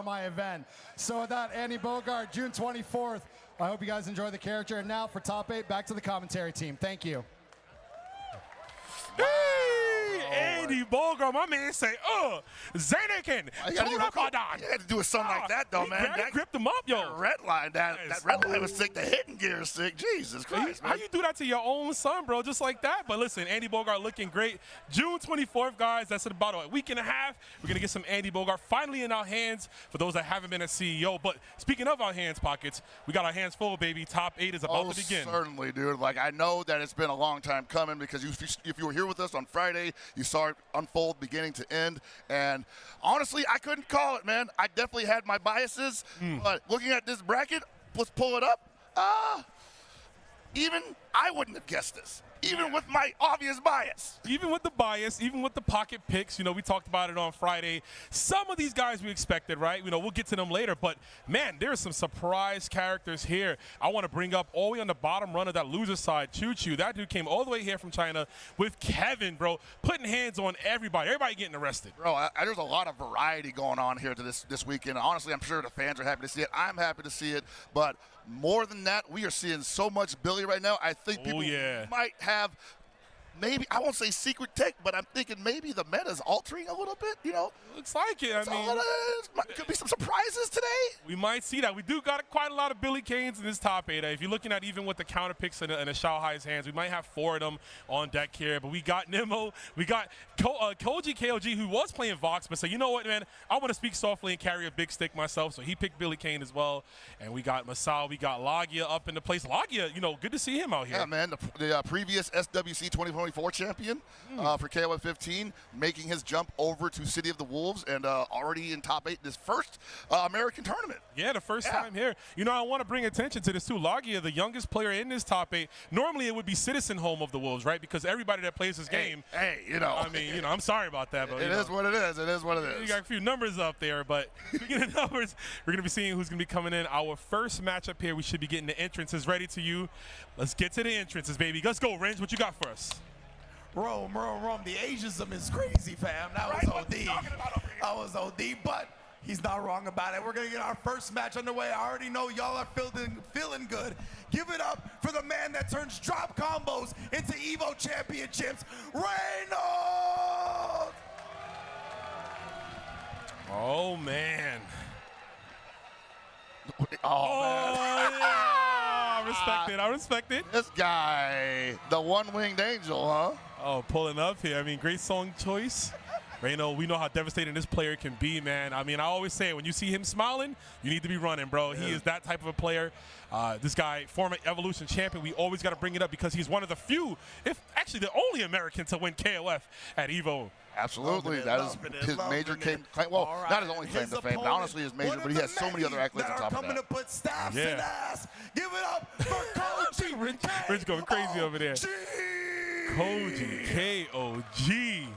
my event. So with that, Andy Bogart, June 24th. I hope you guys enjoy the character. And now for top 8, back to the commentary team. Thank you. Andy Bogart, my man say, Zayneken, You had to do a something like that, though, man. That gripped him up, yo. Red line, that red line was sick. The hitting gear is sick. Jesus Christ, man. How you do that to your own son, bro, just like that? But listen, Andy Bogart looking great. June 24th, guys, that's in about a week and a half. We're going to get some Andy Bogart finally in our hands for those that haven't been a CEO. But speaking of our hands pockets, we got our hands full, baby. Top 8 is about to begin. Certainly, dude. Like, I know that it's been a long time coming because if you were here with us on Friday, you saw it unfold beginning to end. And honestly, I couldn't call it, man. I definitely had my biases. But looking at this bracket, let's pull it up. Even I wouldn't have guessed this. Even with my obvious bias. Even with the bias, even with the pocket picks, you know, we talked about it on Friday. Some of these guys we expected, right? You know, we'll get to them later. But, man, there are some surprise characters here. I want to bring up all the way on the bottom run of that loser side, Choo Choo. That dude came all the way here from China with Kevin, bro, putting hands on everybody. Everybody getting arrested. Bro, there's a lot of variety going on here to this weekend. Honestly, I'm sure the fans are happy to see it. I'm happy to see it. But more than that, we are seeing so much Billy right now. I think people might have maybe, I won't say secret tech, but I'm thinking maybe the meta's altering a little bit, you know? Looks like it. I mean, could be some surprises today. We might see that. We do got quite a lot of Billy Canes in this top 8. If you're looking at even with the counter picks in a Shanghai's hands, we might have 4 of them on deck here. But we got Nemo. We got Koji KOG, who was playing Vox, but said, you know what, man, I want to speak softly and carry a big stick myself. So he picked Billy Kane as well. And we got Masao. We got Lagia up in the place. Lagia, you know, good to see him out here. Yeah, man. The previous SWC 2024 champion for KOF 15, making his jump over to City of the Wolves and already in top 8 in his first American tournament. Yeah, the first time here. You know, I want to bring attention to this too. Lagia, the youngest player in this top 8. Normally, it would be Citizen home of the Wolves, right? Because everybody that plays this game. Hey, you know. I mean, you know, I'm sorry about that, but it is what it is. It is what it is. You got a few numbers up there, but speaking of numbers, we're going to be seeing who's going to be coming in. Our first matchup here, we should be getting the entrances ready to you. Let's get to the entrances, baby. Let's go, Renz. What you got for us? Rome. The Asianism is crazy, fam. That was OD. That was OD, but he's not wrong about it. We're going to get our first match underway. I already know y'all are feeling good. Give it up for the man that turns drop combos into EVO championships, Reynolds! Oh, man. Yeah. I respect it. This guy, the one-winged angel, huh? Oh, pulling up here. I mean, great song choice. Reyno, we know how devastating this player can be, man. I mean, I always say when you see him smiling, you need to be running, bro. Yeah. He is that type of a player. This guy, former Evolution champion, we always got to bring it up because he's one of the few, if actually the only American to win KOF at EVO. Absolutely. That is his major claim. Well, not his only claim to fame, but honestly his major, but he has so many other accolades on top of that. To put staffs in ass. Give it up for Koji. Rich going crazy over there. Koji, K-O-G.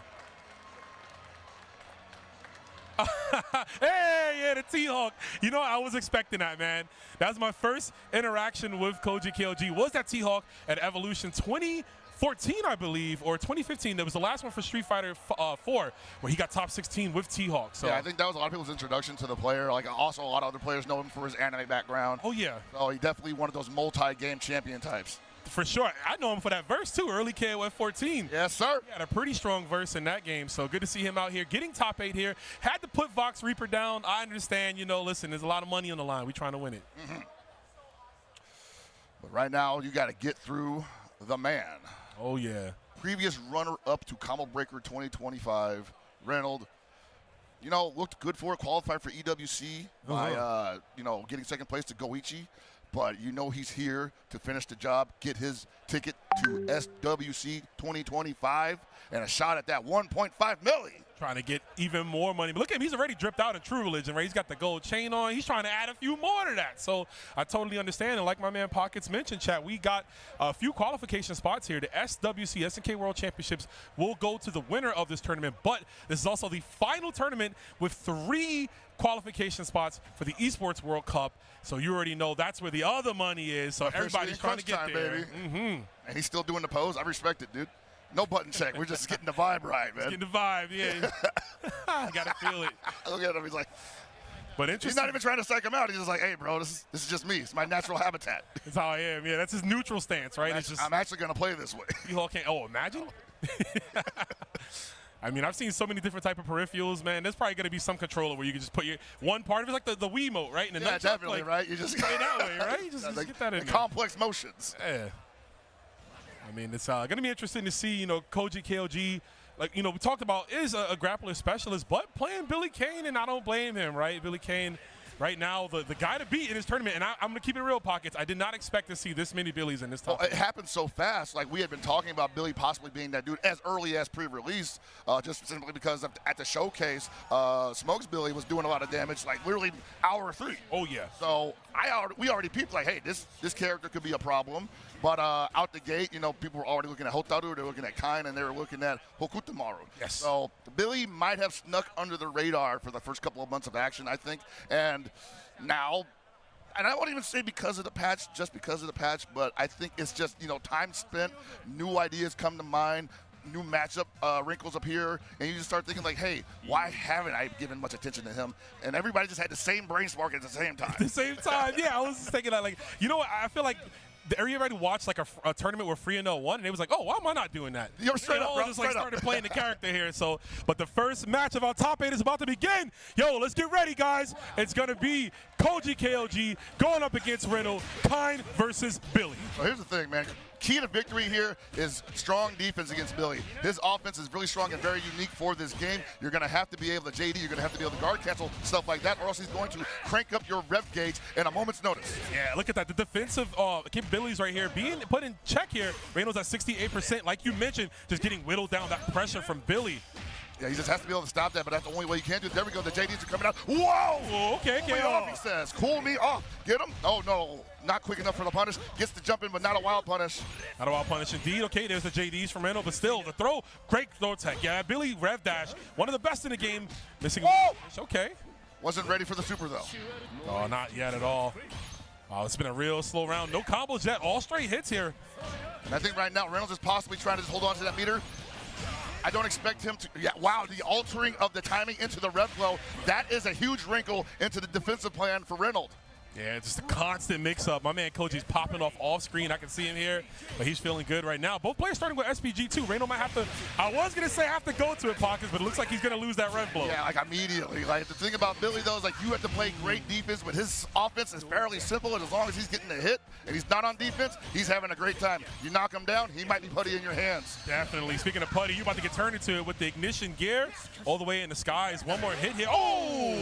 Hey, yeah, the T-Hawk. You know, I was expecting that, man. That was my first interaction with Koji KOG. Was that T-Hawk at Evolution 2014, I believe, or 2015. That was the last one for Street Fighter 4, where he got top 16 with T-Hawk. So. Yeah, I think that was a lot of people's introduction to the player. Like, also a lot of other players know him for his anime background. Oh, yeah. So he definitely one of those multi-game champion types. For sure. I know him for that verse, too, early KOF 14. Yes, sir. He had a pretty strong verse in that game, so good to see him out here getting top 8 here. Had to put Vox Reaper down. I understand, you know, listen, there's a lot of money on the line. We're trying to win it. But right now, you got to get through the man. Oh, yeah. Previous runner-up to Combo Breaker 2025, Reynolds. You know, looked good for it, qualified for EWC by, you know, getting second place to Goichi. But you know he's here to finish the job, get his ticket to SWC 2025, and a shot at that 1.5 million. Trying to get even more money. But look at him, he's already dripped out in True Religion, right? He's got the gold chain on. He's trying to add a few more to that. So I totally understand. And like my man Pockets mentioned, chat, we got a few qualification spots here. The SWC, SNK World Championships, will go to the winner of this tournament. But this is also the final tournament with 3 qualification spots for the Esports World Cup. So you already know that's where the other money is. So everybody's trying to get there. Baby. And he's still doing the pose. I respect it, dude. No button check. We're just getting the vibe right, man. Getting the vibe, yeah. I got to feel it. Look at him. He's like, But He's interesting. not even trying to psych him out. He's just like, hey, bro, this is just me. It's my natural habitat. That's how I am. Yeah, that's his neutral stance, right? It's just I'm actually going to play this way. you all can't. Oh, imagine. I mean, I've seen so many different type of peripherals, man. There's probably going to be some controller where you can just put your one part of it, like the Wiimote, right? And the Yeah, nunchuck, definitely, like, right? You just play that way, right? You just like, get that in the there. complex motions. Yeah. I mean, it's going to be interesting to see, Koji KLG, like, we talked about is a grappler specialist, but playing Billy Kane, and I don't blame him, right? Billy Kane, right now, the guy to beat in his tournament, and I'm going to keep it real, Pockets. I did not expect to see this many Billies in this top. Well, it happened so fast. Like, we had been talking about Billy possibly being that dude as early as pre-release, just simply because at the showcase, Smokes Billy was doing a lot of damage, like literally hour 3. Oh, yeah. So we already peeped like, hey, this character could be a problem. But out the gate, people were already looking at Hotaru, they were looking at Kain, and they were looking at Hokutomaru. Yes. So Billy might have snuck under the radar for the first couple of months of action, I think. And now, and I won't even say because of the patch, just because of the patch, but I think it's just, time spent, new ideas come to mind, new matchup wrinkles appear, and you just start thinking like, hey, why haven't I given much attention to him? And everybody just had the same brain spark at the same time. At the same time, yeah, I was just thinking that, like, what? I feel like everybody watched like a tournament where Freano won, and it was like, oh, why am I not doing that? You're straight up, bro. Just like Straight up. started playing the character here. So, but the first match of our top 8 is about to begin. Yo, let's get ready, guys. It's gonna be Koji KLG going up against Reno, Kain versus Billy. So here's the thing, man. Key to victory here is strong defense against Billy. His offense is really strong and very unique for this game. You're going to have to be able to JD, you're going to have to be able to guard cancel, stuff like that, or else he's going to crank up your rev gauge in a moment's notice. Yeah, look at that. The defensive capabilities right here being put in check here. Reno's at 68%. Like you mentioned, just getting whittled down that pressure from Billy. Yeah, he just has to be able to stop that, but that's the only way you can do it. There we go. The JDs are coming out. Whoa! Oh, okay, Cool me off, he says. Cool me off. Get him. Oh, no. Not quick enough for the punish. Gets the jump in, but not a wild punish. Not a wild punish indeed. Okay, there's the JDs from Reno, but still, the throw, great throw tech. Yeah, Billy rev dash, one of the best in the game. Missing. Whoa! Okay. Wasn't ready for the super, though. Oh, not yet at all. Oh, it's been a real slow round. No combos yet. All straight hits here. And I think right now Reynolds is possibly trying to just hold on to that meter. I don't expect him to. Yeah, wow, the altering of the timing into the rev flow, that is a huge wrinkle into the defensive plan for Reynolds. Yeah, just a constant mix-up. My man Koji's popping off screen. I can see him here, but he's feeling good right now. Both players starting with SPG too. Reno might have to. I was gonna say have to go to it, Pockets, but it looks like he's gonna lose that rev blow. Yeah, like immediately. Like the thing about Billy though is like you have to play great defense, but his offense is fairly simple, and as long as he's getting a hit and he's not on defense, he's having a great time. You knock him down, he might be putty in your hands. Definitely. Speaking of putty, you about to get turned into it with the ignition gear all the way in the skies. One more hit here. Oh!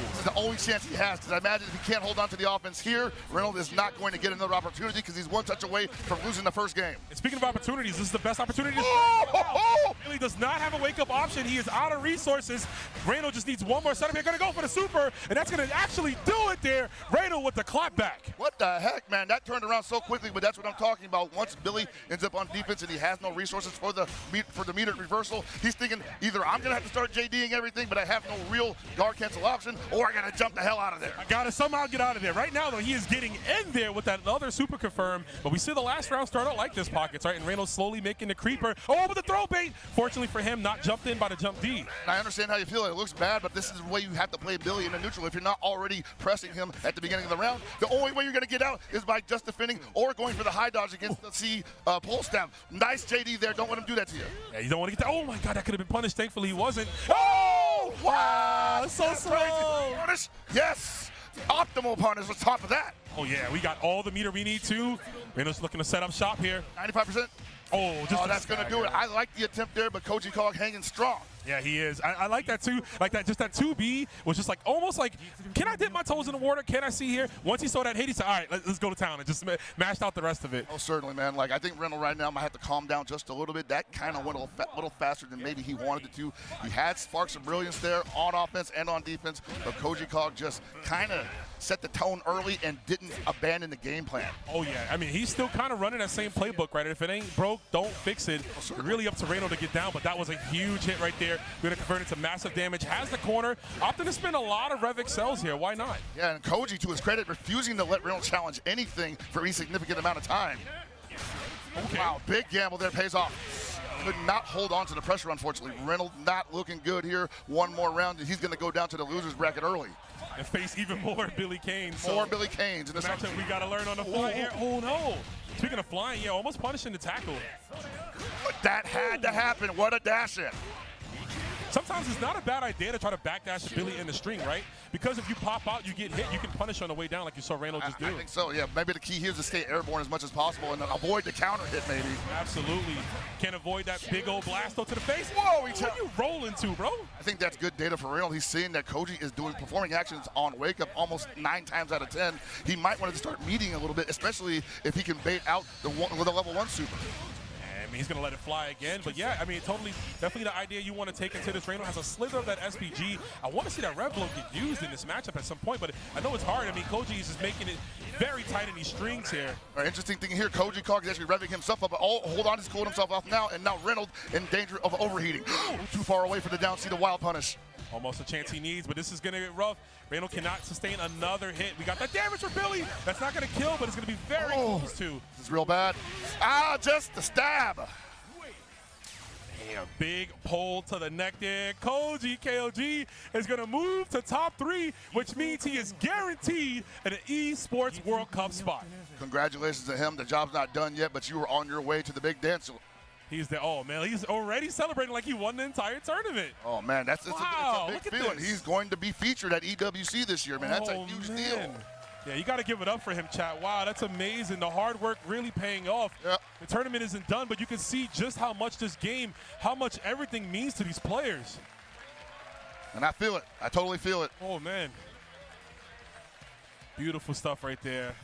This is the only chance he has, because I imagine if he can't hold on to the offense here, Reynolds is not going to get another opportunity because he's one touch away from losing the first game. And speaking of opportunities, this is the best opportunity. Oh! Billy does not have a wake-up option. He is out of resources. Reno just needs one more setup. They're going to go for the super, and that's going to actually do it there. Reno with the clap back. What the heck, man? That turned around so quickly, but that's what I'm talking about. Once Billy ends up on defense and he has no resources for the metered reversal, he's thinking either I'm going to have to start JDing everything, but I have no real guard cancel option, or I got to jump the hell out of there. I got to somehow get out of there. Right now, though, he is getting in there with that other super confirm, but we see the last round start out like this, Pockets, right? And Reno slowly making the creeper. Oh, with the throw bait. Fortunately for him, not jumped in by the jump D. And I understand how you feel. It looks bad, but this is the way you have to play Billy in a neutral. If you're not already pressing him at the beginning of the round, the only way you're going to get out is by just defending or going for the high dodge against the C pole stamp. Nice JD there. Don't let him do that to you. Yeah, you don't want to get that. Oh, my God, that could have been punished. Thankfully, he wasn't. Oh, wow. So slow. Punish. Yes. Optimal punish on top of that. Oh, yeah, we got all the meter we need to. Reno's looking to set up shop here. 95%. Oh, just that's going to do it. I like the attempt there, but Koji Cog hanging strong. Yeah, he is. I like that too. Like that, just that 2B was just like almost like, can I dip my toes in the water? Can I see here? Once he saw that hit, he said, all right, let's go to town, and just mashed out the rest of it. Oh, certainly, man. Like I think Reynolds right now might have to calm down just a little bit. That kind of went a little faster than maybe he wanted it to. He had sparks of brilliance there on offense and on defense, but Koji Cog just kind of set the tone early and didn't abandon the game plan. Oh, yeah. I mean, he's still kind of running that same playbook, right? If it ain't broke, don't fix it. Really up to Reno to get down, but that was a huge hit right there. We're going to convert it to massive damage. Has the corner. Opting to spend a lot of Rev excels here. Why not? Yeah, and Koji, to his credit, refusing to let Reynolds challenge anything for any significant amount of time. Okay. Wow, big gamble there, pays off. Could not hold on to the pressure, unfortunately. Reynolds not looking good here. One more round, and he's going to go down to the loser's bracket early. and face even more Billy Kane. More Billy Canes in this matchup we got to learn on the fly here. Oh, no. Speaking of flying, yeah, almost punishing the tackle. That had to happen. What a dash in. Sometimes it's not a bad idea to try to backdash Billy in the string, right? Because if you pop out, you get hit, you can punish on the way down like you saw Randall just do. I think so, yeah. Maybe the key here is to stay airborne as much as possible and then avoid the counter hit, maybe. Absolutely. Can't avoid that big old blasto to the face. Whoa, what are you rolling to, bro? I think that's good data for Randall. He's seeing that Koji is doing performing actions on wake up almost 9 times out of 10. He might want to start meeting a little bit, especially if he can bait out the level 1 super. I mean, he's going to let it fly again. But yeah, I mean, definitely the idea you want to take into this. Randall has a slither of that SPG. I want to see that red blow get used in this matchup at some point, but I know it's hard. I mean, Koji is just making it very tight in these strings here. Interesting thing here, Koji Kog is actually revving himself up, but hold on, he's cooling himself off now, and now Reynolds in danger of overheating. Too far away for the down C, the wild punish. Almost a chance he needs, but this is going to get rough. Randall cannot sustain another hit. We got that damage for Billy. That's not going to kill, but it's going to be very close to. This is real bad. Just the stab. A big pull to the neck there. Koji KOG is going to move to top 3, which means he is guaranteed an eSports World Cup spot. Congratulations to him. The job's not done yet, but you were on your way to the big dance. He's already celebrating like he won the entire tournament. Oh, man, it's a big feeling. He's going to be featured at EWC this year, man. That's a huge deal. Yeah, you got to give it up for him, chat. Wow, that's amazing. The hard work really paying off. Yep. The tournament isn't done, but you can see just how much this game, how much everything means to these players. And I feel it. I totally feel it. Oh, man. Beautiful stuff right there.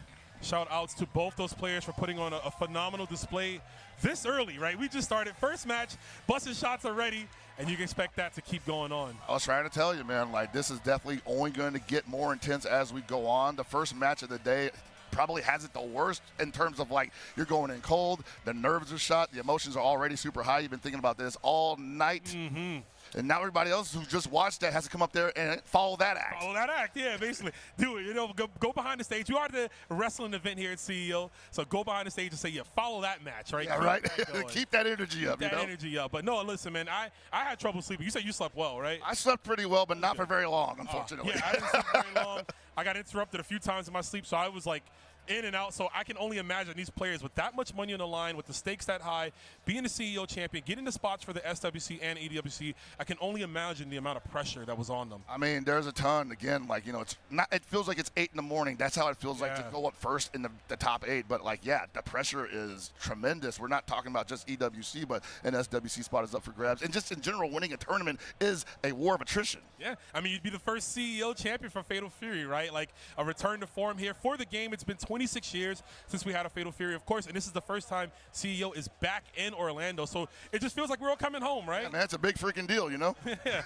Shout outs to both those players for putting on a phenomenal display this early, right? We just started first match, busting shots already, and you can expect that to keep going on. I was trying to tell you, man, like this is definitely only going to get more intense as we go on. The first match of the day probably has it the worst in terms of like you're going in cold, the nerves are shot, the emotions are already super high. You've been thinking about this all night. Mm-hmm. And now everybody else who just watched that has to come up there and follow that act. Follow that act, yeah, basically. Do it, go behind the stage. You are the wrestling event here at CEO, so go behind the stage and say, yeah, follow that match, right? Yeah, right. Keep that energy up, Keep that energy up. But no, listen, man, I had trouble sleeping. You said you slept well, right? I slept pretty well, but not for very long, unfortunately. Yeah, I didn't sleep very long. I got interrupted a few times in my sleep, so I was like, in and out, so I can only imagine these players with that much money on the line, with the stakes that high, being the CEO champion, getting the spots for the SWC and EWC, I can only imagine the amount of pressure that was on them. I mean, there's a ton. Again, like, it's not. It feels like it's 8 in the morning. That's how it feels like to go up first in the top 8. But, like, yeah, the pressure is tremendous. We're not talking about just EWC, but an SWC spot is up for grabs. And just in general, winning a tournament is a war of attrition. Yeah, I mean, you'd be the first CEO champion for Fatal Fury, right? Like, a return to form here for the game. It's been 26 years since we had a Fatal Fury, of course, and this is the first time CEO is back in Orlando. So it just feels like we're all coming home, right? Yeah, man, it's a big freaking deal, Yeah,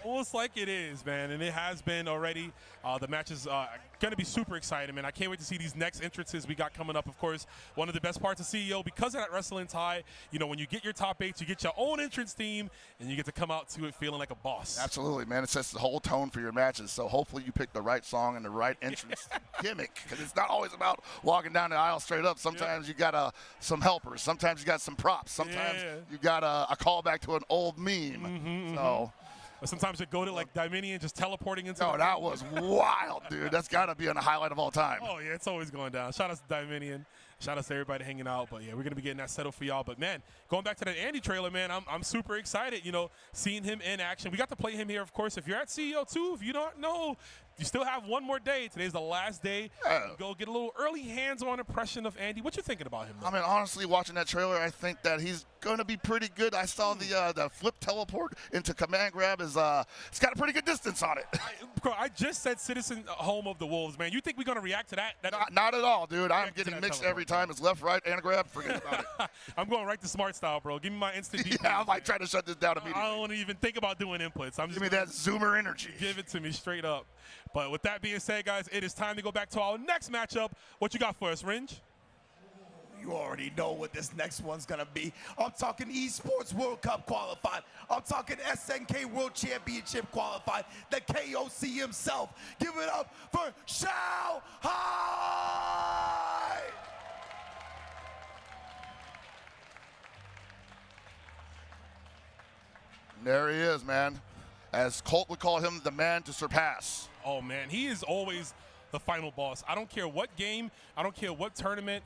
almost like it is, man, and it has been already. The match is going to be super exciting, man. I can't wait to see these next entrances we got coming up. Of course, one of the best parts of CEO, because of that wrestling tie, when you get your top 8s, you get your own entrance team, and you get to come out to it feeling like a boss. Absolutely, man. It sets the whole tone for your matches. So hopefully you pick the right song and the right entrance gimmick, because it's not always about walking down the aisle straight up. Sometimes you got some helpers. Sometimes you got some props. Sometimes you got a callback to an old meme. So. Sometimes you go to like Dominion just teleporting into. Oh, that was wild, dude. That's got to be on the highlight of all time. Oh, yeah, it's always going down. Shout out to Dominion. Shout out to everybody hanging out. But, yeah, we're going to be getting that settled for y'all. But, man, going back to that Andy trailer, man, I'm super excited, seeing him in action. We got to play him here, of course. If you're at CEO 2, if you don't know, you still have one more day. Today's the last day. Go get a little early hands-on impression of Andy. What you thinking about him, though? I mean, honestly, watching that trailer, I think that he's going to be pretty good. I saw the flip teleport into command grab. It's got a pretty good distance on it. I just said Citizen Home of the Wolves, man. You think we're going to react to that? Not at all, dude. I'm getting mixed every time. It's left, right, and grab. Forget about it. I'm going right to smart style, bro. Give me my instant DP. Yeah, I'm like trying to shut this down immediately. I don't want to even think about doing inputs. Give me that zoomer energy. Give it to me straight up. But with that being said, guys, it is time to go back to our next matchup. What you got for us, Ringe? You already know what this next one's gonna be. I'm talking Esports World Cup qualified. I'm talking SNK World Championship qualified. The KOC himself. Give it up for Shao Hai! There he is, man. as Colt would call him, the man to surpass. Oh, man, he is always the final boss. I don't care what game, I don't care what tournament,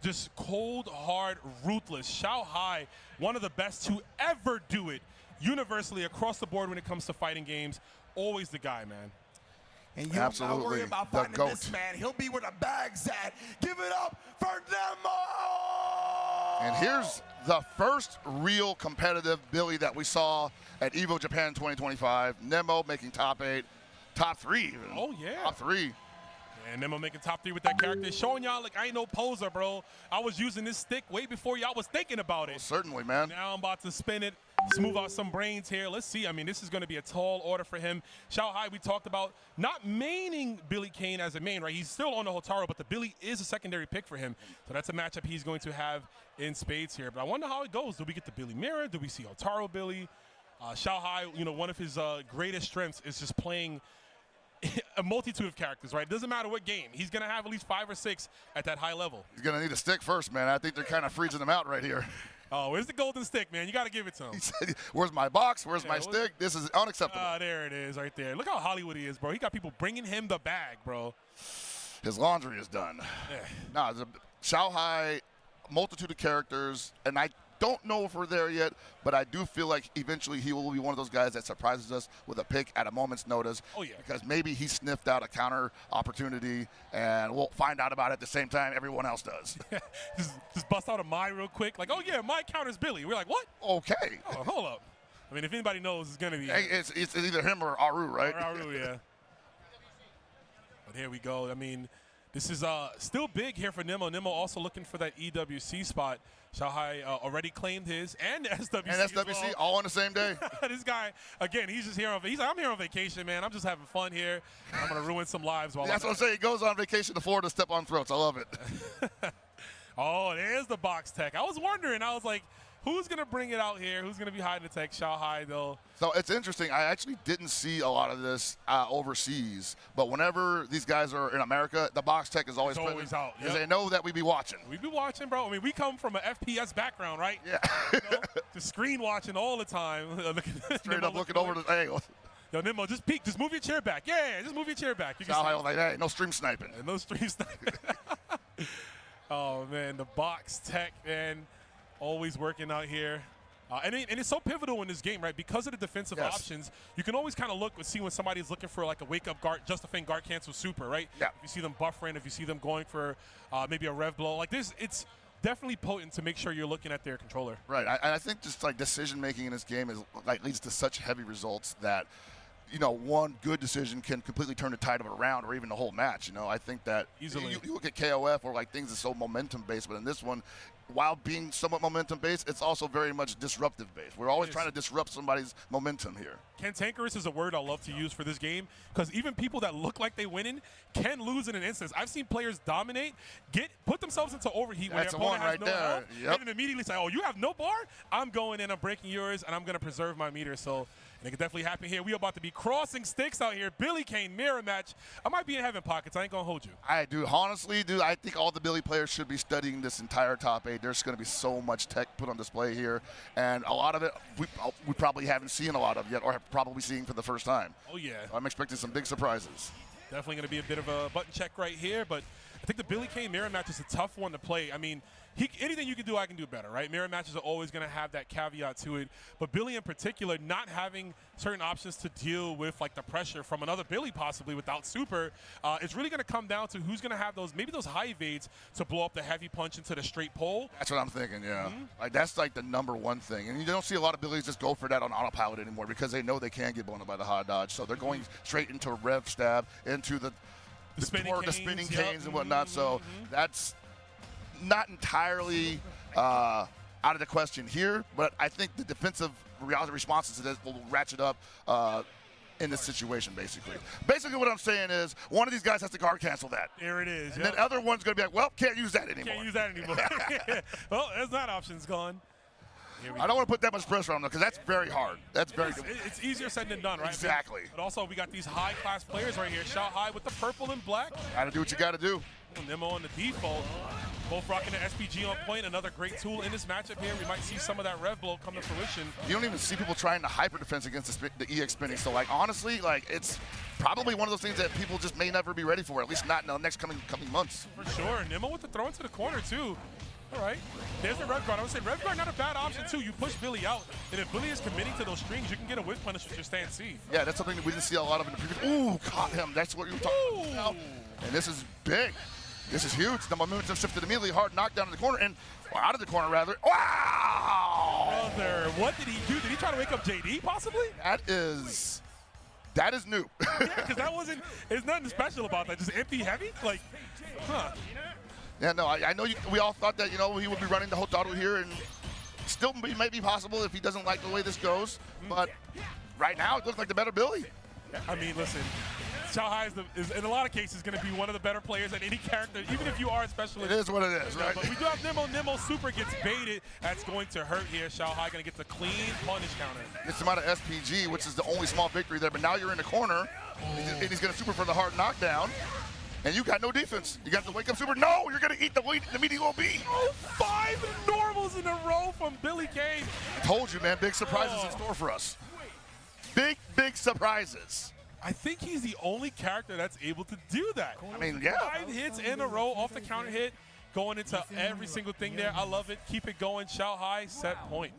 just cold, hard, ruthless. Xiao Hai, one of the best to ever do it universally across the board when it comes to fighting games. Always the guy, man. And you don't gotta worry about finding this man. He'll be where the bag's at. Give it up for Nemo! And here's the first real competitive Billy that we saw at EVO Japan 2025. Nemo making top 8, top 3 even. Oh, yeah. Top 3. And Nemo making top 3 with that character. Showing y'all, like, I ain't no poser, bro. I was using this stick way before y'all was thinking about it. Well, certainly, man. Now I'm about to spin it, smooth out some brains here. Let's see. I mean, this is going to be a tall order for him. Xiao Hai, we talked about not maining Billy Kane as a main, right? He's still on the Hotaru, but the Billy is a secondary pick for him. So that's a matchup he's going to have in spades here. But I wonder how it goes. Do we get the Billy mirror? Do we see Hotaru Billy? Xiao Hai, you know, one of his greatest strengths is just playing a multitude of characters, right? It doesn't matter what game. He's going to have at least 5 or 6 at that high level. He's going to need a stick first, man. I think they're kind of freezing him out right here. Oh, where's the golden stick, man? You got to give it to him. He said, where's my box? Where's my stick? This is unacceptable. There it is right there. Look how Hollywood he is, bro. He got people bringing him the bag, bro. His laundry is done. Yeah. Nah, the Xiao Hai, multitude of characters, and I don't know if we're there yet, but I do feel like eventually he will be one of those guys that surprises us with a pick at a moment's notice. Oh, yeah. Because maybe he sniffed out a counter opportunity, and we'll find out about it at the same time everyone else does. just bust out a Mai real quick. Like, oh, yeah, Mai counters Billy. We're like, what? Okay. Oh, hold up. I mean, if anybody knows, it's going to be. Hey, it's either him or Aru, right? Or Aru, yeah. But here we go. I mean, this is still big here for Nemo. Nemo also looking for that EWC spot. Xiao Hai already claimed his, and SWC. And SWC all on the same day. This guy, again, he's just here on. He's like, I'm here on vacation, man. I'm just having fun here. I'm gonna ruin some lives while. That's what I'm saying. He goes on vacation to Florida to step on throats. I love it. Oh, there's the box tech. I was wondering. I was like, who's going to bring it out here? Who's going to be hiding the tech? Xiao Hai, though. So it's interesting. I actually didn't see a lot of this overseas, but whenever these guys are in America, the box tech is always out. Because they know that we be watching. We be watching, bro. I mean, we come from an FPS background, right? Yeah. You know, just screen watching all the time. Straight up looking over the angle. Yo, Nemo, just peek. Just move your chair back. Yeah, just move your chair back. Xiao Hai was like, hey, no stream sniping. And no stream sniping. Oh, man, the box tech, man, always working out here. And it's so pivotal in this game, right? Because of the defensive options, you can always kind of look and see when somebody's looking for like a wake-up guard, just to feint guard cancel super, right? Yeah. If you see them buffering, if you see them going for maybe a rev blow, like this, it's definitely potent to make sure you're looking at their controller. Right. I think just like decision-making in this game is like leads to such heavy results that, you know, one good decision can completely turn the tide of it around or even the whole match. You know, I think that easily. You look at KOF or like things are so momentum-based, but in this one, while being somewhat momentum-based, it's also very much disruptive-based. We're always trying to disrupt somebody's momentum here. Cantankerous is a word I love to use for this game because even people that look like they winning can lose in an instance. I've seen players dominate, put themselves into overheat when their opponent has no health, and then immediately say, oh, you have no bar? I'm going in, I'm breaking yours, and I'm going to preserve my meter. So and it could definitely happen here. We are about to be crossing sticks out here. Billy Kane mirror match. I might be in heaven pockets. I ain't going to hold you. Honestly, I think all the Billy players should be studying this entire top 8. There's going to be so much tech put on display here. And a lot of it we probably haven't seen a lot of yet or have probably seeing for the first time. Oh, yeah. I'm expecting some big surprises. Definitely going to be a bit of a button check right here. But I think the Billy Kane mirror match is a tough one to play. I mean, anything you can do, I can do better, right? Mirror matches are always going to have that caveat to it. But Billy in particular, not having certain options to deal with, like the pressure from another Billy possibly without super, it's really going to come down to who's going to have maybe those high evades to blow up the heavy punch into the straight pole. That's what I'm thinking, yeah. Like that's like the number one thing. And you don't see a lot of Billys just go for that on autopilot anymore because they know they can get blown up by the hot dodge. So they're going straight into a rev stab, into the spinning canes and whatnot. So that's not entirely out of the question here, but I think the defensive responses to this will ratchet up in this situation, basically. Basically what I'm saying is one of these guys has to guard cancel that. There it is. And then the other one's going to be like, well, can't use that anymore. Can't use that anymore. Well, there's that option's gone. I don't want to put that much pressure on them because that's very hard. That's very good. It's easier said than done, right? Exactly. But also, we got these high-class players right here. Xiao Hai with the purple and black. Got to do what you got to do. Nemo on the default. Both rocking the SPG on point, another great tool in this matchup here. We might see some of that rev blow come to fruition. You don't even see people trying to hyper defense against the EX spinning. So, like, honestly, like, it's probably one of those things that people just may never be ready for, at least not in the next coming months. For sure. Nimmo with the throw into the corner, too. All right. There's the Rev Guard. I would say Rev Guard not a bad option, too. You push Billy out, and if Billy is committing to those strings, you can get a whiff punish with your stand C. Yeah, that's something that we didn't see a lot of in the previous. Ooh, caught him. That's what you were talking about. And this is big. This is huge. The momentum shifted immediately. Hard knockdown in the corner, and or out of the corner, rather. Wow! Brother, what did he do? Did he try to wake up JD, possibly? That is new. Yeah, because that wasn't, there's nothing special about that. Just empty heavy? Like, huh. Yeah, no, I know we all thought that, he would be running the Hotaru here, and still might be possible if he doesn't like the way this goes. But right now, it looks like the better Billy. I mean, listen, Xiaohai is in a lot of cases going to be one of the better players at any character, even if you are a specialist. It is what it is, right? But we do have Nimmo. Nimmo super gets baited. That's going to hurt here. Xiaohai going to get the clean punish counter. Gets him out of SPG, which is the only small victory there. But now you're in the corner, and he's going to super for the hard knockdown. And you got no defense. You got the wake up super. No, you're going to eat the medium OB. Oh, 5 normals in a row from Billy Kane. I told you, man, big surprises in store for us. Big surprises. I think he's the only character that's able to do that. I mean, yeah. 5 hits in a row off the counter hit, going into every single thing there. I love it. Keep it going. Xiaohai, set point.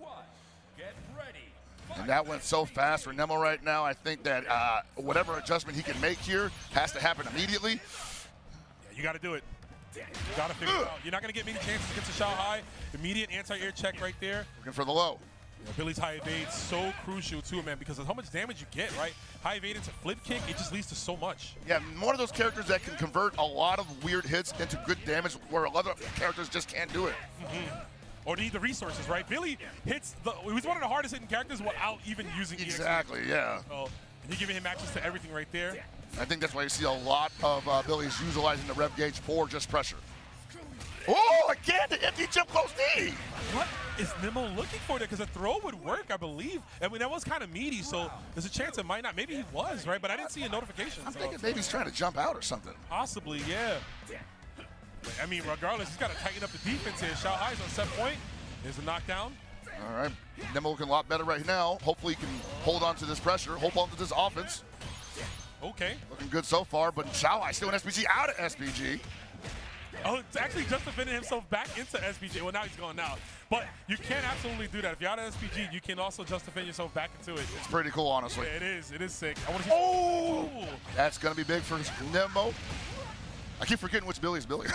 And that went so fast for Nimmo right now. I think that whatever adjustment he can make here has to happen immediately. Yeah, you got to do it. You got to figure it out. You're not going to get many chances against the Xiaohai. Immediate anti-air check right there. Looking for the low. Billy's high evade so crucial too, man, because of how much damage you get, right? High evade into flip kick, it just leads to so much. Yeah, one of those characters that can convert a lot of weird hits into good damage where other characters just can't do it. Or need the resources, right? Billy hits he's one of the hardest hitting characters without even using EX. Exactly, yeah. So, and you're giving him access to everything right there. I think that's why you see a lot of Billy's utilizing the rev gauge for just pressure. Oh, again, the empty jump close D. What is Nimmo looking for there? Because a throw would work, I believe. I mean, that was kind of meaty, so there's a chance it might not. Maybe he was, right? But I didn't see a notification. I'm thinking maybe he's trying to jump out or something. Possibly, yeah. I mean, regardless, he's got to tighten up the defense here. Xiaohai's on set point. There's a knockdown. All right. Nimmo looking a lot better right now. Hopefully he can hold on to this pressure, hold on to this offense. Okay. Looking good so far, but Xiaohai still in SPG, out of SPG. Oh, it's actually just defending himself back into SPG. Well, now he's gone now. But you can absolutely do that. If you're out of SPG, you can also just defend yourself back into it. It's pretty cool, honestly. Yeah, it is. It is sick. I want to see. Oh! That's going to be big for Nimmo. I keep forgetting which Billy's Billy.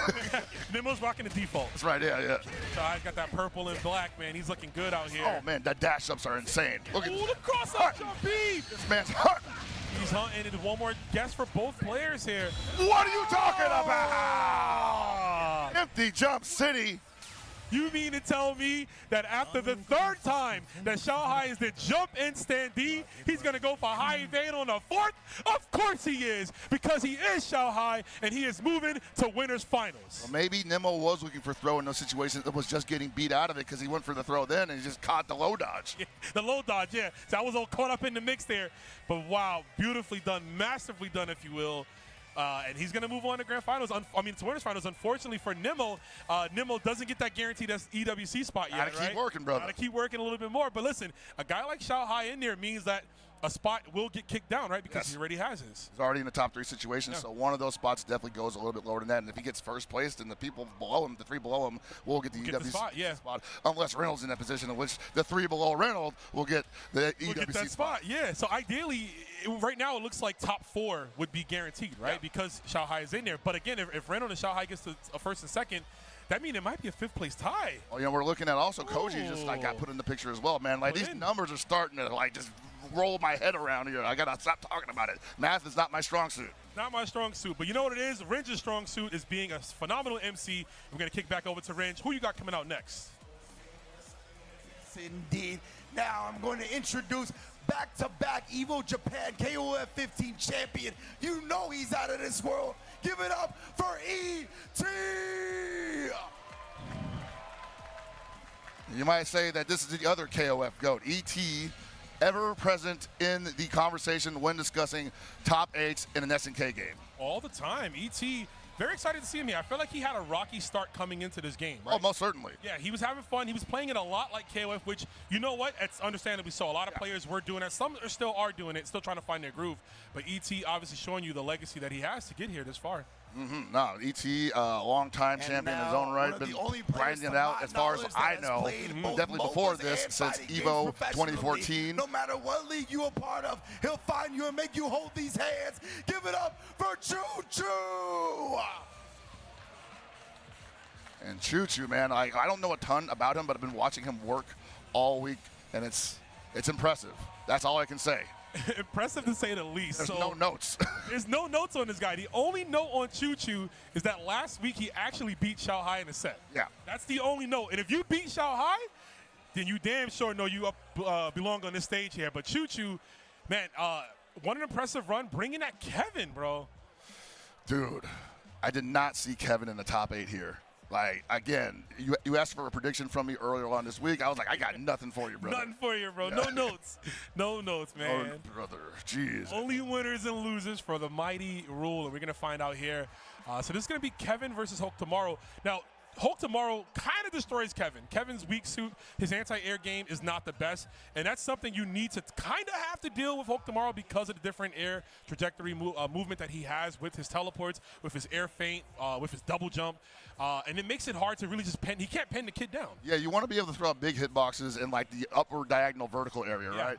Nimmo's rocking the default. That's right, yeah. Xiaohai's got that purple and black, man. He's looking good out here. Oh, man, that dash ups are insane. Look at the cross-up jump beat. This man's hunting. He's hunting. And one more guess for both players here. What are you talking about? Empty jump city. You mean to tell me that after the 3rd time that Xiaohai is the jump in standee, he's going to go for high evade on the 4th? Of course he is, because he is Xiaohai, and he is moving to winners finals. Well, maybe Nimmo was looking for throw in those situations that was just getting beat out of it because he went for the throw then and he just caught the low dodge. Yeah, the low dodge, yeah. So I was all caught up in the mix there. But wow, beautifully done, masterfully done, if you will. And he's going to move on to grand finals. It's winners finals. Unfortunately for Nimmo, Nimmo doesn't get that guaranteed EWC spot yet, Gotta keep working, brother. Gotta keep working a little bit more. But listen, a guy like Xiaohai in there means that a spot will get kicked down, right? Because he already has his. He's already in the top 3 situation, so one of those spots definitely goes a little bit lower than that. And if he gets first place, then the people below him, the 3 below him, will get the EWC spot. Unless Reynolds in that position, in which the 3 below Reynolds will get the EWC spot. Yeah, so ideally, right now it looks like top 4 would be guaranteed, right? Yeah. Because Xiaohai is in there. But again, if Reynolds and Xiaohai gets to a 1st and 2nd, that means it might be a 5th place tie. Oh, we're looking at also Koji just got put in the picture as well, man. Like these numbers are starting to just roll my head around here. I gotta stop talking about it. Math is not my strong suit. Not my strong suit, but you know what it is? Renge's strong suit is being a phenomenal MC. We're gonna kick back over to Renge. Who you got coming out next? Yes, indeed. Now I'm going to introduce back-to-back Evo Japan KOF 15 champion. You know he's out of this world. Give it up for E.T. You might say that this is the other KOF GOAT, E.T., ever present in the conversation when discussing top 8s in an SNK game. All the time. E.T. very excited to see him here. I feel like he had a rocky start coming into this game. Right? Oh, most certainly. Yeah, he was having fun. He was playing it a lot like KOF, which, you know what? It's understandably so. A lot of players were doing that. Some still are doing it, still trying to find their groove. But ET obviously showing you the legacy that he has to get here this far. No, ET, long-time champion in his own right, been grinding it out as far as I know. Definitely before this, since EVO 2014. No matter what league you a part of, he'll find you and make you hold these hands. Give it up for Choo Choo! And Choo Choo, man, I don't know a ton about him, but I've been watching him work all week, and it's impressive. That's all I can say. Impressive to say the least. There's so no notes. There's no notes on this guy. The only note on Choo Choo is that last week he actually beat Xiao Hai in a set. Yeah. That's the only note. And if you beat Xiao Hai, then you damn sure know you belong on this stage here. But Choo Choo, man, what an impressive run bringing that Kevin, bro. Dude, I did not see Kevin in the top 8 here. Like, again, you asked for a prediction from me earlier on this week. I was like, I got nothing for you, brother. Nothing for you, bro. No notes. No notes, man. Oh, brother. Jeez. Only winners and losers for the mighty rule, and we're going to find out here. So this is going to be Kevin versus Hulk tomorrow. Now, Hulk tomorrow kind of destroys Kevin. Kevin's weak suit, his anti-air game is not the best, and that's something you need to kind of have to deal with Hulk tomorrow because of the different air trajectory movement that he has with his teleports, with his air feint, with his double jump, and it makes it hard to really just pen. He can't pen the kid down. Yeah, you want to be able to throw out big hitboxes in like the upward diagonal vertical area, Yeah. right?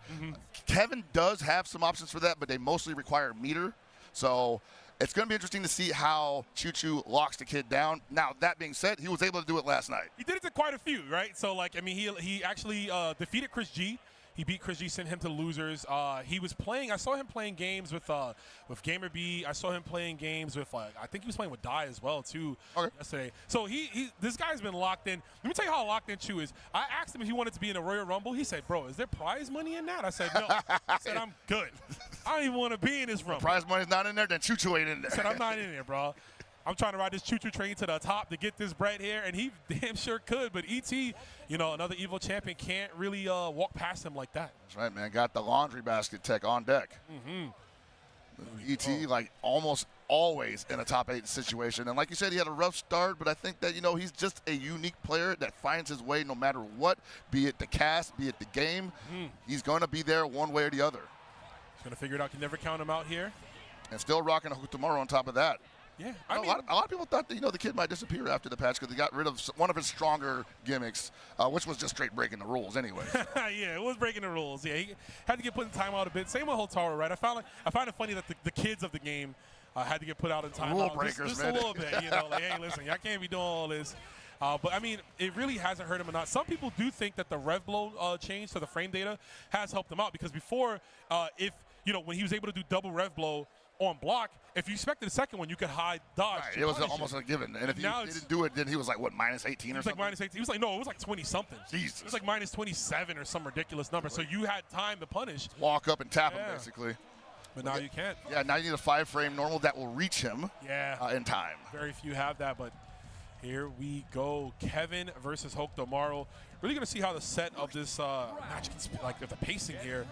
Kevin does have some options for that, but they mostly require meter. So it's going to be interesting to see how Choo Choo locks the kid down. Now, that being said, he was able to do it last night. He did it to quite a few, right? So, like, I mean, he actually defeated Chris G. He beat Chris G, sent him to losers. He was playing. I saw him playing games with Gamer B. I saw him playing games with. I think he was playing with Dai as well too yesterday. So this guy's been locked in. Let me tell you how locked in Choo is. I asked him if he wanted to be in a Royal Rumble. He said, "Bro, is there prize money in that?" I said, "No." I said, "I'm good. I don't even want to be in this Rumble." Prize money's not in there, then Choo Choo ain't in there. I said, "I'm not in there, bro. I'm trying to ride this choo-choo train to the top to get this bread here," and he damn sure could. But ET, you know, another EVO champion, can't really walk past him like that. That's right, man. Got the laundry basket tech on deck. ET, like, almost always in a top 8 situation. And like you said, he had a rough start, but I think that, you know, he's just a unique player that finds his way no matter what, be it the cast, be it the game. He's going to be there one way or the other. He's going to figure it out. Can never count him out here. And still rocking a hook tomorrow on top of that. Yeah, A lot of people thought that, you know, the kid might disappear after the patch because they got rid of one of his stronger gimmicks, which was just straight breaking the rules anyway. yeah, it was breaking the rules. Yeah, he had to get put in timeout a bit. Same with Hotaru, right? I find it funny that the kids of the game had to get put out in timeout. Rule breakers, just man. a little bit, you know, like, hey, listen, y'all can't be doing all this. But, I mean, it really hasn't hurt him or not. Some people do think that the rev blow change to the frame data has helped him out because before, when he was able to do double rev blow on block, if you expected the second one, you could hide dodge. Right, it was almost a given. And if he didn't do it, then he was like, what, -18 or something? It was like -18. He was like, no, it was like 20-something. Jesus. It was like -27 or some ridiculous number. So you had time to punish. Walk up and tap him, basically. But now you can't. Yeah, now you need a 5-frame normal that will reach him in time. Very few have that, but here we go. Kevin versus Hulk tomorrow. Really going to see how the set of this match can, like, the pacing here.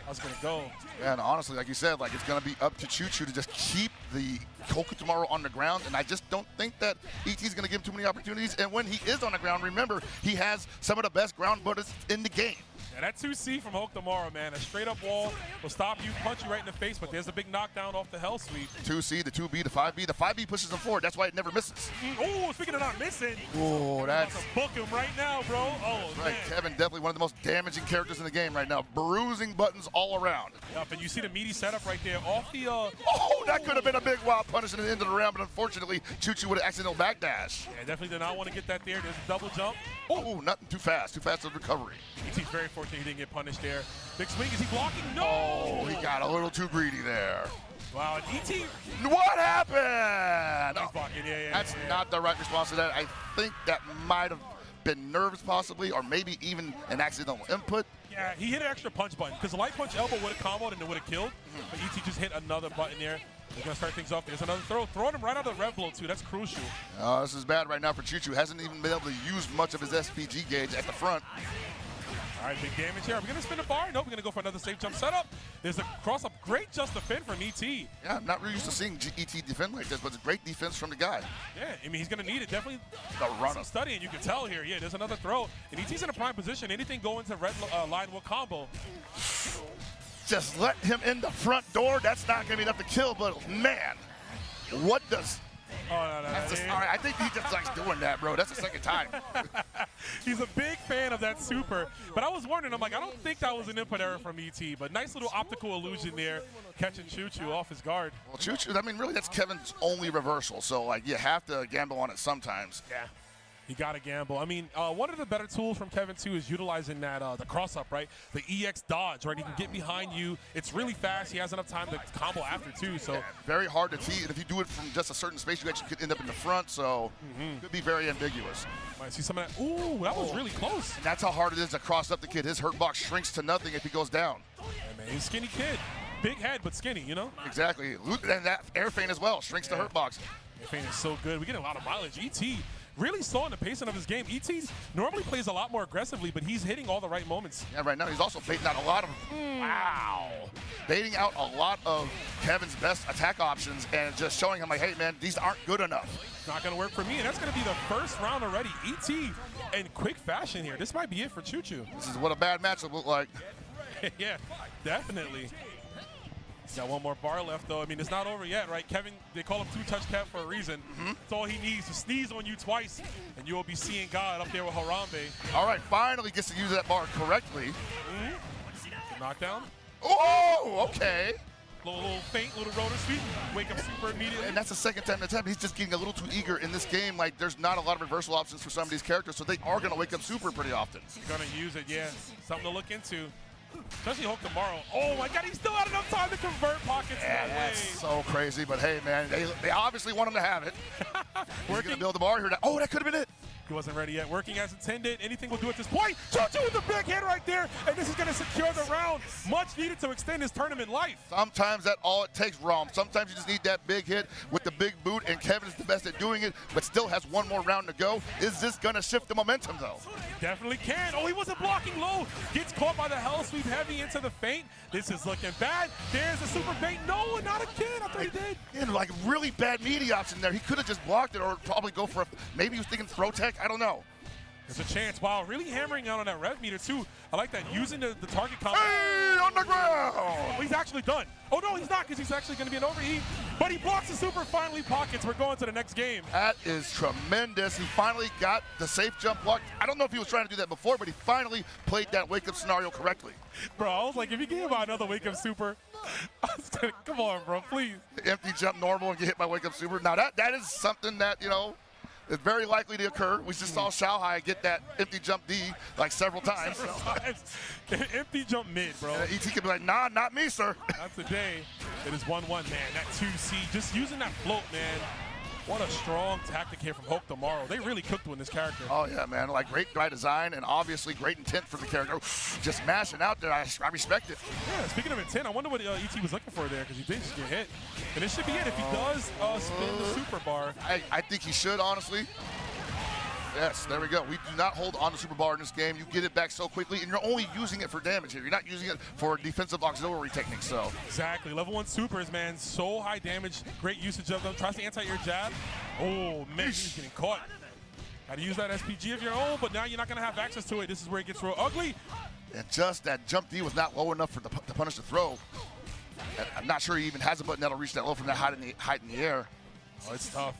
How's it going to go? And honestly, like you said, like, it's going to be up to Choo Choo to just keep the Hulk tomorrow on the ground. And I just don't think that ET's going to give him too many opportunities. And when he is on the ground, remember, he has some of the best ground butters in the game. Yeah, that 2C from Hulk tomorrow, man. A straight-up wall will stop you, punch you right in the face, but there's a big knockdown off the Hell Sweep. 2C, the 2B, the 5B. The 5B pushes him forward. That's why it never misses. Oh, speaking of not missing. Oh, that's... I'm about to book him right now, bro. Oh, right. Man. Kevin, definitely one of the most damaging characters in the game right now. Bruising buttons all around. Yep, and you see the meaty setup right there off the... Oh, that could have been a big wild punish at the end of the round, but unfortunately, Choo Choo with an accidental backdash. Yeah, definitely did not want to get that there. There's a double jump. Oh, nothing too fast. Too fast of recovery. ET's very fortunate he didn't get punished there. Big swing, is he blocking? No! Oh, he got a little too greedy there. Wow, and ET... What happened? He's blocking, yeah. That's not the right response to that. I think that might have been nerves possibly, or maybe even an accidental input. Yeah, he hit an extra punch button, because the light punch elbow would have comboed and it would have killed, but ET just hit another button there. He's going to start things off. There's another throw. Throwing him right out of the rev blow, too. That's crucial. This is bad right now for Choo Choo. Hasn't even been able to use much of his SPG gauge at the front. All right, big damage here. Are we going to spin the bar? Nope, we're going to go for another safe jump setup. There's a cross-up. Great just defend from ET. Yeah, I'm not really used to seeing ET defend like this, but it's great defense from the guy. Yeah, I mean, he's going to need it. Definitely The runner. some studying. You can tell here. Yeah, there's another throw. And ET's in a prime position. Anything going to red line will combo. Just let him in the front door. That's not going to be enough to kill, but man, what does... Oh, no. That's just, all right, I think he just likes doing that, bro. That's the second time. He's a big fan of that super. But I was wondering, I'm like, I don't think that was an input error from ET, but nice little optical illusion there, catching Choo-Choo off his guard. Well, Choo-Choo, I mean, really, that's Kevin's only reversal. So, like, you have to gamble on it sometimes. Yeah. You got to gamble. I mean, one of the better tools from Kevin, too, is utilizing that the cross-up, right? The EX dodge, right? He can get behind you. It's really fast. He has enough time to combo after, too. So Yeah, very hard to tee. And if you do it from just a certain space, you actually could end up in the front. So, it could be very ambiguous. might see some of that. Ooh, that was really close. And that's how hard it is to cross up the kid. His hurt box shrinks to nothing if he goes down. Yeah, man, he's a skinny kid. Big head, but skinny, you know? Exactly. And that air feint as well shrinks the hurt box. Air feint is so good. We get a lot of mileage. ET really slowing the pacing of his game. ET normally plays a lot more aggressively, but he's hitting all the right moments. Yeah, right now he's also baiting out a lot of baiting out a lot of Kevin's best attack options and just showing him like, hey man, these aren't good enough. It's not going to work for me, and that's going to be the first round already. ET in quick fashion here. This might be it for Choo-Choo. This is what a bad matchup look like. Yeah, definitely. Got one more bar left, though. I mean, it's not over yet, right? Kevin, they call him two-touch Kev for a reason. That's all he needs to sneeze on you twice, and you will be seeing God up there with Harambe. All right, finally gets to use that bar correctly. Knockdown. Oh, okay. Little feint, little rotor sweep. Wake up super immediately. And that's the second time that's happened. He's just getting a little too eager in this game. Like, there's not a lot of reversal options for some of these characters, so they are going to wake up super pretty often. Gonna use it, yeah. Something to look into. Especially Hulk tomorrow. Oh my God, he still had enough time to convert pockets. Yeah, No that's way. so crazy. But hey, man, they obviously want him to have it. We're going to build the bar here. Oh, that could have been it. He wasn't ready yet. Working as intended. Anything will do at this point. Choo-Choo with the big hit right there. And this is going to secure the round. Much needed to extend his tournament life. Sometimes that's all it takes, Rom. Sometimes you just need that big hit with the big boot, and Kevin is the best at doing it, but still has one more round to go. Is this going to shift the momentum, though? Definitely can. Oh, he wasn't blocking low. Gets caught by the hell sweep heavy into the feint. This is looking bad. There's the super bait. No, not again. I thought he did. And like really bad meaty option there. He could have just blocked it or probably go for a, maybe he was thinking throw tech. I don't know. There's a chance. Wow, really hammering out on that rev meter, too. I like that. Using the target combo. Hey, on the ground. Oh, he's actually done. Oh, no, he's not, because he's actually going to be an overheat. But he blocks the super, finally pockets. We're going to the next game. That is tremendous. He finally got the safe jump block. I don't know if he was trying to do that before, but he finally played that wake-up scenario correctly. Bro, I was like, if you gave out another wake-up super, I was gonna, come on, bro, please. Empty jump normal and get hit by wake-up super. Now, that is something that, you know, is very likely to occur. We just saw Xiaohai get that empty jump D like several times. Empty jump mid, bro. And ET could be like, nah, not me, sir. Not today. It is 1-1, man. That 2C, just using that float, man. What a strong tactic here from Hulk tomorrow. They really cooked with this character. Oh, yeah, man. Like, great by design and obviously great intent for the character. Just mashing out there. I respect it. Yeah, speaking of intent, I wonder what ET was looking for there, because he did just get hit. And it should be it if he does spin the super bar. I think he should, honestly. Yes, there we go. We do not hold on to super bar in this game. You get it back so quickly, and you're only using it for damage here. You're not using it for defensive auxiliary techniques, so. Exactly. Level 1 supers, man. So high damage. Great usage of them. Tries to anti-air jab. Oh, man, he's getting caught. Got to use that SPG of your own, but now you're not going to have access to it. This is where it gets real ugly. And just that jump D was not low enough for the punish the throw. And I'm not sure he even has a button that'll reach that low from that height in the air. Oh, it's tough.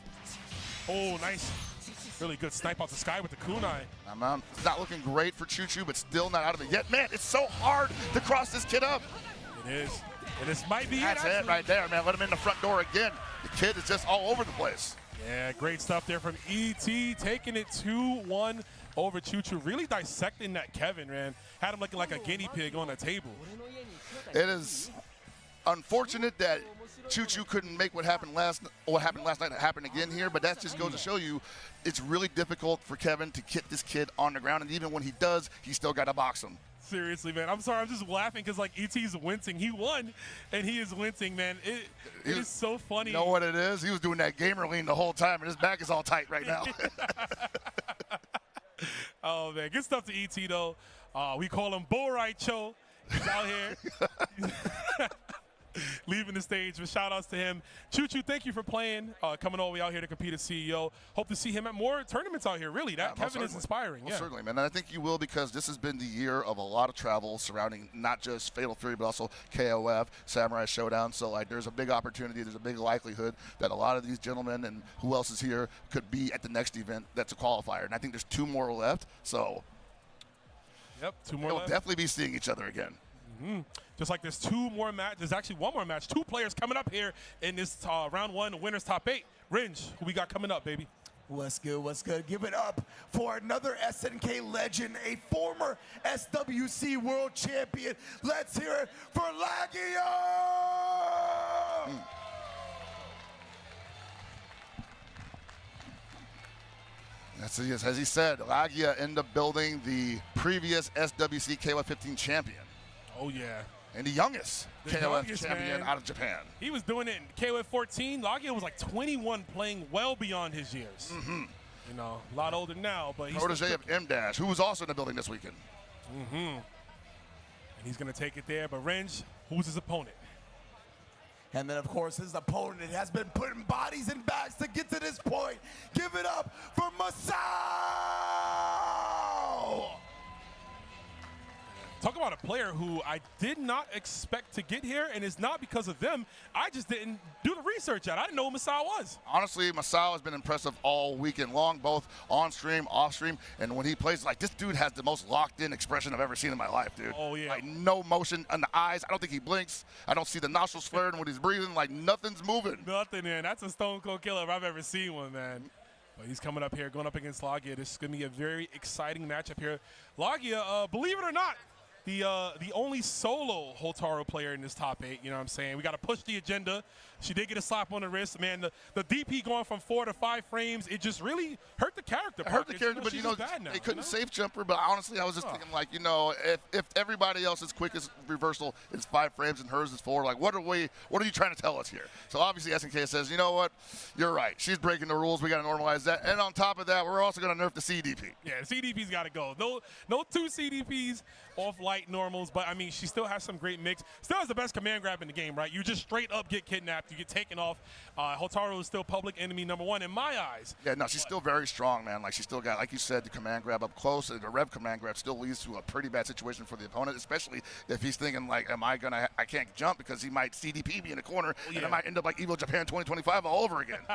Oh, nice. Really good snipe out the sky with the kunai. It's not looking great for Choo-Choo, but still not out of it yet. Man, it's so hard to cross this kid up. It is. And this might be That's it right there, man. Let him in the front door again. The kid is just all over the place. Yeah, great stuff there from ET, taking it 2-1 over Choo-Choo. Really dissecting that Kevin, man. Had him looking like a guinea pig on the table. It is unfortunate that Choo-Choo couldn't make what happened last night happen again here, but that just goes to show you it's really difficult for Kevin to get this kid on the ground, and even when he does, he's still got to box him. Seriously, man. I'm sorry. I'm just laughing because, like, ET's wincing. He won, and he is wincing, man. It is so funny. You know what it is? He was doing that gamer lean the whole time, and his back is all tight right now. Oh, man. Good stuff to ET, though. We call him Bull Cho. He's out here. Leaving the stage, but shout outs to him. Choo Choo, thank you for playing, coming all the way out here to compete as CEO. Hope to see him at more tournaments out here. Really, that Kevin is inspiring. Well, certainly, man. And I think you will, because this has been the year of a lot of travel surrounding not just Fatal Fury, but also KOF, Samurai Showdown. So, like, there's a big opportunity, there's a big likelihood that a lot of these gentlemen and who else is here could be at the next event that's a qualifier. And I think there's 2 more left. So, yep, 2 more we'll left. definitely be seeing each other again. Just like there's 2 more matches. There's actually 1 more match. 2 players coming up here in this round 1 winners top 8. Ringe, who we got coming up, baby? What's good? What's good? Give it up for another SNK legend, a former SWC world champion. Let's hear it for Lagia! As he said, Lagia ended up building the previous SWC KOF 15 champion. Oh, yeah. And the youngest KOF champion out of Japan. He was doing it in KOF 14. Lagia was like 21, playing well beyond his years. You know, a lot older now, but he's protege of M-Dash, who was also in the building this weekend. And he's going to take it there. But Ringe, who's his opponent? And then, of course, his opponent has been putting bodies in backs to get to this point. Give it up for Masao! Talk about a player who I did not expect to get here, and it's not because of them. I just didn't do the research yet. I didn't know who Masao was. Honestly, Masao has been impressive all weekend long, both on stream, off stream, and when he plays, like, this dude has the most locked-in expression I've ever seen in my life, dude. Oh, yeah. Like, no motion on the eyes. I don't think he blinks. I don't see the nostrils flaring when he's breathing. Like, nothing's moving. Nothing, man. That's a Stone Cold Killer if I've ever seen one, man. But he's coming up here, going up against Lagia. This is going to be a very exciting matchup here. Lagia, believe it or not, the only solo Hotaru player in this top 8, you know what I'm saying? We got to push the agenda. She did get a slap on the wrist. Man, the DP going from 4 to 5 frames, it just really hurt the character. It hurt the character, but, you know, they couldn't safe jump her. But honestly, I was just thinking, like, you know, if everybody else's quickest reversal is 5 frames and hers is 4, like, what are you trying to tell us here? So obviously SNK says, you know what? You're right. She's breaking the rules. We got to normalize that. And on top of that, we're also going to nerf the CDP. Yeah, the CDP's got to go. No 2 CDPs off light normals, but I mean, she still has some great mix. Still has the best command grab in the game, right? You just straight up get kidnapped, you get taken off. Hotaru is still public enemy #1 in my eyes. Yeah, no, she's still very strong, man. Like, she still got, like you said, the command grab up close. And the rev command grab still leads to a pretty bad situation for the opponent, especially if he's thinking, like, I can't jump because he might CDP me in the corner, and I might end up like Evo Japan 2025 all over again.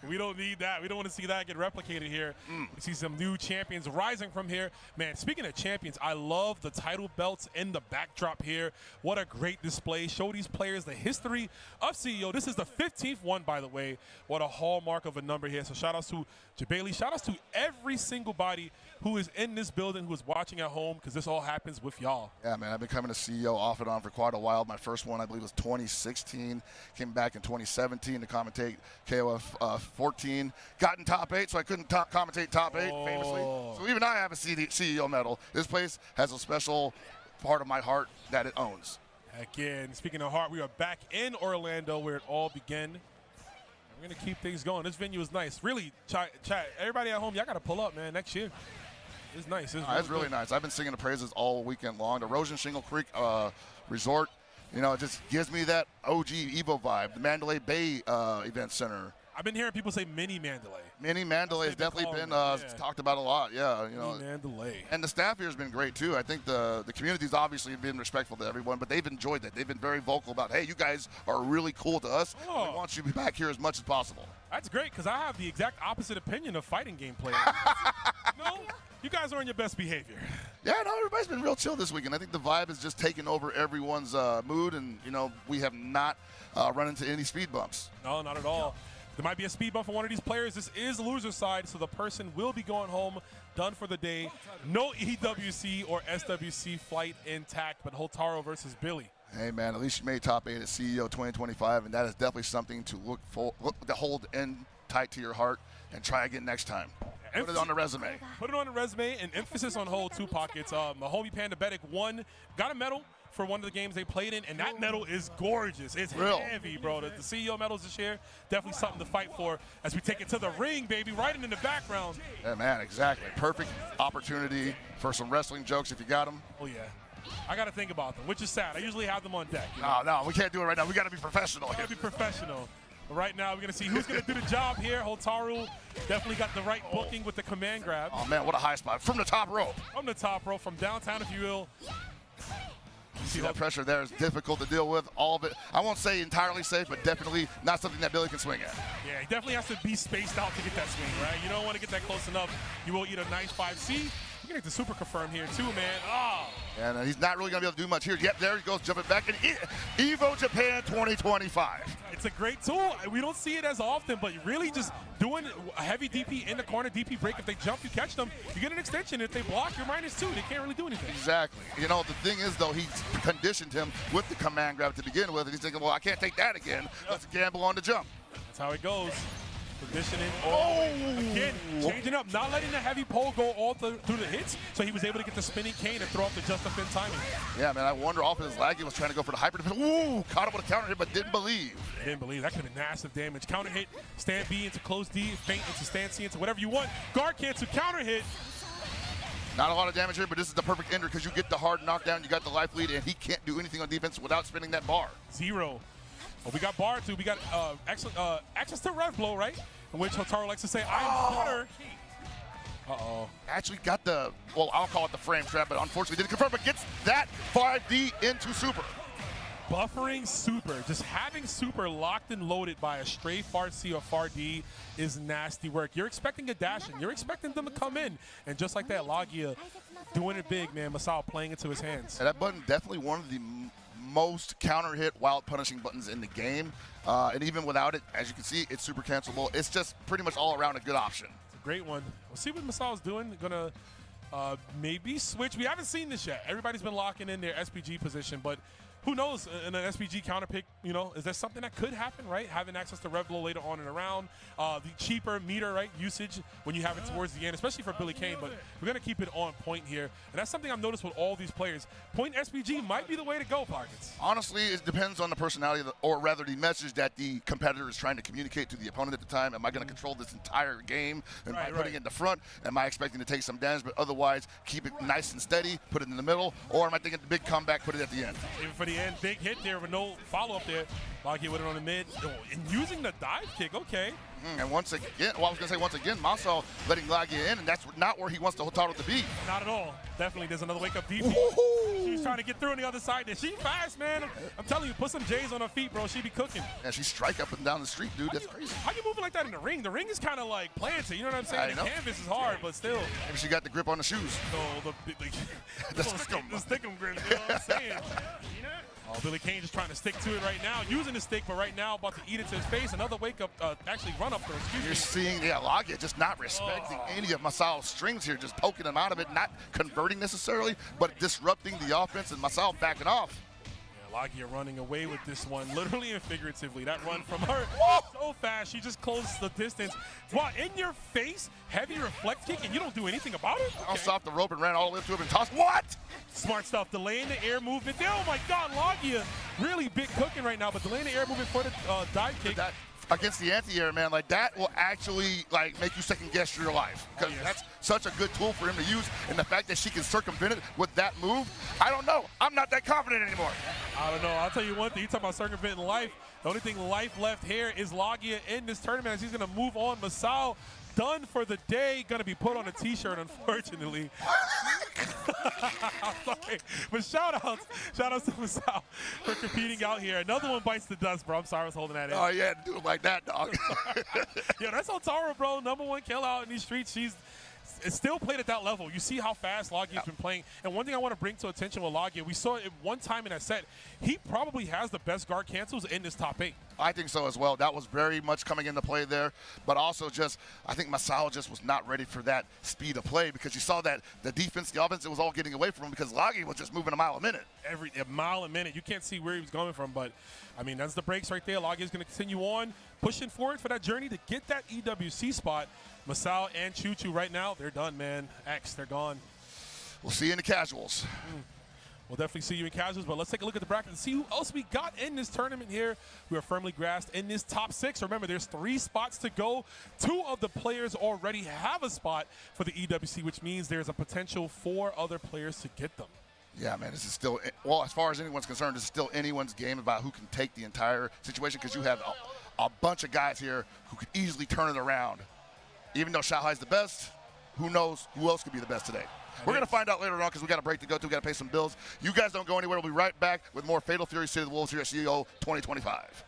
We don't need that. We don't want to see that get replicated here. We see some new champions rising from here. Man, speaking of champions, I love the title belts in the backdrop here. What a great display. Show these players the history of CEO. This is the 15th one, by the way. What a hallmark of a number here. So shout outs to Jabali. Shout outs to every single body who is in this building, who is watching at home, because this all happens with y'all. Yeah, man, I've been coming to CEO off and on for quite a while. My first one, I believe, was 2016. Came back in 2017 to commentate KOF 14. Got in top 8, so I couldn't commentate top 8, famously. So even I have a CEO medal. This place has a special part of my heart that it owns. Again, speaking of heart, we are back in Orlando where it all began. We're going to keep things going. This venue is nice. Really, chat, everybody at home, y'all got to pull up, man, next year. It's nice. It's really nice. I've been singing the praises all weekend long. The Erosion Shingle Creek Resort, you know, it just gives me that OG Evo vibe. The Mandalay Bay Event Center. I've been hearing people say Mini Mandalay. Mini Mandalay has definitely been talked about a lot. Yeah, you know. Mini Mandalay. And the staff here has been great too. I think the community's obviously been respectful to everyone, but they've enjoyed that. They've been very vocal about, hey, you guys are really cool to us. We want you to be back here as much as possible. That's great, because I have the exact opposite opinion of fighting game players. No, you guys are on your best behavior. Yeah, no, everybody's been real chill this weekend. I think the vibe is just taking over everyone's mood, and, you know, we have not run into any speed bumps. No, not at all. There might be a speed bump for one of these players. This is the loser side, so the person will be going home, done for the day. No EWC or SWC flight intact, but Hotaru versus Billy. Hey, man, at least you made top 8 at CEO 2025, and that is definitely something to to hold in tight to your heart and try again next time. Put it on the resume. Put it on the resume, and emphasis on hold 2 pockets. My homie Panda Betic got a medal for one of the games they played in, and that medal is gorgeous. It's Real. heavy, bro. The CEO medals this year, definitely something to fight for as we take it to the ring, baby, right in the background. Yeah, man, exactly. Perfect opportunity for some wrestling jokes if you got them. Oh, yeah. I got to think about them, which is sad. I usually have them on deck. You know? No, we can't do it right now. We got to be professional. Got to be professional. But right now, we're going to see who's going to do the job here. Hotaru definitely got the right booking with the command grab. Oh, man, what a high spot. From the top rope. From the top rope, from downtown, if you will. See that pressure there is difficult to deal with. All of it, I won't say entirely safe, but definitely not something that Billy can swing at. Yeah, he definitely has to be spaced out to get that swing, right? You don't want to get that close enough. You will eat a nice 5C. You can get the super confirm here too, man. Oh. And he's not really going to be able to do much here. Yep, there he goes, jumping back. And Evo Japan 2025. It's a great tool. We don't see it as often, but really just doing a heavy DP in the corner, DP break. If they jump, you catch them. You get an extension. If they block, you're -2. They can't really do anything. Exactly. You know, the thing is, though, he's conditioned him with the command grab to begin with. And he's thinking, well, I can't take that again. Let's gamble on the jump. That's how it goes. Conditioning. Oh! Again, changing up, not letting the heavy pole go all through the hits, so he was able to get the spinning cane and throw up the just-a-fin timing. Yeah, man, I wonder off his lag, he was trying to go for the hyper defense. Ooh, caught him with a counter hit, but didn't believe. Didn't believe. That could have been massive damage. Counter hit, stand B into close D, feint into stand C into whatever you want. Guard cancel, counter hit. Not a lot of damage here, but this is the perfect ender because you get the hard knockdown, you got the life lead, and he can't do anything on defense without spinning that bar. 0. Well, we got bar too. We got access to rev blow, right? In which Hotaru likes to say, I'm better. Uh-oh. Actually got the, well, I'll call it the frame trap, but unfortunately didn't confirm, but gets that 5D into super. Buffering super, just having super locked and loaded by a stray far C or far D is nasty work. You're expecting a dash in. You're expecting them to come in. And just like that, Lagia doing it big, man. Masao playing into his hands. And that button definitely one of the most counter hit wild punishing buttons in the game. And even without it, as you can see, it's super cancelable. It's just pretty much all around a good option. It's a great one. We'll see what Masao's doing. Gonna maybe switch. We haven't seen this yet. Everybody's been locking in their SPG position, but who knows, in an SPG counter pick, you know, is there something that could happen, right? Having access to rev blow later on and around, the cheaper meter, right, usage when you have it towards the end, especially for Billy Kane, but we're going to keep it on point here. And that's something I've noticed with all these players. Point SPG might be the way to go, Pockets. Honestly, it depends on the personality, of or rather the message that the competitor is trying to communicate to the opponent at the time. Am I going to control this entire game? Am I putting it in the front? Am I expecting to take some damage, but otherwise keep it nice and steady, put it in the middle? Or am I thinking the big comeback, put it at the end? Even for the end, big hit there with no follow-up there. Lagia with it on the mid. Oh, and using the dive kick, okay. And once again, well, I was going to say once again, Masao letting Lagia in, and that's not where he wants the Hotaru to be. Not at all. Definitely, there's another wake-up DP. She's trying to get through on the other side there. She fast, man. I'm telling you, put some J's on her feet, bro. She be cooking. And she strike up and down the street, dude. That's crazy. How you moving like that in the ring? The ring is kind of like planted. You know what I'm saying? I The know. canvas is hard, but still. Maybe she got the grip on the shoes. So The stick-em. the stick-em grip. You know what I'm saying? Oh, Billy Kane just trying to stick to it right now, using the stick, but right now about to eat it to his face. Another wake-up, actually run-up throw, excuse You're me. seeing, yeah, Lagia just not respecting any of Masao's strings here, just poking him out of it, not converting necessarily, but disrupting the offense, and Masao backing off. Yeah, Lagia running away with this one, literally and figuratively. That run from her, so fast, she just closed the distance. Wow, in your face, heavy reflect kick, and you don't do anything about it? Bounced off the rope and ran all the way up to him and tossed. What? Smart stuff, delaying the air movement. Oh my God, Lagia really big cooking right now, but delaying the air movement for the dive kick. That against the anti-air, man, like that will actually like make you second guess your life, because that's such a good tool for him to use, and the fact that she can circumvent it with that move, I don't know. I'm not that confident anymore. I don't know. I'll tell you one thing. You talk about circumventing life. The only thing life left here is Lagia in this tournament as he's going to move on. Masao done for the day. Going to be put on a T-shirt, unfortunately. I'm sorry. But shout-outs to Masao for competing out here. Another one bites the dust, bro. I'm sorry I was holding that in. Oh, yeah, do it like that, dog. Yeah, that's Hotaru, bro. #1 kill out in these streets. She's still played at that level. You see how fast Lagia's been playing. And one thing I want to bring to attention with Lagia, we saw it one time in that set, he probably has the best guard cancels in this top 8. I think so as well. That was very much coming into play there. But also just, I think Masao just was not ready for that speed of play, because you saw that the defense, the offense, it was all getting away from him because Lagia was just moving a mile a minute. A mile a minute. You can't see where he was coming from, but I mean, that's the breaks right there. Lagia's going to continue on, pushing forward for that journey to get that EWC spot. Masao and Choo Choo right now, they're done, man. X, they're gone. We'll see you in the casuals. We'll definitely see you in casuals, but let's take a look at the bracket and see who else we got in this tournament here. We are firmly grasped in this top 6. Remember, there's 3 spots to go. 2 of the players already have a spot for the EWC, which means there's a potential for other players to get them. Yeah, man, this is still, well, as far as anyone's concerned, this is still anyone's game about who can take the entire situation, because you have a bunch of guys here who could easily turn it around. Even though Xiaohai's the best, who knows who else could be the best today. We're going to find out later on because we got a break to go to. We got to pay some bills. You guys don't go anywhere. We'll be right back with more Fatal Fury City of the Wolves here at CEO 2025.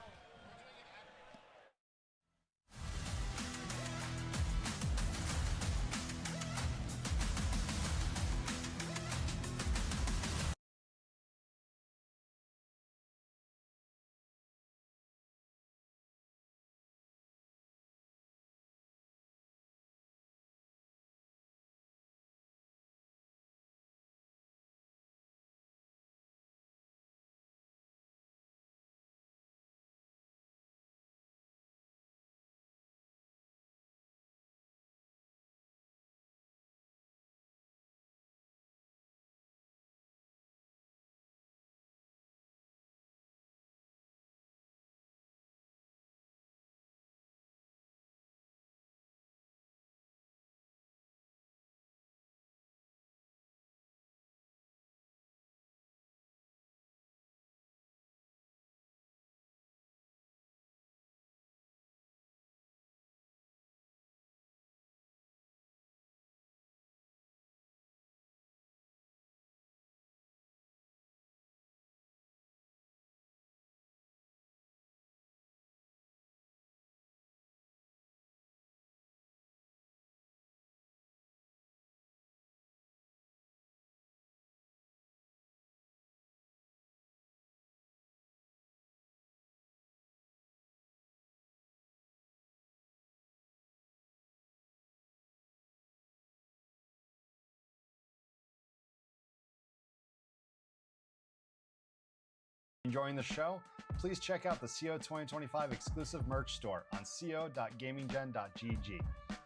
Enjoying the show? Please check out the CO 2025 exclusive merch store on co.gaminggen.gg.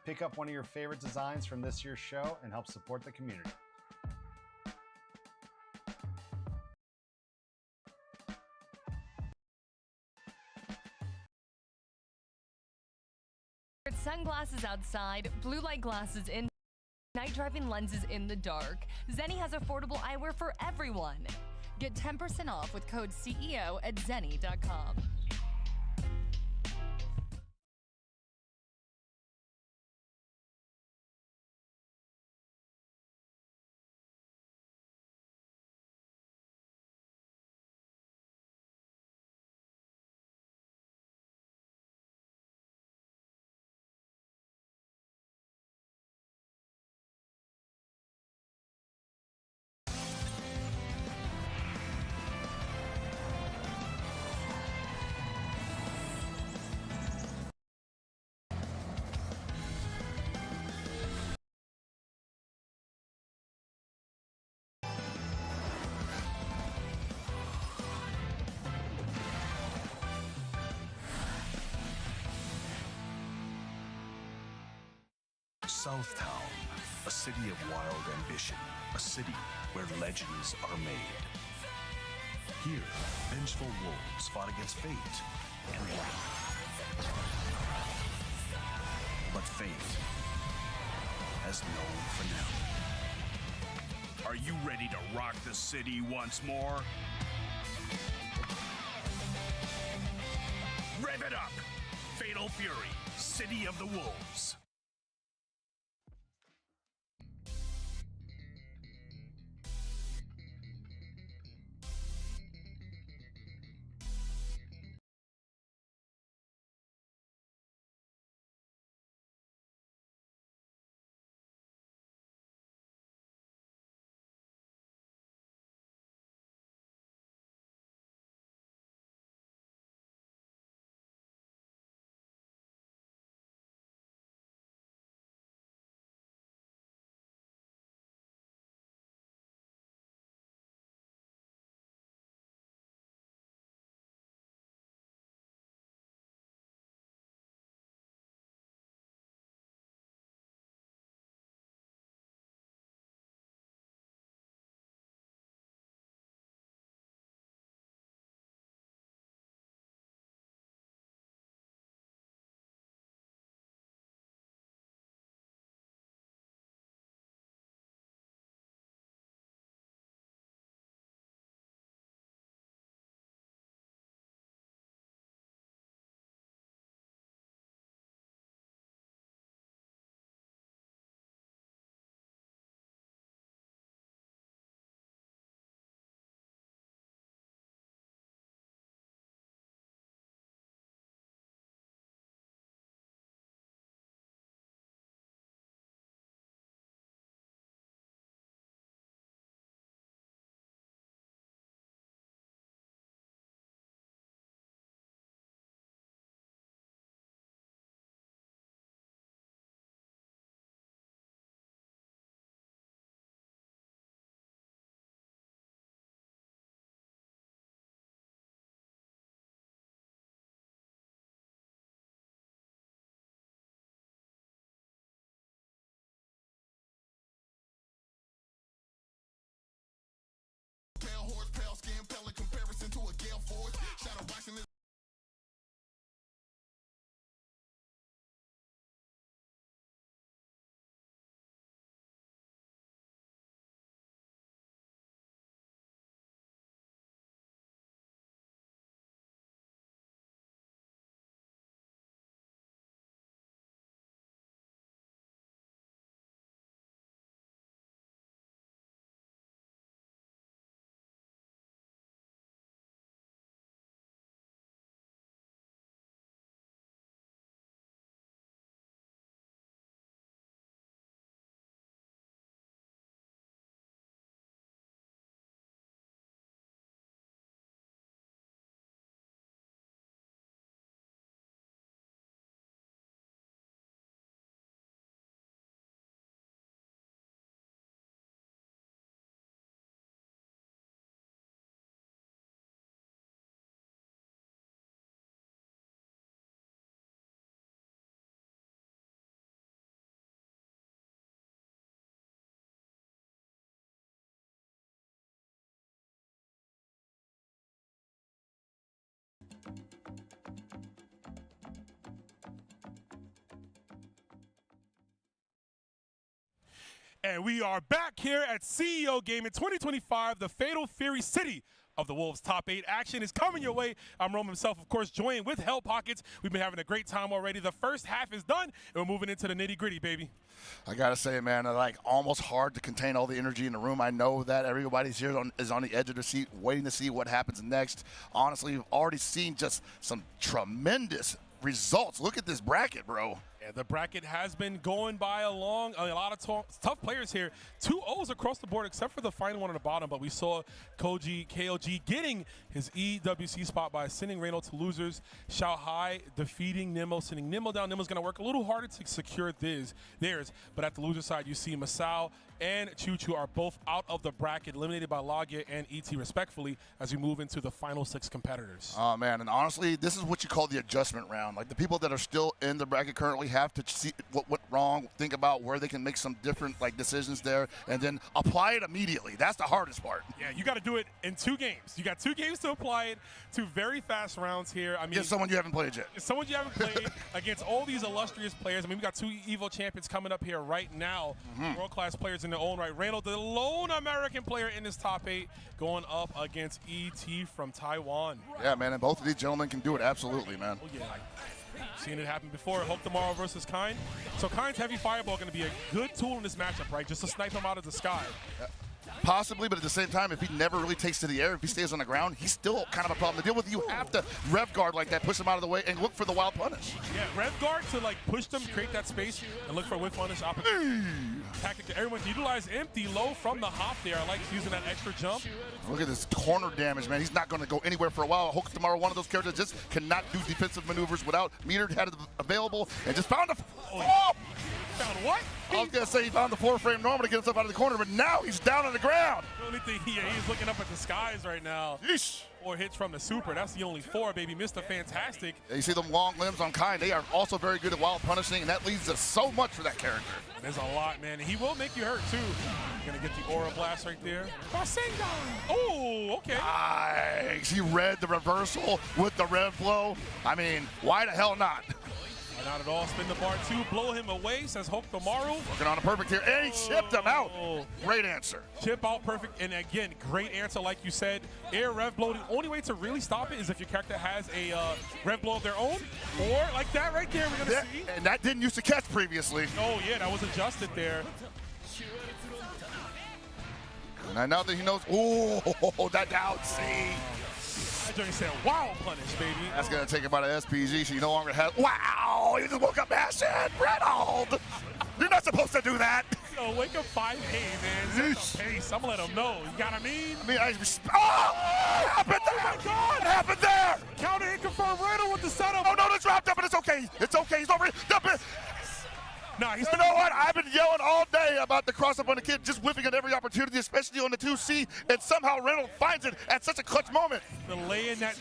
Pick up one of your favorite designs from this year's show and help support the community. Sunglasses outside, blue light glasses in, night driving lenses in the dark. Zenni has affordable eyewear for everyone. Get 10% off with code CEO at zenni.com. Southtown, a city of wild ambition, a city where legends are made. Here, vengeful wolves fought against fate and life. But fate has no finale. Are you ready to rock the city once more? Rev it up! Fatal Fury, City of the Wolves. And we are back here at CEO Gaming 2025, the Fatal Fury City of the Wolves Top 8. Action is coming your way. I'm Rome himself, of course, joined with Hell Pockets. We've been having a great time already. The first half is done, and we're moving into the nitty-gritty, baby. I gotta say, man, like almost hard to contain all the energy in the room. I know that everybody's here is on the edge of their seat, waiting to see what happens next. Honestly, we've already seen just some tremendous results. Look at this bracket, bro. Yeah, the bracket has been going by a lot of tough players here. 2 O's across the board, except for the final one on the bottom. But we saw KOG getting his EWC spot by sending Reynold to losers. Xiao Hai defeating Nimmo, sending Nimmo down. Nimmo's going to work a little harder to secure theirs. But at the loser side, you see Masao and Choo Choo are both out of the bracket, eliminated by Lagia and ET respectfully, as we move into the final 6 competitors. Oh, man, and honestly, this is what you call the adjustment round. Like, the people that are still in the bracket currently have to see what went wrong, think about where they can make some different, like, decisions there, and then apply it immediately. That's the hardest part. Yeah, you got to do it in 2 games. You got 2 games to apply it, 2 very fast rounds here. I mean, Against someone you haven't played yet. Someone you haven't played against all these illustrious players. I mean, we got 2 EVO champions coming up here right now, world-class players in their own right. Reynold, the lone American player in this top 8, going up against ET from Taiwan. Yeah, man, and both of these gentlemen can do it absolutely, man. Oh, yeah. Seen it happen before. Hope tomorrow versus Kind. So Kind's heavy fireball going to be a good tool in this matchup, right? Just to snipe him out of the sky. Possibly, but at the same time, if he never really takes to the air, if he stays on the ground, he's still kind of a problem to deal with. You have to rev guard like that, push him out of the way, and look for the wild punish. Yeah, rev guard to like push them, create that space, and look for a whiff punish opportunity. Tactic. Everyone utilize empty low from the hop there. I like using that extra jump. Look at this corner damage, man. He's not going to go anywhere for a while. Hope tomorrow one of those characters just cannot do defensive maneuvers without meter, had it available, and just found a... Oh! Found what? I was going to say he found the 4-frame normal to get himself out of the corner, but now he's down on the ground. The only thing, he's looking up at the skies right now. Yeesh. 4 hits from the super. That's the only 4, baby. Mr. Fantastic. Yeah, you see them long limbs on Kind. They are also very good at wild punishing, and that leads to so much for that character. There's a lot, man. He will make you hurt, too. You're going to get the Aura Blast right there. Oh, okay. Nice. He read the reversal with the rev blow. I mean, why the hell not? Not at all. Spin the bar 2. Blow him away, says Hokutomaru. Working on a perfect here, and he chipped him out. Great answer. Chip out perfect, and again, great answer like you said. Air rev blow, the only way to really stop it is if your character has a rev blow of their own, or like that right there, we're going to see. And that didn't used to catch previously. Oh, yeah, that was adjusted there. And now that he knows, oh, that down C. That joint said, wow, punish, baby. That's going to take him out of SPG, so you no longer have, wow, you just woke up mashing, Reynold. You're not supposed to do that. Yo, wake up 5A, man. Set the pace. I'm going to let him know. You got what I mean? What happened there? Oh, my God. What happened there? Counter hit confirmed. Reynold with the setup. Oh, no, that's wrapped up, but it's okay. It's okay. He's over it. Nah, he's You know what? I've been yelling all day about the cross-up on the kid, just whiffing at every opportunity, especially on the 2C, and somehow Reynold finds it at such a clutch moment. Delaying that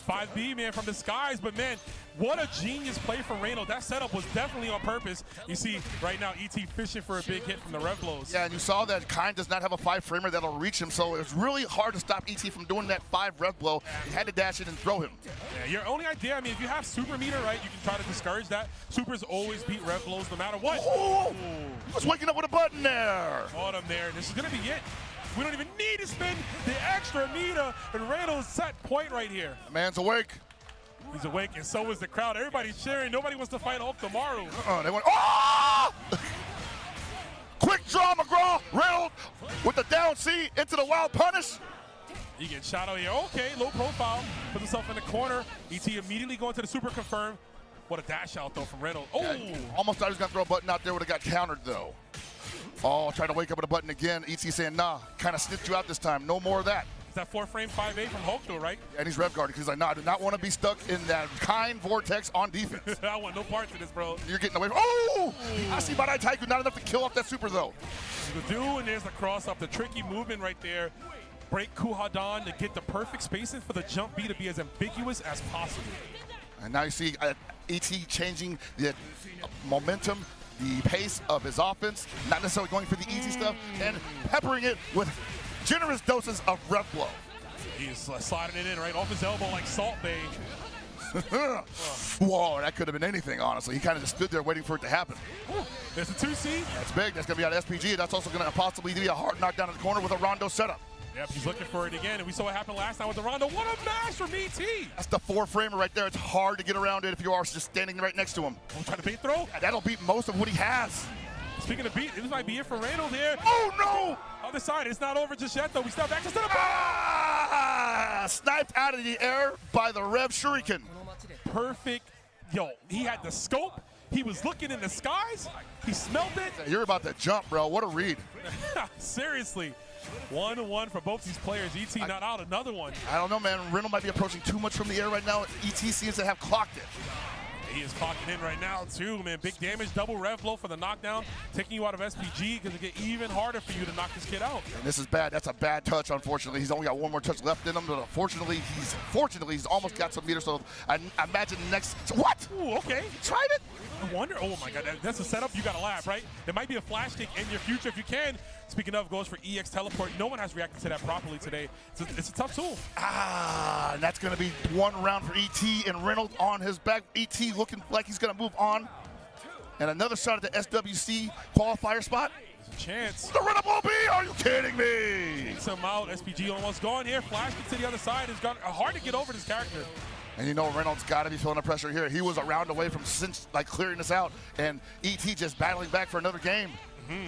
5B, man, from the skies. But, man, what a genius play from Reynold. That setup was definitely on purpose. You see right now ET fishing for a big hit from the rev blows. Yeah, and you saw that Kind does not have a 5-framer that'll reach him, so it was really hard to stop ET from doing that 5 rev blow. He had to dash it and throw him. Yeah, your only idea, I mean, if you have super meter, right, you can try to discourage that. Supers always beat rev blows no matter what. Oh, he was waking up with a button there. Caught him there. This is going to be it. We don't even need to spend the extra meter, and Reynold's set point right here. The man's awake. He's awake, and so is the crowd. Everybody's cheering. Nobody wants to fight Hokutomaru. They went, oh! Quick draw, McGraw. Reynold with the down C into the wild punish. He gets shot out here. Okay, low profile. Puts himself in the corner. ET immediately going to the super confirm. What a dash out, though, from Reynold. Oh! Yeah, almost thought he was going to throw a button out there, would have got countered, though. Oh, tried to wake up with a button again. ET saying, nah, kind of sniffed you out this time. No more of that. It's that 4-frame 5A from Hokuto, right? And he's rev guarding because he's like, nah, I do not want to be stuck in that Kind vortex on defense. I want no parts of this, bro. You're getting away from, oh! I see Badai Taiku, not enough to kill off that super, though. The do, and there's the cross up, the tricky movement right there. Break Kuhadan to get the perfect spacing for the jump B to be as ambiguous as possible. And now you see ET changing the momentum, the pace of his offense, not necessarily going for the easy stuff, and peppering it with generous doses of rev blow. He's sliding it in right off his elbow like Salt Bay. Whoa, that could have been anything, honestly. He kind of just stood there waiting for it to happen. There's a 2C. That's big. That's going to be out of SPG. That's also going to possibly be a hard knockdown in the corner with a Rondo setup. Yep, he's looking for it again, and we saw what happened last time with the Rondo. What a mash from ET! That's the 4-framer right there. It's hard to get around it if you are just standing right next to him. Oh, trying to bait throw? That'll beat most of what he has. Speaking of beat, this might be it for Randall here. Oh, no! Other side, it's not over just yet, though. We step back just to the sniped out of the air by the Rev Shuriken. Perfect. Yo, he had the scope. He was looking in the skies. He smelled it. You're about to jump, bro. What a read. Seriously. 1-1 for both these players. ET not out, another one. I don't know, man. Reynolds might be approaching too much from the air right now. ET seems to have clocked it. He is clocking in right now, too, man. Big damage, double rev blow for the knockdown, taking you out of SPG because it get even harder for you to knock this kid out. And this is bad. That's a bad touch, unfortunately. He's only got one more touch left in him, but unfortunately, he's almost got some meters. So I imagine next. What? Ooh, okay. Tried it? I wonder. Oh, my God. That's a setup. You got to laugh, right? There might be a flash kick in your future if you can. Speaking of, goes for EX Teleport. No one has reacted to that properly today. It's a tough tool. And that's going to be one round for ET and Reynolds on his back. ET looking like he's going to move on. And another shot at the SWC qualifier spot. There's a chance. The run-up will be, are you kidding me? Takes him out. SPG almost gone here. Flash kick to the other side. It's got hard to get over this character. And you know Reynolds got to be feeling the pressure here. He was a round away from clearing this out. And ET just battling back for another game. Mm-hmm.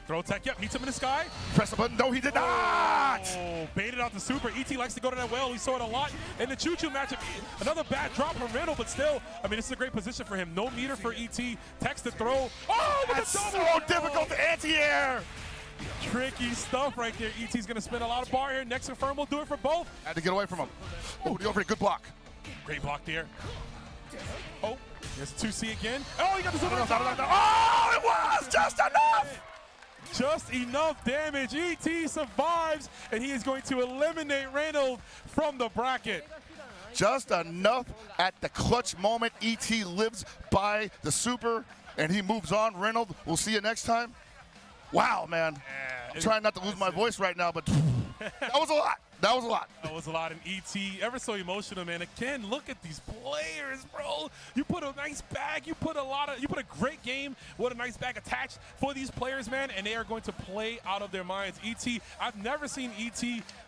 Throw tech, yep, meets him in the sky. Press the button, no, he did not! Oh, baited out the super. ET likes to go to that well. We saw it a lot in the choo-choo matchup. Another bad drop from Randall, but still, I mean, this is a great position for him. No meter for ET. Text to throw. Oh, that's so difficult to anti-air! Tricky stuff right there. ET's going to spin a lot of bar here. Next Infirm will do it for both. Had to get away from him. Oh, the overhead, good block. Great block there. Oh, there's 2C again. Oh, he got the super. Oh, it was just enough! Just enough damage. ET survives, and he is going to eliminate Reynold from the bracket. Just enough at the clutch moment. ET lives by the super, and he moves on. Reynolds, we'll see you next time. Wow, man. Yeah, I'm trying not to lose my voice right now, but that was a lot. That was a lot. That was a lot. And ET, ever so emotional, man. Again, look at these players, bro. You put a nice bag. You put a great game with a nice bag attached for these players, man, and they are going to play out of their minds. ET, I've never seen ET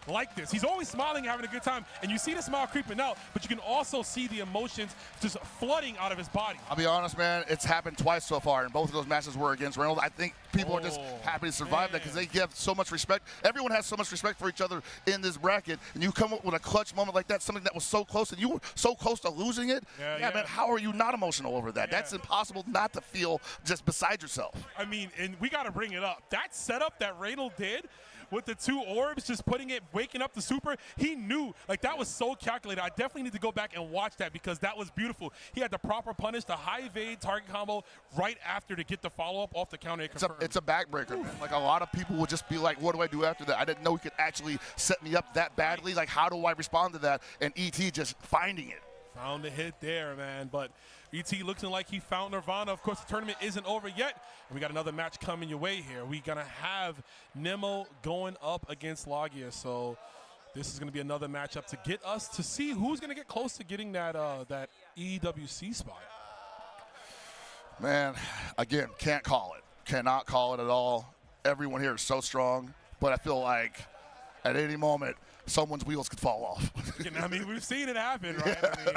like this. He's always smiling, having a good time, and you see the smile creeping out, but you can also see the emotions just flooding out of his body. I'll be honest, man, it's happened twice so far, and both of those matches were against Reynolds. I think people are just happy to survive that because they give so much respect. Everyone has so much respect for each other in this bracket, and you come up with a clutch moment like that, something that was so close, and you were so close to losing it. Yeah, man, how are you not emotional over that? That's impossible not to feel just beside yourself. I mean, and we got to bring it up. That setup that Reynolds did with the two orbs, just putting it, waking up the super, he knew, like, that was so calculated. I definitely need to go back and watch that because that was beautiful. He had the proper punish, the high evade target combo right after to get the follow-up off the counter. It's a backbreaker, man. Like, a lot of people would just be like, what do I do after that? I didn't know he could actually set me up that badly. Like, how do I respond to that? And ET just finding it. Found the hit there, man. But ET looking like he found Nirvana. Of course, the tournament isn't over yet. And we got another match coming your way here. We're going to have Nemo going up against Logia. So this is going to be another matchup to get us to see who's going to get close to getting that EWC spot. Man, again, can't call it. Cannot call it at all. Everyone here is so strong. But I feel like at any moment, someone's wheels could fall off. I mean, we've seen it happen, right? Yeah. I mean,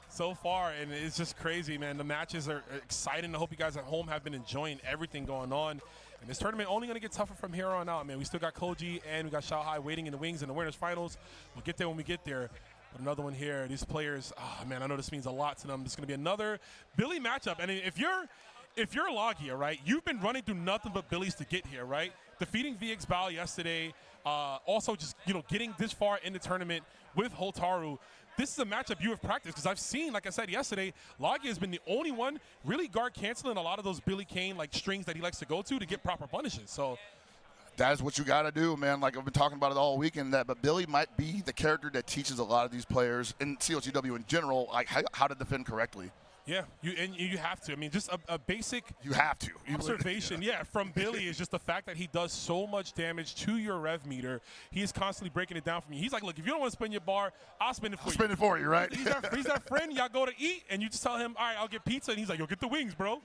so far, and it's just crazy, man. The matches are exciting. I hope you guys at home have been enjoying everything going on. And this tournament only going to get tougher from here on out, man. We still got Koji and we got Xiaohai waiting in the wings in the winners finals. We'll get there when we get there. But another one here. These players, man, I know this means a lot to them. This is going to be another Billy matchup. And if you're Logia, right, you've been running through nothing but Billies to get here, right? Defeating VX Bao yesterday. Also just, getting this far in the tournament with Hotaru. This is a matchup you have practiced because I've seen, like I said yesterday, Logia has been the only one really guard canceling a lot of those Billy Kane like strings that he likes to go to get proper punishes. So that is what you got to do, man. Like I've been talking about it all weekend, but Billy might be the character that teaches a lot of these players in COTW in general, like how to defend correctly. Yeah, you have to. I mean, just a basic You have to. observation, from Billy is just the fact that he does so much damage to your rev meter. He is constantly breaking it down for you. He's like, look, if you don't want to spin your bar, I'll spin it for you. Spin it for you, right? He's that friend. Y'all go to eat, and you just tell him, all right, I'll get pizza. And he's like, yo, get the wings, bro.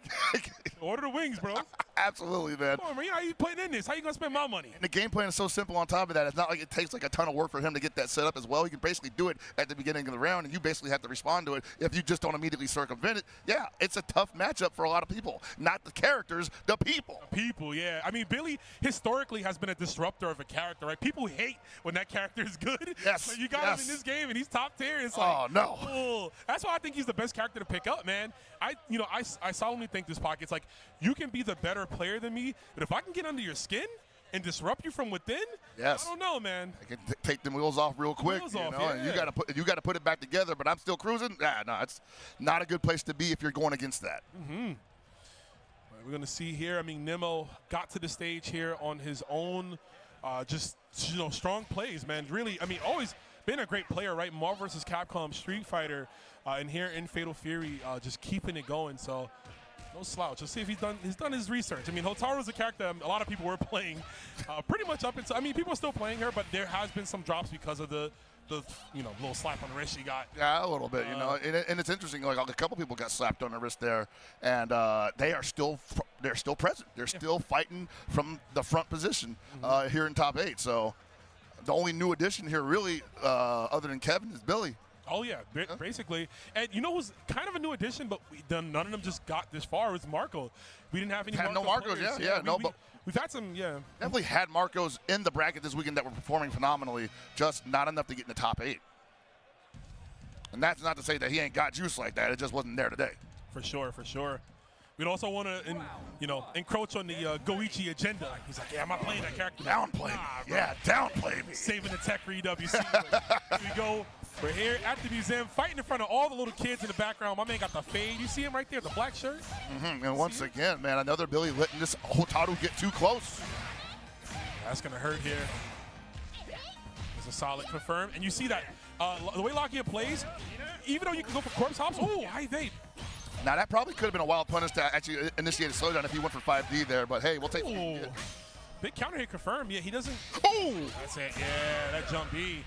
Order the wings, bro. Absolutely, man. Come on, man. How you putting in this? How you going to spend my money? And the game plan is so simple on top of that. It's not like it takes like a ton of work for him to get that set up as well. He can basically do it at the beginning of the round, and you basically have to respond to it if you just don't immediately circumvent it. Yeah, it's a tough matchup for a lot of people. Not the characters, the people. People, yeah. I mean, Billy historically has been a disruptor of a character, right? People hate when that character is good. Yes. So you got him in this game, and he's top tier. It's like, Oh, no. oh. That's why I think he's the best character to pick up, man. I solemnly think this Pocket's like, you can be the better player than me, but if I can get under your skin and disrupt you from within, Yes. I don't know, man. I can take them wheels off real quick. Wheels you off, know, and yeah. you got to put it back together. But I'm still cruising. No, it's not a good place to be if you're going against that. We're going to see here. I mean, Nemo got to the stage here on his own. Just, strong plays, man. Really, I mean, always been a great player, right? Marvel vs. Capcom, Street Fighter, and here in Fatal Fury, just keeping it going. So, no slouch. Let's see if he's done his research. I mean, Hotaru's a character a lot of people were playing pretty much up until, I mean, people are still playing her, but there has been some drops because of the little slap on the wrist she got. Yeah, a little bit, and it's interesting. Like a couple people got slapped on the wrist there, and they're still present. They're still fighting from the front position here in top 8. So the only new addition here, really, other than Kevin, is Billy. Oh yeah, basically. And you know who's kind of a new addition, but none of them just got this far. It was Marco. We didn't have any. No Marcos, players. but we've had some. Yeah, definitely had Marcos in the bracket this weekend that were performing phenomenally, just not enough to get in the top 8. And that's not to say that he ain't got juice like that. It just wasn't there today. For sure. We'd also want to, encroach on the Goichi agenda. He's like, yeah, I'm not playing that character. Downplay me. Yeah, downplay me. Saving the tech for EWC. Here we go. We're here at the museum, fighting in front of all the little kids in the background. My man got the fade. You see him right there, the black shirt? And once again, man, another Billy letting this Hotaru get too close. That's going to hurt here. It's a solid confirm. And you see that the way Lakia plays, even though you can go for corpse hops, high vape. Now, that probably could have been a wild punish to actually initiate a slowdown if he went for 5D there, but hey, we'll take it. Big counter hit confirmed. Yeah, he doesn't. Oh! That's it. Yeah, that jump B.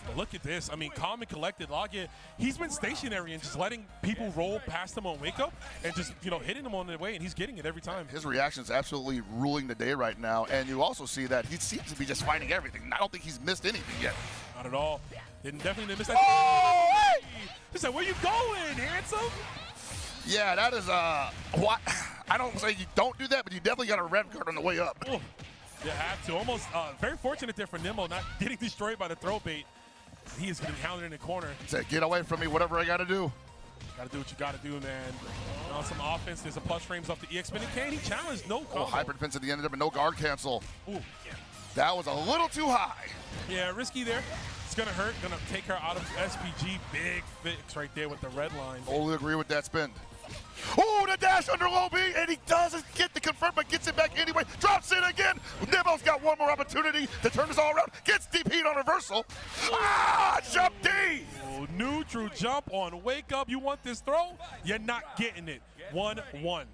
But look at this. I mean, calm and collected. Lakia, he's been stationary and just letting people roll past him on wake up and just, hitting them on the way, and he's getting it every time. His reaction is absolutely ruling the day right now, and you also see that he seems to be just finding everything. I don't think he's missed anything yet. Not at all. Definitely didn't miss that. Oh! He said, where you going, handsome? Yeah, that is what I don't say you don't do that, but you definitely got a red card on the way up. Oh, you have to. Almost very fortunate there for Nemo not getting destroyed by the throw bait. He is getting hounded in the corner. He said, get away from me, whatever I got to do. Got to do what you got to do, man. On some offense, there's a plus frames off the EX spin. Can he challenge? No combo. Hyper defense at the end of it, but no guard cancel. Ooh. That was a little too high. Yeah, risky there. It's going to hurt. Going to take her out of SPG. Big fix right there with the red line. Totally agree with that spin. Oh, the dash under low B, and he doesn't get the confirm, but gets it back anyway. Drops it again. Nemo's got one more opportunity to turn this all around. Gets DP'd on reversal. Jump D. Oh, neutral jump on wake up. You want this throw? You're not getting it. 1-1.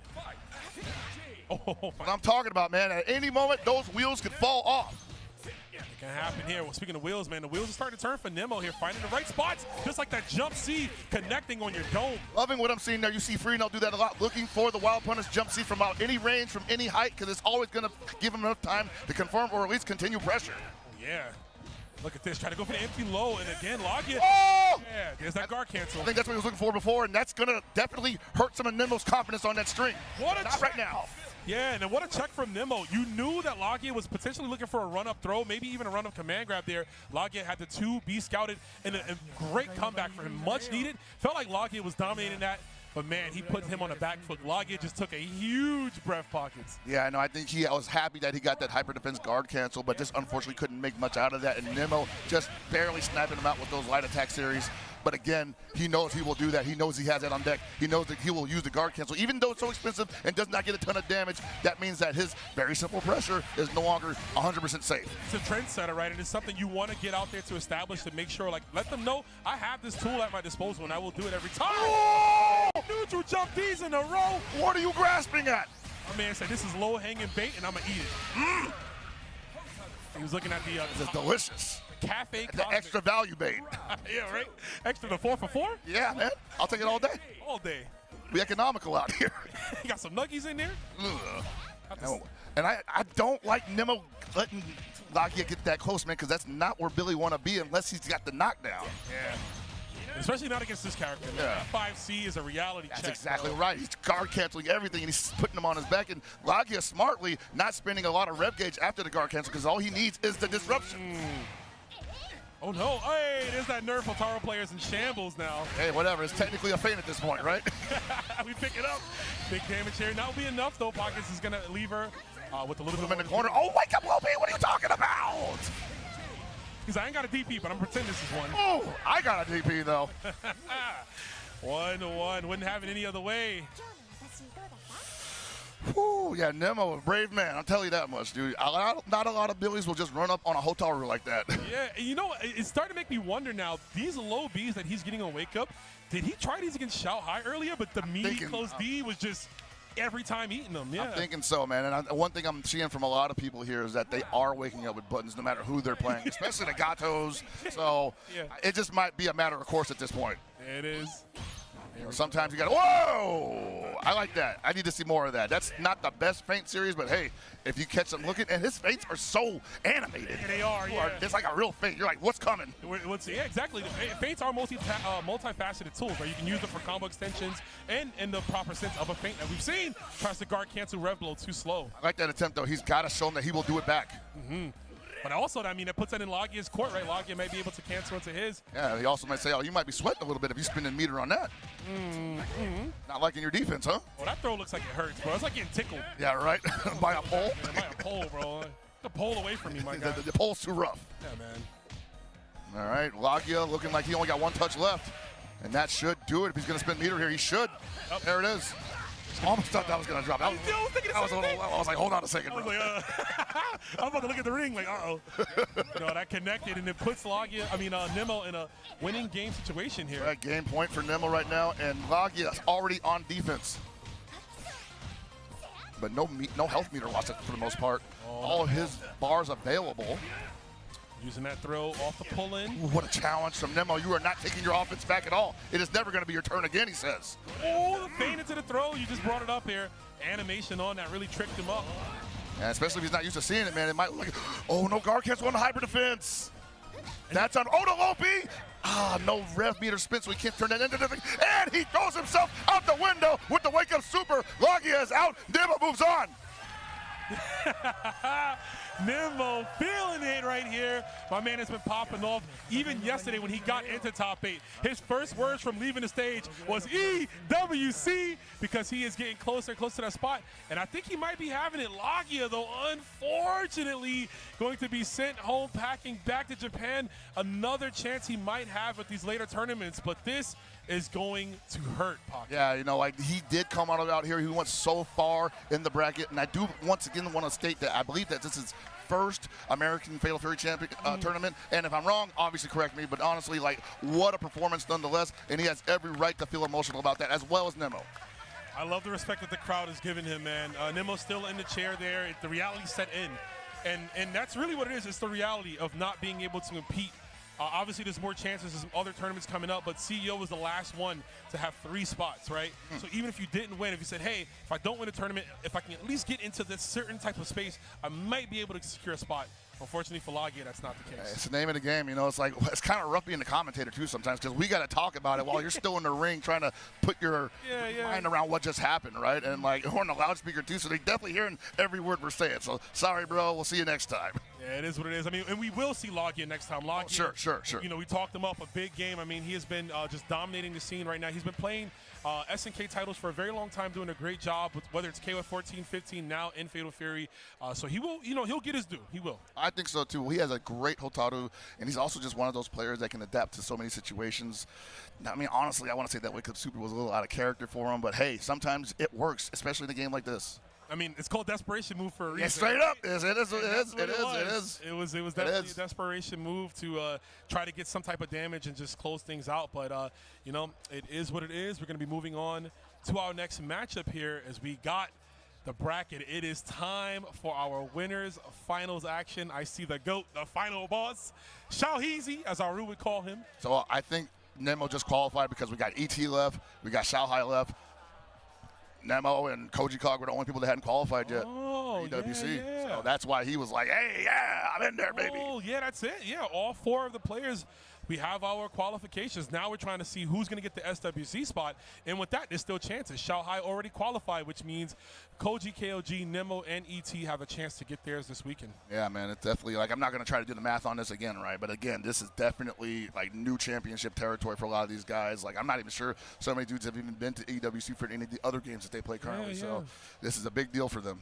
Oh, what I'm talking about, man. At any moment, those wheels could fall off. It can happen here. Well, speaking of wheels, man, the wheels are starting to turn for Nemo here, finding the right spots, just like that jump C connecting on your dome. Loving what I'm seeing there. You see Freeno do that a lot, looking for the wild punish jump C from out any range, from any height, because it's always going to give him enough time to confirm or at least continue pressure. Yeah. Look at this, trying to go for the empty low, and again, Lakia. Oh! Yeah, there's that guard cancel. I think that's what he was looking for before, and that's going to definitely hurt some of Nemo's confidence on that string. What a Not right now. Yeah, and then what a check from Nemo. You knew that Lakia was potentially looking for a run-up throw, maybe even a run-up command grab there. Lakia had the 2B scouted, and a great comeback for him, much needed. Felt like Lakia was dominating that, but man, he put him on the back foot. Lakia just took a huge breath pockets. Yeah, I know. I think I was happy that he got that hyper defense guard cancel, but just unfortunately couldn't make much out of that. And Nemo just barely sniping him out with those light attack series. But again, he knows he will do that. He knows he has that on deck. He knows that he will use the guard cancel. Even though it's so expensive and does not get a ton of damage, that means that his very simple pressure is no longer 100% safe. It's a trendsetter, right? And it's something you want to get out there to establish, to make sure, like, let them know I have this tool at my disposal and I will do it every time. Oh! Neutral jump these in a row. What are you grasping at? My man said this is low-hanging bait and I'm going to eat it. He was looking at the This is delicious. Cafe The Cosmic. extra value bait. Yeah, right? Extra the 4 for 4? Yeah, man. I'll take it all day. All day. We economical out here. You got some nuggies in there? Ugh. And I don't like Nemo letting Lagia get that close, man, because that's not where Billy want to be unless he's got the knockdown. Yeah. Especially not against this character. Yeah. 5C is a reality That's check. exactly bro. right. He's guard canceling everything, and he's putting him on his back. And Lagia smartly not spending a lot of rev gauge after the guard cancel because all he needs is the disruption. Oh no, hey, there's that nerf. Otaro players in shambles now. Hey, whatever. It's technically a feint at this point, right? We pick it up. Big damage here. Not be enough though. Pockets is gonna leave her with a little Put bit him in the corner. Oh, wake up, Lopi. What are you talking about? Because I ain't got a DP, but I'm pretending this is one. Oh, I got a DP, though. 1-1. Wouldn't have it any other way. Whew, yeah, Nemo, a brave man. I'll tell you that much, dude. Not a lot of Billies will just run up on a hotel room like that. Yeah, and you know, it's starting to make me wonder now. These low Bs that he's getting on Wake Up, did he try these against Shout High earlier? But the meaty close B was just every time eating them. Yeah. I'm thinking so, man. And one thing I'm seeing from a lot of people here is that they are waking up with buttons no matter who they're playing, especially the Gatos. So Yeah. it just might be a matter of course at this point. It is. You know, sometimes you got to, whoa! I like that. I need to see more of that. That's not the best feint series, but hey, if you catch them looking, and his feints are so animated. Yeah, they are, yeah. It's like a real feint. You're like, what's coming? Yeah, exactly. Feints are multifaceted tools, right? You can use them for combo extensions and in the proper sense of a feint that we've seen. Tries to guard cancel rev blow too slow. I like that attempt, though. He's got to show him that he will do it back. But also, I mean, it puts that in Lagia's court, right? Lagia may be able to cancel into his. Yeah, he also might say, oh, you might be sweating a little bit if you spin a meter on that. Not liking your defense, huh? Well, that throw looks like it hurts, bro. It's like getting tickled Yeah, right? By a pole. by a pole, bro. The pole away from me, my guy. The pole's too rough. Yeah, man. All right, Lagia looking like he only got one touch left. And that should do it. If he's going to spin meter here, he should. Oh. There it is. Almost thought that was going to drop. I was thinking I was like, hold on a second, I was bro. like, I was about to look at the ring, like, uh-oh. You know, that connected, and it puts Nemo in a winning game situation here. Right, game point for Nemo right now, and Lagia is already on defense. But no health meter lost for the most part. All of his bars available. Using that throw off the pull-in. Ooh, what a challenge from Nemo. You are not taking your offense back at all. It is never going to be your turn again, he says. Oh, the feint into the throw. You just brought it up here. Animation on that really tricked him up. And especially if he's not used to seeing it, man, it might look like, oh, no guard cancel on the hyper defense. That's on Odolopi. No rev meter spin, so he can't turn that into anything. And he throws himself out the window with the wake up super. Lagia is out. Nemo moves on. Nemo feeling it right here. My man has been popping off. Even yesterday when he got into top 8, his first words from leaving the stage was EWC because he is getting closer and closer to that spot. And I think he might be having it. Lagia, though, unfortunately, going to be sent home packing back to Japan. Another chance he might have with these later tournaments, but this is going to hurt Pocket. Yeah, you know, like he did come out here. He went so far in the bracket, and I do once again want to state that I believe that this is first American Fatal Fury Champion tournament. And if I'm wrong, obviously correct me. But honestly, like, what a performance nonetheless. And he has every right to feel emotional about that, as well as Nemo. I love the respect that the crowd is giving him, man. Nemo's still in the chair there. The reality set in. And that's really what it is. It's the reality of not being able to compete. Obviously, there's more chances. There's some other tournaments coming up, but CEO was the last one to have 3 spots, right? So even if you didn't win, if you said, hey, if I don't win a tournament, if I can at least get into this certain type of space, I might be able to secure a spot. Unfortunately for Lagia, that's not the case. It's the name of the game, you know. It's like, it's kind of rough being the commentator too sometimes because we got to talk about it while you're still in the ring trying to put your mind around what just happened, right? And like, we're on the loudspeaker too, so they're definitely hearing every word we're saying. So sorry, bro. We'll see you next time. Yeah, it is what it is. I mean, and we will see Lagia next time. Lagia, Sure. You know, we talked him up a big game. I mean, he has been just dominating the scene right now. He's been playing SNK titles for a very long time, doing a great job with whether it's KOF 14, 15, now in Fatal Fury. So he will, he'll get his due. He will. I think so too. He has a great Hotaru, and he's also just one of those players that can adapt to so many situations. I mean, honestly, I want to say that Wake Up Super was a little out of character for him, but hey, sometimes it works, especially in a game like this. I mean, it's called desperation move for a reason. Yeah, straight up. It is. It was definitely a desperation move to try to get some type of damage and just close things out. But, it is what it is. We're going to be moving on to our next matchup here as we got the bracket. It is time for our winners finals action. I see the GOAT, the final boss, Xiaoheezy, as Aru would call him. So I think Nemo just qualified because we got ET left, we got Xiaohai left. Nemo and Koji Cog were the only people that hadn't qualified yet. Oh, EWC. yeah. So that's why he was like, hey, yeah, I'm in there, baby. Oh, yeah, that's it. Yeah, all 4 of the players, we have our qualifications. Now we're trying to see who's going to get the SWC spot. And with that, there's still chances. Xiaohai already qualified, which means Koji, KOG, Nemo, and ET have a chance to get theirs this weekend. Yeah, man, it's definitely, like, I'm not going to try to do the math on this again, right? But again, this is definitely, like, new championship territory for a lot of these guys. Like, I'm not even sure so many dudes have even been to EWC for any of the other games that they play currently. Yeah. So this is a big deal for them.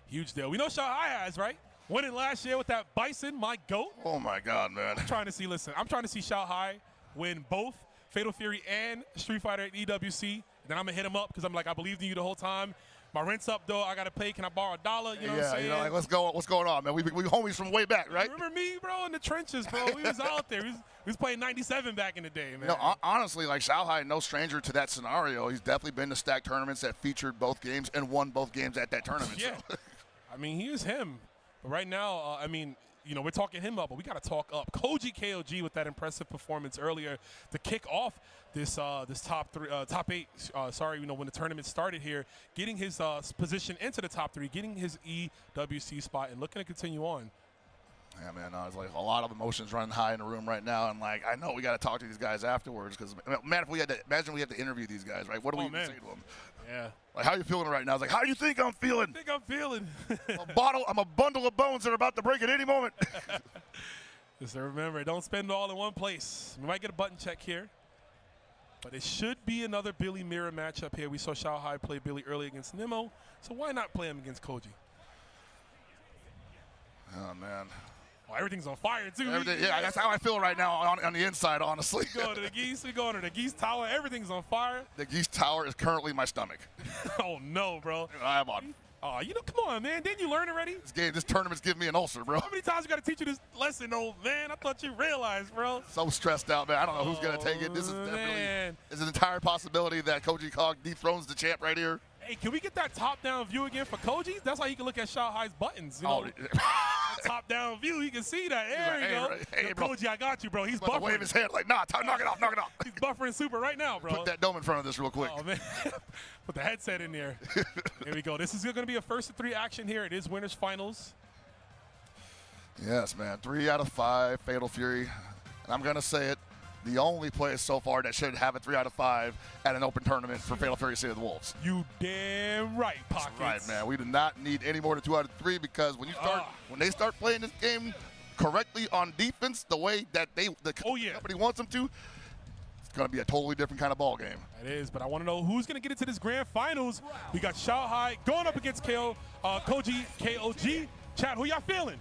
Huge deal. We know Xiaohai has, right? Winning last year with that Bison, my GOAT. Oh, my God, man. I'm trying to see Xiaohai win both Fatal Fury and Street Fighter at EWC. Then I'm going to hit him up because I'm like, I believed in you the whole time. My rent's up, though. I got to pay. Can I borrow $1? You know what I'm saying? Like, what's going on, man? We homies from way back, right? Remember me, bro, in the trenches, bro? We was out there. We was playing 97 back in the day, man. No, honestly, like, Xiaohai, no stranger to that scenario. He's definitely been to stack tournaments that featured both games and won both games at that tournament. Yeah. So. I mean, he is him. But right now, we're talking him up, but we got to talk up. Koji KOG with that impressive performance earlier to kick off this top 8. When the tournament started here, getting his position into the top 3, getting his EWC spot, and looking to continue on. Yeah, man, it's like a lot of emotions running high in the room right now, and like I know we got to talk to these guys afterwards because man, if we had to interview these guys, right? What do we even say to them? Yeah. Like, how are you feeling right now? It's like, how do you think I'm feeling? I'm a bundle of bones that are about to break at any moment. Just remember, don't spend it all in one place. We might get a button check here, but it should be another Billy Mirror matchup here. We saw Xiaohai play Billy early against Nemo, so why not play him against Koji? Oh, man. Oh, everything's on fire, too. Yeah, that's how I feel right now on the inside, honestly. We go to the Geese. We go to the Geese Tower. Everything's on fire. The Geese Tower is currently my stomach. Oh, no, bro. I'm on. Oh, come on, man. Didn't you learn already? This tournament's giving me an ulcer, bro. How many times we got to teach you this lesson, old man? I thought you realized, bro. So stressed out, man. I don't know who's going to take it. This is definitely an entire possibility that Koji Cog dethrones the champ right here. Hey, can we get that top-down view again for Koji? That's how you can look at Xiaohai's buttons. Top-down view, you can see that. There you go. Hey, bro. Koji, I got you, bro. He's buffering. Wave his hand like, nah, knock it off. He's buffering super right now, bro. Put that dome in front of this real quick. Oh, man. Put the headset in there. Here we go. This is going to be a 1-3 action here. It is winners finals. Yes, man. 3 out of 5, Fatal Fury. And I'm going to say it. The only place so far that should have a 3 out of 5 at an open tournament for Fatal Fury City of the Wolves. You damn right, Pockets. That's right, man. We do not need any more than 2 out of 3 because when they start playing this game correctly on defense, the way that the company wants them to, it's going to be a totally different kind of ball game. It is, but I want to know who's going to get into this grand finals. We got Xiaohai going up against Koji KOG. Chat, who y'all feeling?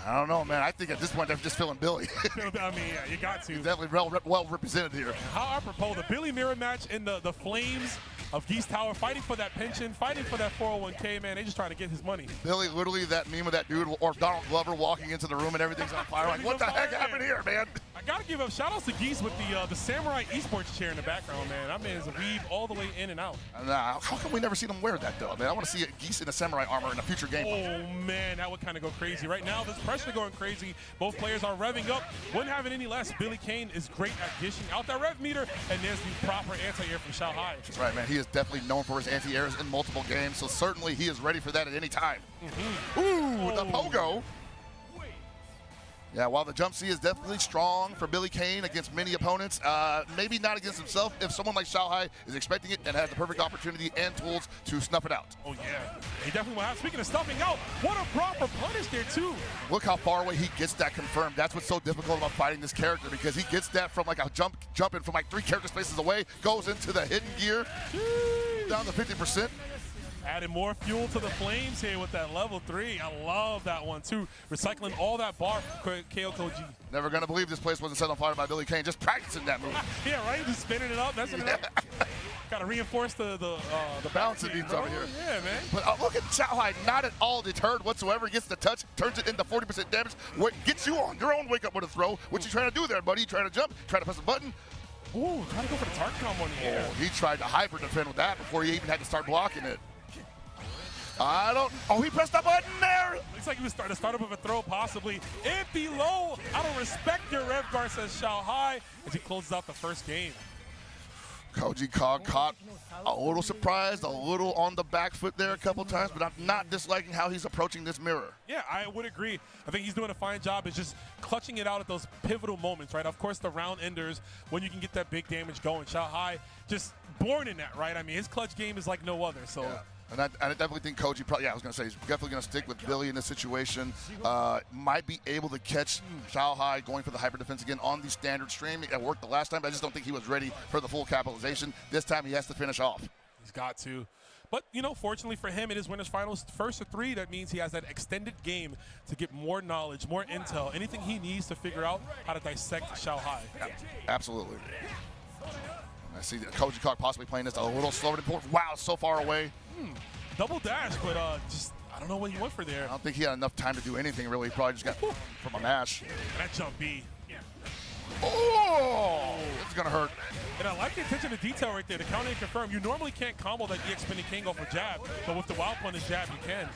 I don't know, man. I think at this point, they're just feeling Billy. I mean, yeah, you got to. He's definitely well represented here. How apropos, the Billy Mirror match in the Flames of Geese Tower, fighting for that pension, fighting for that 401k, man. They just trying to get his money. Billy, literally that meme of that dude, or Donald Glover walking into the room and everything's on fire. Like, what the heck happened here, man? I got to give up shout-outs to Geese with the Samurai Esports chair in the background, man. That man is a weave all the way in and out. How come we never seen him wear that, though, man? I want to see Geese in a Samurai armor in a future game. Oh, man, that would kind of go crazy. Right now, there's pressure going crazy. Both players are revving up. Wouldn't have it any less. Billy Kane is great at dishing out that rev meter, and there's the proper anti-air from Xiaohai. That's right, man. He is definitely known for his anti-airs in multiple games, so certainly he is ready for that at any time. Ooh, the pogo. Yeah, while the jump C is definitely strong for Billy Kane against many opponents, maybe not against himself if someone like Xiaohai is expecting it and has the perfect opportunity and tools to snuff it out. Oh, yeah. He definitely will have. Speaking of stuffing out, what a proper punish there, too. Look how far away he gets that confirmed. That's what's so difficult about fighting this character, because he gets that from like a jumping from like 3 character spaces away, goes into the hidden gear, down to 50%. Adding more fuel to the flames here with that level 3. I love that one, too. Recycling all that bar from KO Koji. Never gonna believe this place wasn't set on fire by Billy Kane, just practicing that move. Yeah, right? Just spinning it up, messing it up. Gotta reinforce the balance it needs over here. Yeah, man. But look at Xiaohai, not at all deterred whatsoever. Gets the touch, turns it into 40% damage. Gets you on your own wake up with a throw. What you trying to do there, buddy? You trying to jump? Trying to press a button? Ooh, trying to go for the target combo in the air. He tried to hyper defend with that before he even had to start blocking it. He pressed the button there. Looks like he was starting to start up with a throw, possibly. Empty low. I don't respect your rev guard, says Xiaohai, as he closes out the first game. Koji Kog caught a little surprised, a little on the back foot there a couple times, but I'm not disliking how he's approaching this mirror. Yeah, I would agree. I think he's doing a fine job. It's just clutching it out at those pivotal moments, right? Of course, the round enders, when you can get that big damage going. Xiaohai just born in that, right? I mean, his clutch game is like no other, so. Yeah. And I definitely think Koji I was going to say, he's definitely going to stick with Billy in this situation. Might be able to catch Xiaohai going for the hyper defense again on the standard stream. It worked the last time, but I just don't think he was ready for the full capitalization. This time he has to finish off. He's got to. But, you know, fortunately for him, in his winners finals, first of 3, that means he has that extended game to get more knowledge, more intel, anything he needs to figure out how to dissect Xiaohai. Yeah, absolutely. I see Koji Kog possibly playing this a little slower than before. Wow, so far away. Double dash, but just, I don't know what he went for there. I don't think he had enough time to do anything, really. He probably just got from a mash. And that jump B. Oh! It's going to hurt. And I like the attention to detail right there. The counter and confirm. You normally can't combo that EX spinning king off a jab, but with the wild punish jab, you can.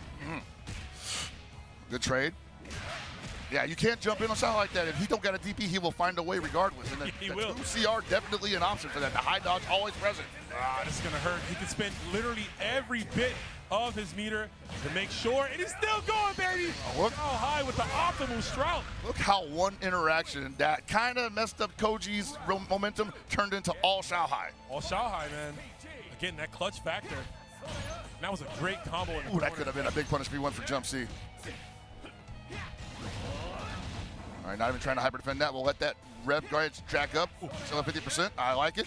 Good trade. Yeah, you can't jump in on something like that. If he don't got a DP, he will find a way regardless. And He will. 2CR definitely an option for that. The high dodge always present. This is going to hurt. He can spend literally every bit of his meter to make sure. And he's still going, baby. Look how high with the optimal Strout. Look how one interaction that kind of messed up Koji's real momentum turned into all Xiaohai. All Xiaohai, man. Again, that clutch factor. And that was a great combo. In the Ooh, corner. that could have been a big punish if he went for jump C. All right, not even trying to hyper defend that. We'll let that rev guard jack up. Still at 50%. I like it.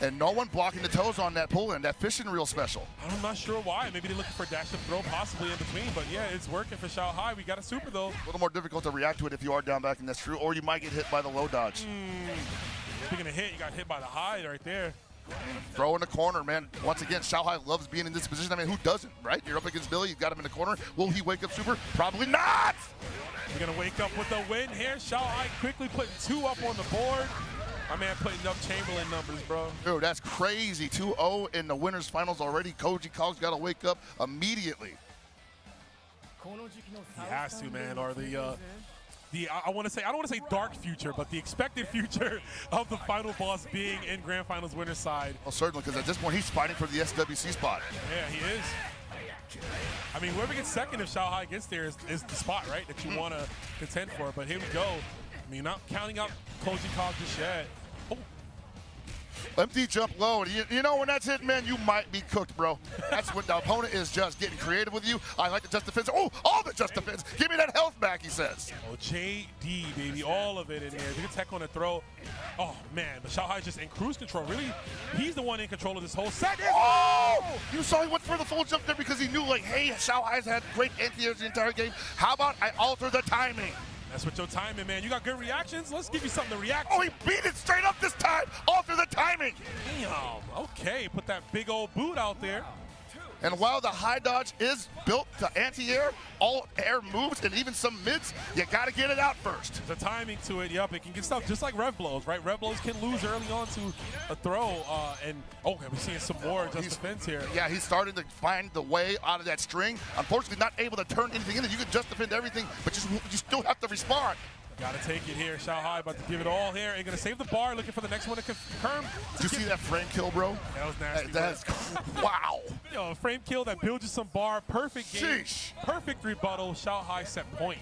And no one blocking the toes on that pull in. That fishing reel special. I'm not sure why. Maybe they're looking for dash up throw possibly in between. But yeah, it's working for Xiaohai. We got a super though. A little more difficult to react to it if you are down back, and that's true. Or you might get hit by the low dodge. Speaking of hit, you got hit by the high right there. Throw in the corner, man. Once again, Xiaohai loves being in this position. I mean, who doesn't, right? You're up against Billy. You've got him in the corner. Will he wake up super? Probably not. We're going to wake up with a win here. Xiaohai quickly putting 2 up on the board. My man putting up Chamberlain numbers, bro. Dude, that's crazy. 2-0 in the winners finals already. Koji Kog's got to wake up immediately. He has to, man. Or I want to say, I don't want to say dark future, but the expected future of the final boss being in Grand Finals winner's side. Well, certainly, because at this point, he's fighting for the SWC spot. Yeah, he is. I mean, whoever gets second if Xiaohai gets there is the spot, right, that you want to contend for. But here we go. I mean, not counting out Koji Kog just yet. Oh. Empty jump low. You know, when that's hitting, man, you might be cooked, bro. That's when the opponent is just getting creative with you. I like the just defense. Oh, all the just defense. Give me that health back, he says. Oh, JD, baby. All of it in there. Good tech on the throw. Oh, man. But Xiaohai's just in cruise control. Really, he's the one in control of this whole set. Oh! You saw he went for the full jump there because he knew, like, hey, Xiaohai's had great anti-airs the entire game. How about I alter the timing? That's what your timing, man. You got good reactions? Let's give you something to react to. Oh, he beat it straight up this time. Alter the timing. Damn. Okay, put that big old boot out there. And while the high dodge is built to anti-air, all air moves, and even some mids, you got to get it out first. The timing to it, yep, it can get stuff just like rev blows, right? Rev blows can lose early on to a throw, we're seeing some more just defense here. Yeah, he's starting to find the way out of that string. Unfortunately, not able to turn anything in it. You can just defend everything, but you still have to respond. Got to take it here. Xiaohai about to give it all here. Ain't going to save the bar, looking for the next one to confirm. Did you see that frame kill, bro? That was nasty. That's wow. Yo, frame kill that builds you some bar. Perfect game. Sheesh. Perfect rebuttal. Xiaohai set point.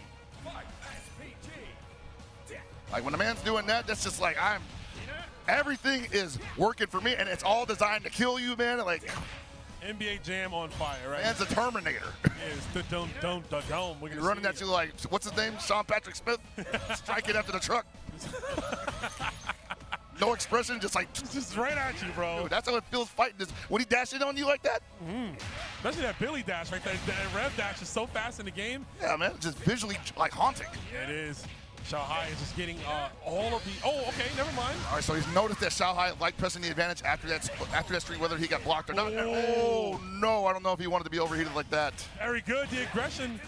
Like when a man's doing that, that's just like everything is working for me, and it's all designed to kill you, man. Like NBA Jam on fire, right? man's a Terminator. Yes, the dome. We're You're running at you like, what's his name? Sean Patrick Smith? Striking after the truck. No expression, just like, just right at you, bro. dude, that's how it feels fighting this. When he dashed in on you like that? Especially that Billy dash right there. That rev dash is so fast in the game. Yeah, man, just visually like haunting. It is. Xiaohai is just getting all of the. Oh, okay, never mind. All right, so he's noticed that Xiaohai liked pressing the advantage after that string, whether he got blocked or not. Oh, no, I don't know if he wanted to be overheated like that. Very good, the aggression.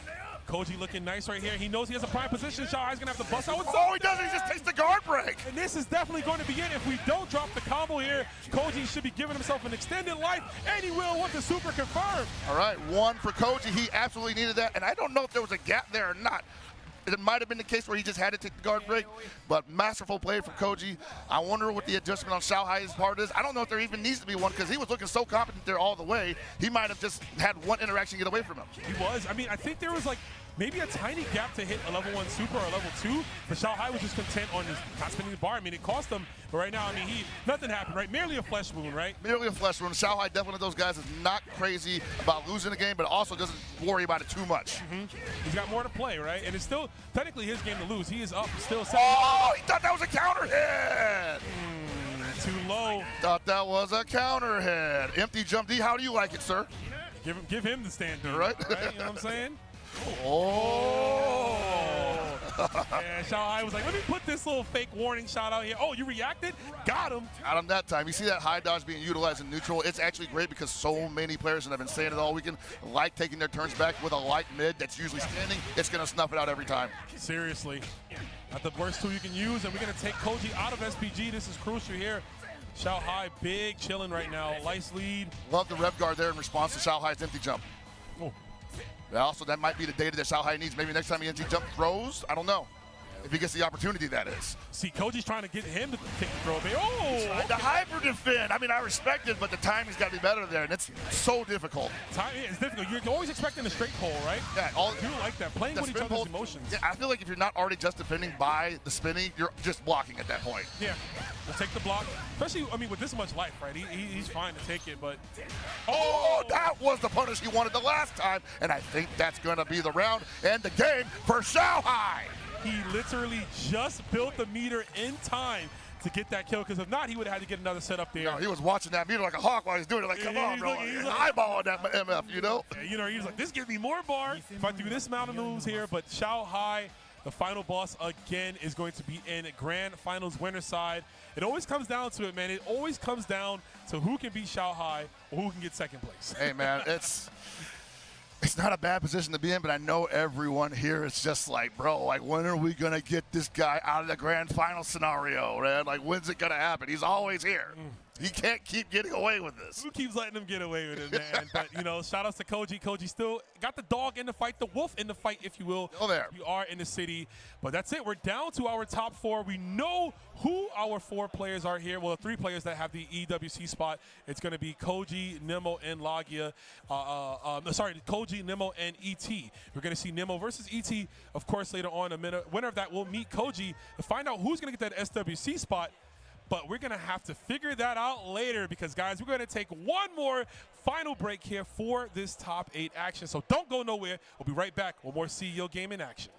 Koji looking nice right here. He knows he has a prime position. Xiaohai's going to have to bust out. Oh, he doesn't. He just takes the guard break. And this is definitely going to be it. If we don't drop the combo here, Koji should be giving himself an extended life, and he will want the super confirm. All right, one for Koji. He absolutely needed that, and I don't know if there was a gap there or not. It might have been the case where he just had to take the guard break, but masterful play from Koji. I wonder what the adjustment on Xiaohai's part is. I don't know if there even needs to be one because he was looking so confident there all the way. He might have just had one interaction get away from him. He was. I mean, I think there was like maybe a tiny gap to hit a level 1 super or a level 2, but Xiaohai was just content on his not spinning the bar. I mean, it cost him, but right now, I mean, nothing happened, right? Merely a flesh wound, right? Merely a flesh wound. Xiaohai, definitely those guys is not crazy about losing the game, but also doesn't worry about it too much. He's got more to play, right? And it's still technically his game to lose. He is up still 7. Oh, he thought that was a counter hit. Too low. Thought that was a counter hit. Empty jump D. How do you like it, sir? Give him the stand, Right. You know what I'm saying? Oh. Yeah, Xiaohai was like, let me put this little fake warning shot out here. Oh, you reacted? Got him. Got him that time. You see that high dodge being utilized in neutral. It's actually great because so many players, and I've been saying it all weekend, like taking their turns back with a light mid that's usually standing. It's going to snuff it out every time. Seriously. Not the worst tool you can use, and we're going to take Koji out of SPG. This is crucial here. Xiaohai big chilling right now. Nice lead. Love the rev guard there in response to Xiaohai's empty jump. Oh. Also, that might be the data that Xiaohai needs. Maybe next time he empty jump throws. I don't know. If he gets the opportunity, that is. See, Koji's trying to get him to take the throw. Oh! The hyper defend. I mean, I respect it, but the timing's got to be better there, and it's so difficult. It's difficult. You're always expecting a straight pull, right? Yeah, you like that. Playing with each other's pull, emotions. Yeah, I feel like if you're not already just defending by the spinning, you're just blocking at that point. Yeah, we'll take the block. Especially, I mean, with this much life, right? He's fine to take it, but... Oh, that was the punish he wanted the last time, and I think that's going to be the round and the game for Xiaohai. He literally just built the meter in time to get that kill, because if not, he would have had to get another set up there. No, he was watching that meter like a hawk while he's doing it. Like, come on, bro. He's eyeballing that MF, you know? Yeah, he was like, this gives me more bar if I do this amount of moves here. But Xiaohai, the final boss again, is going to be in grand finals winner side. It always comes down to it, man. It always comes down to who can beat Xiaohai or who can get second place. Hey, man, it's not a bad position to be in, but I know everyone here is just like, bro, like, when are we going to get this guy out of the grand final scenario, man? Like, when's it going to happen? He's always here. He can't keep getting away with this. Who keeps letting him get away with it, man? But, you know, shout outs to Koji. Koji still got the dog in the fight, the wolf in the fight, if you will. Still there. We are in the city. But that's it. We're down to our top 4. We know who our 4 players are here. Well, 3 players that have the EWC spot. It's going to be Koji, Nemo, and Lagia. Koji, Nemo, and ET. We're going to see Nemo versus ET, of course, later on. Winner of that will meet Koji to find out who's going to get that SWC spot. But we're going to have to figure that out later because, guys, we're going to take one more final break here for this top 8 action. So don't go nowhere. We'll be right back with more CEO Gaming action.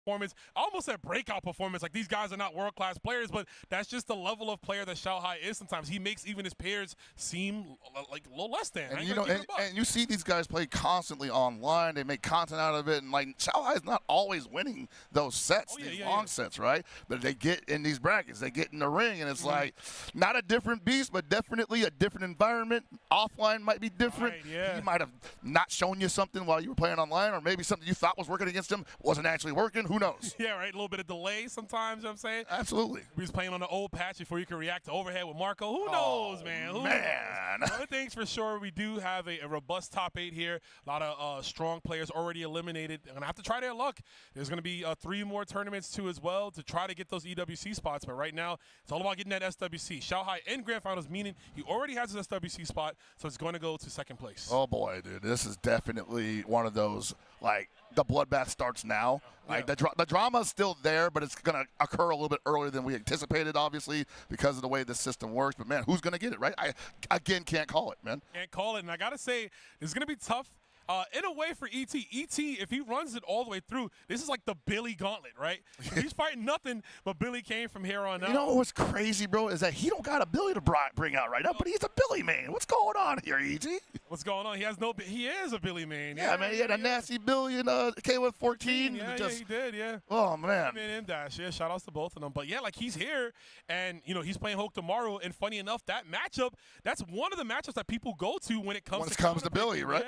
performance. I almost said breakout performance. Like, these guys are not world-class players, but that's just the level of player that Xiao Hai is sometimes. He makes even his peers seem like a little less than. And, and you see these guys play constantly online. They make content out of it. And, like, Xiao Hai is not always winning those sets, these long sets, right? But they get in these brackets. They get in the ring, and it's like not a different beast, but definitely a different environment. Offline might be different. Right, He might have not shown you something while you were playing online, or maybe something you thought was working against him wasn't actually working. Who knows? Yeah, right. A little bit of delay sometimes, you know what I'm saying? Absolutely. We was playing on the old patch before you could react to overhead with Marco. Who knows, man? Who knows? Other things for sure, we do have a robust top 8 here. A lot of strong players already eliminated. They're going to have to try their luck. There's going to be 3 more tournaments, too, as well, to try to get those EWC spots. But right now, it's all about getting that SWC. Xiao Hai in Grand Finals, meaning he already has his SWC spot, so it's going to go to second place. Oh, boy, dude. This is definitely one of those, like, the bloodbath starts now. Like, the drama's still there, but it's going to occur a little bit earlier than we anticipated, obviously, because of the way the system works. But, man, who's going to get it, right? I, again, can't call it, man. Can't call it. And I got to say, it's going to be tough. In a way for ET, if he runs it all the way through, this is like the Billy gauntlet, right? He's fighting nothing but Billy Kane from here on out. You know what's crazy, bro, is that he don't got a Billy to bring out right now, but he's a Billy man. What's going on here, ET? What's going on? He is a Billy man. Yeah, man, he had a nasty Billy in K114. Yeah, he did, yeah. Oh, man. And Dash, yeah, shout outs to both of them. But, yeah, like, he's here, and, you know, he's playing Hulk tomorrow, and funny enough, that matchup, that's one of the matchups that people go to when it comes to Billy, right?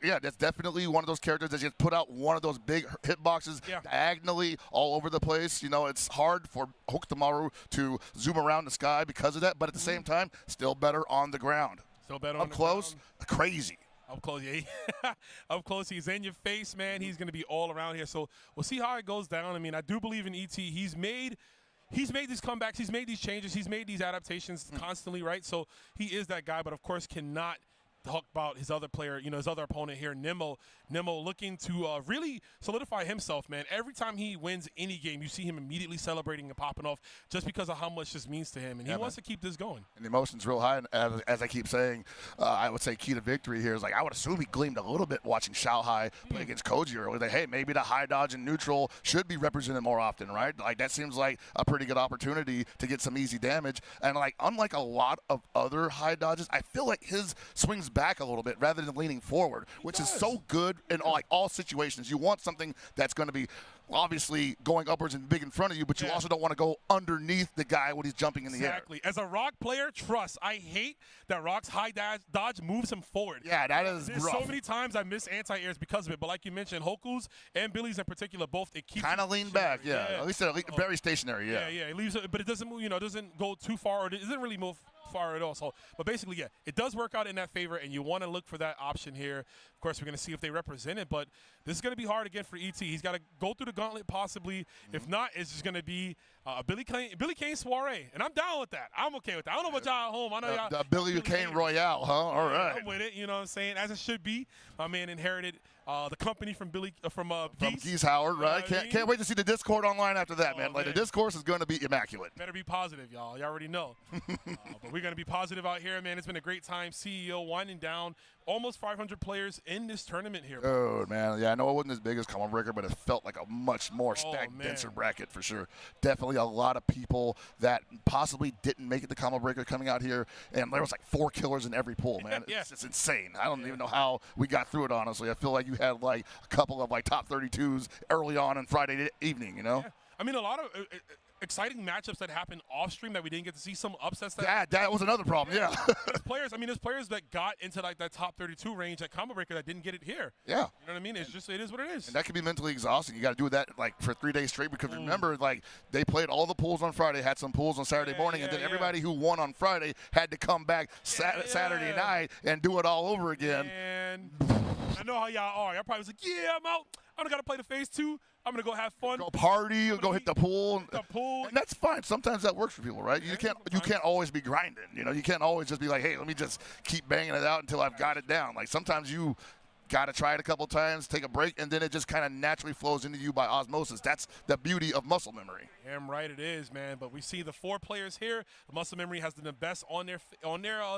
Yeah, that's definitely one of those characters that just put out one of those big hitboxes diagonally all over the place. You know, it's hard for Hokutomaru to zoom around the sky because of that, but at the same time, still better on the ground. Still better on the ground. Up close, crazy. Up close, yeah. Up close, he's in your face, man. He's going to be all around here. So we'll see how it goes down. I mean, I do believe in ET. He's made these comebacks. He's made these changes. He's made these adaptations constantly, right? So he is that guy, but of course cannot talk about his other player, you know, his other opponent here, Nimmo. Nimmo looking to really solidify himself, man. Every time he wins any game, you see him immediately celebrating and popping off just because of how much this means to him. And he wants to keep this going. And the emotion's real high. And as I keep saying, I would say key to victory here is, like, I would assume he gleamed a little bit watching Xiao Hai play against Koji earlier. Like, hey, maybe the high dodge and neutral should be represented more often, right? Like, that seems like a pretty good opportunity to get some easy damage. And, like, unlike a lot of other high dodges, I feel like his swings back a little bit rather than leaning forward, which is so good in all situations. You want something that's going to be obviously going upwards and big in front of you, but you also don't want to go underneath the guy when he's jumping in the air. Exactly. As a Rock player, trust, I hate that Rock's high dodge moves him forward. Yeah, that is There's rough. So many times I miss anti-airs because of it, but like you mentioned, Hoku's and Billy's in particular, both, it keeps kind of lean back, at least very stationary, Yeah, it leaves it, but it doesn't move, you know, it doesn't go too far, or it doesn't really move far at all. So, but basically, yeah, it does work out in that favor, and you want to look for that option here. Of course, we're going to see if they represent it, but this is going to be hard again for ET. He's got to go through the gauntlet possibly. If not, it's just going to be a Billy Kane soiree, and I'm down with that. I'm okay with that. I don't know about y'all at home. I know y'all. The Billy Kane Royale, huh? All right. I'm with it. You know what I'm saying? As it should be. My man inherited the company from Geese Howard, right? Can't wait to see the Discord online after that, man. Like, the discourse is going to be immaculate. Better be positive, y'all. You already know. But we're going to be positive out here, man. It's been a great time. CEO winding down. Almost 500 players in this tournament here. Oh, man. Yeah, I know it wasn't as big as Combo Breaker, but it felt like a much more stacked, denser bracket for sure. Definitely a lot of people that possibly didn't make it to Combo Breaker coming out here, and there was like 4 killers in every pool, man. It's insane. I don't even know how we got through it, honestly. I feel like you had like a couple of like top 32s early on Friday evening, you know? Yeah. I mean, a lot of exciting matchups that happened off stream that we didn't get to see. Some upsets. That was another problem. Yeah. There's players that got into like that top 32 range at Combo Breaker that didn't get it here. Yeah. You know what I mean? It is what it is. And that can be mentally exhausting. You got to do that like for 3 days straight because remember, like they played all the pools on Friday, had some pools on Saturday morning, and then everybody who won on Friday had to come back Saturday night and do it all over again. And I know how y'all are. Y'all probably was like, yeah, I'm out. I don't got to play the phase 2. I'm going to go have fun. Go party, go hit the pool. And that's fine. Sometimes that works for people, right? You can't always be grinding. You know, you can't always just be like, hey, let me just keep banging it out until I've got it down. Like sometimes you got to try it a couple times, take a break, and then it just kind of naturally flows into you by osmosis. That's the beauty of muscle memory. Damn right it is, man. But we see the 4 players here. Muscle Memory has the best on their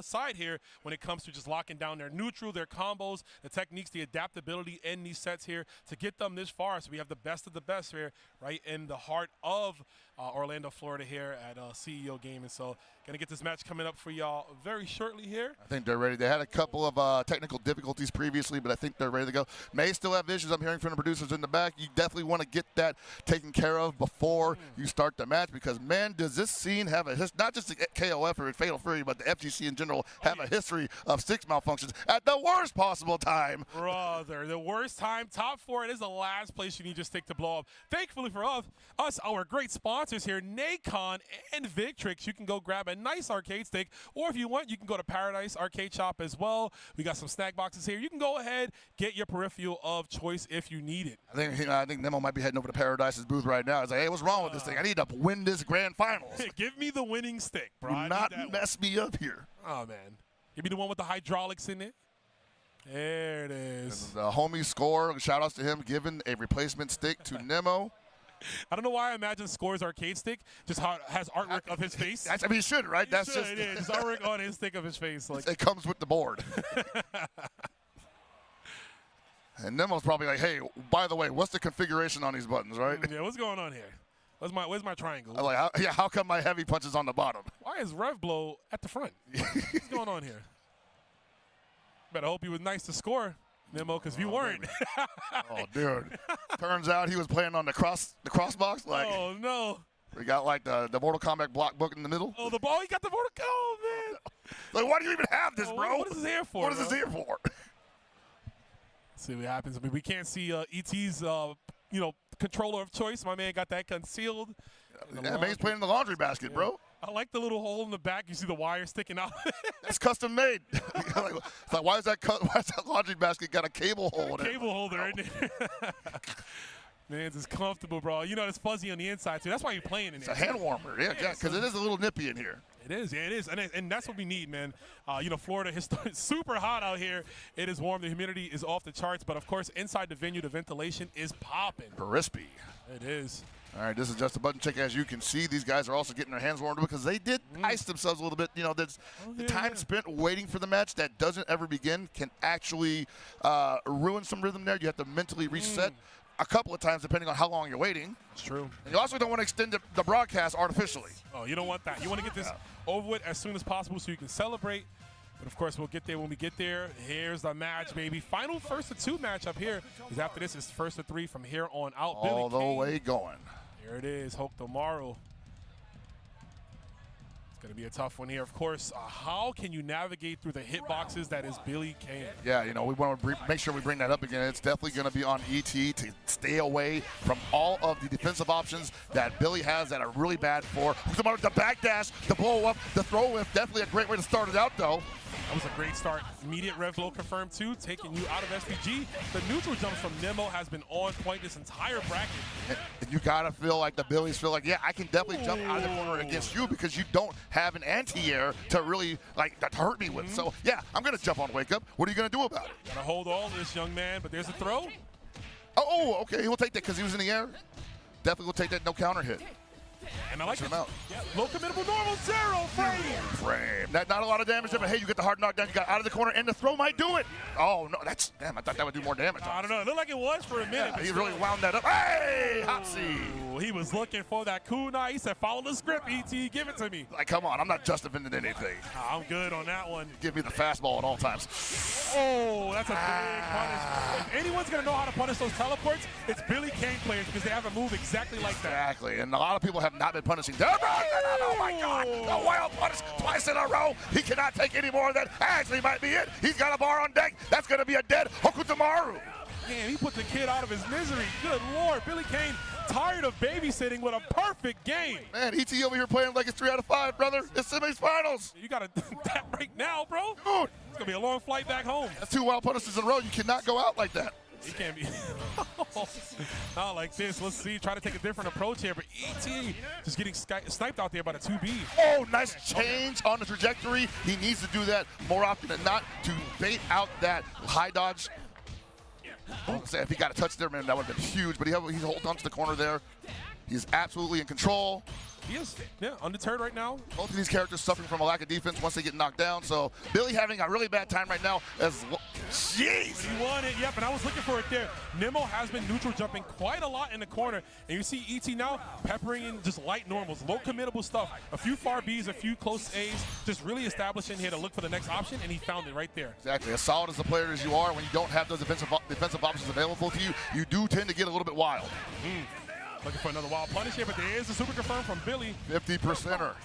side here when it comes to just locking down their neutral, their combos, the techniques, the adaptability in these sets here to get them this far. So we have the best of the best here, right in the heart of Orlando, Florida here at CEO Gaming. So gonna get this match coming up for y'all very shortly here. I think they're ready. They had a couple of technical difficulties previously, but I think they're ready to go. May still have issues. I'm hearing from the producers in the back. You definitely want to get that taken care of before you start the match, because, man, does this scene have a history, not just the KOF or Fatal Fury, but the FGC in general have a history of sticks malfunctions at the worst possible time. Brother, the worst time, top 4, it is the last place you need your stick to blow up. Thankfully for us, our great sponsors here, Nacon and Victrix. You can go grab a nice arcade stick, or if you want, you can go to Paradise Arcade Shop as well. We got some snack boxes here. You can go ahead, get your peripheral of choice if you need it. I think Nemo might be heading over to Paradise's booth right now. He's like, hey, what's wrong with this thing? I need to win this grand finals. Give me the winning stick, bro. Do not mess me up here. Oh, man. Give me the one with the hydraulics in it. There it is. The homie Score, shout-outs to him, giving a replacement stick to Nemo. I don't know why I imagine Score's arcade stick just has artwork of his face. I mean, he should, right? Just artwork on his stick of his face. Like it comes with the board. And Nemo's probably like, hey, by the way, what's the configuration on these buttons, right? Yeah, what's going on here? Where's my triangle? I'm like, how come my heavy punch is on the bottom? Why is Rev Blow at the front? What's going on here? Better hope he was nice to Score, Nemo, because if you weren't. Oh, dude. Turns out he was playing on the cross box. Like, oh, no. We got, like, the Mortal Kombat block book in the middle. Oh, the ball. He got the Mortal Kombat. Oh, man. Like, why do you even have this, bro? What is this here for? What is this here for? See what happens. I mean, we can't see ET's, controller of choice. My man got that concealed. Yeah, man's playing in the laundry basket, bro. I like the little hole in the back. You see the wire sticking out. That's custom made. It's like, why is that laundry basket got a cable hole in it? Cable holder in there. Man, it's comfortable, bro. You know, it's fuzzy on the inside, too. That's why you're playing in there. It's a hand warmer, yeah, because it is a little nippy in here. It is, yeah, it is, and that's what we need, man. Florida is super hot out here. It is warm. The humidity is off the charts, but of course, inside the venue, the ventilation is popping. Crispy. It is. All right, this is just a button check. As you can see, these guys are also getting their hands warmed because they did ice themselves a little bit. You know, the time spent waiting for the match that doesn't ever begin can actually ruin some rhythm there. You have to mentally reset a couple of times depending on how long you're waiting. It's true. And you also don't want to extend the broadcast artificially. Oh, you don't want that. You want to get this over with as soon as possible so you can celebrate. But, of course, we'll get there when we get there. Here's the match, baby. Final first of 2 match up here. Because after this, it's first of 3 from here on out. All the way going. Here it is, Hope tomorrow. It's going to be a tough one here. Of course, how can you navigate through the hitboxes that is Billy Kane? Yeah, you know, we want to make sure we bring that up again. It's definitely going to be on ET to stay away from all of the defensive options that Billy has that are really bad for. The backdash, the blow up, the throw whip, definitely a great way to start it out, though. That was a great start. Immediate rev low confirmed too, taking you out of SPG. The neutral jumps from Nemo has been on point this entire bracket. And you gotta feel like the Billies feel like, yeah, I can definitely jump out of the corner against you because you don't have an anti-air to really to hurt me with. So yeah, I'm gonna jump on Wake Up. What are you gonna do about it? Gotta hold all this, young man, but there's a throw. Oh, okay, he'll take that because he was in the air. Definitely will take that no counter hit. And I like it. Out. Yeah, low committable normal, 0 frame. Not a lot of damage there, but hey, you get the hard knockdown. You got out of the corner, and the throw might do it. Oh, no, damn, I thought that would do more damage. I don't know. It looked like it was for a minute. Yeah, he really wound that up. Hey, hot seat. He was looking for that kunai. He said, follow the script, ET. Give it to me. Like, come on. I'm not just defending anything. I'm good on that one. Give me the fastball at all times. Oh, that's a big punish. If anyone's going to know how to punish those teleports, it's Billy Kane players because they have a move exactly like that. Exactly. And a lot of people have not been punishing. Oh, my God. The wild punish twice in a row. He cannot take any more of that. Actually, might be it. He's got a bar on deck. That's going to be a dead Hokutomaru. Man, he put the kid out of his misery. Good Lord. Billy Kane tired of babysitting with a perfect game. Man, ET over here playing like it's 3 out of 5, brother. It's semi-finals. You got to that right now, bro. Dude. It's going to be a long flight back home. That's 2 wild punishes in a row. You cannot go out like that. He can't be. Not like this. Let's see. Try to take a different approach here. But ET just getting sniped out there by the 2B. Oh, nice change on the trajectory. He needs to do that more often than not to bait out that high dodge. Say if he got a touch there, man, that would have been huge. But he's holding on to the corner there. He's absolutely in control. He is, yeah, undeterred right now. Both of these characters suffering from a lack of defense once they get knocked down. So Billy having a really bad time right now as well. Jeez. He won it, yep, and I was looking for it there. Nimmo has been neutral jumping quite a lot in the corner. And you see ET now peppering in just light normals, low committable stuff. A few far Bs, a few close As, just really establishing here to look for the next option, and he found it right there. Exactly. As solid as the player as you are, when you don't have those defensive options available to you, you do tend to get a little bit wild. Looking for another wild punish here, but there is a super confirm from Billy. 50%er.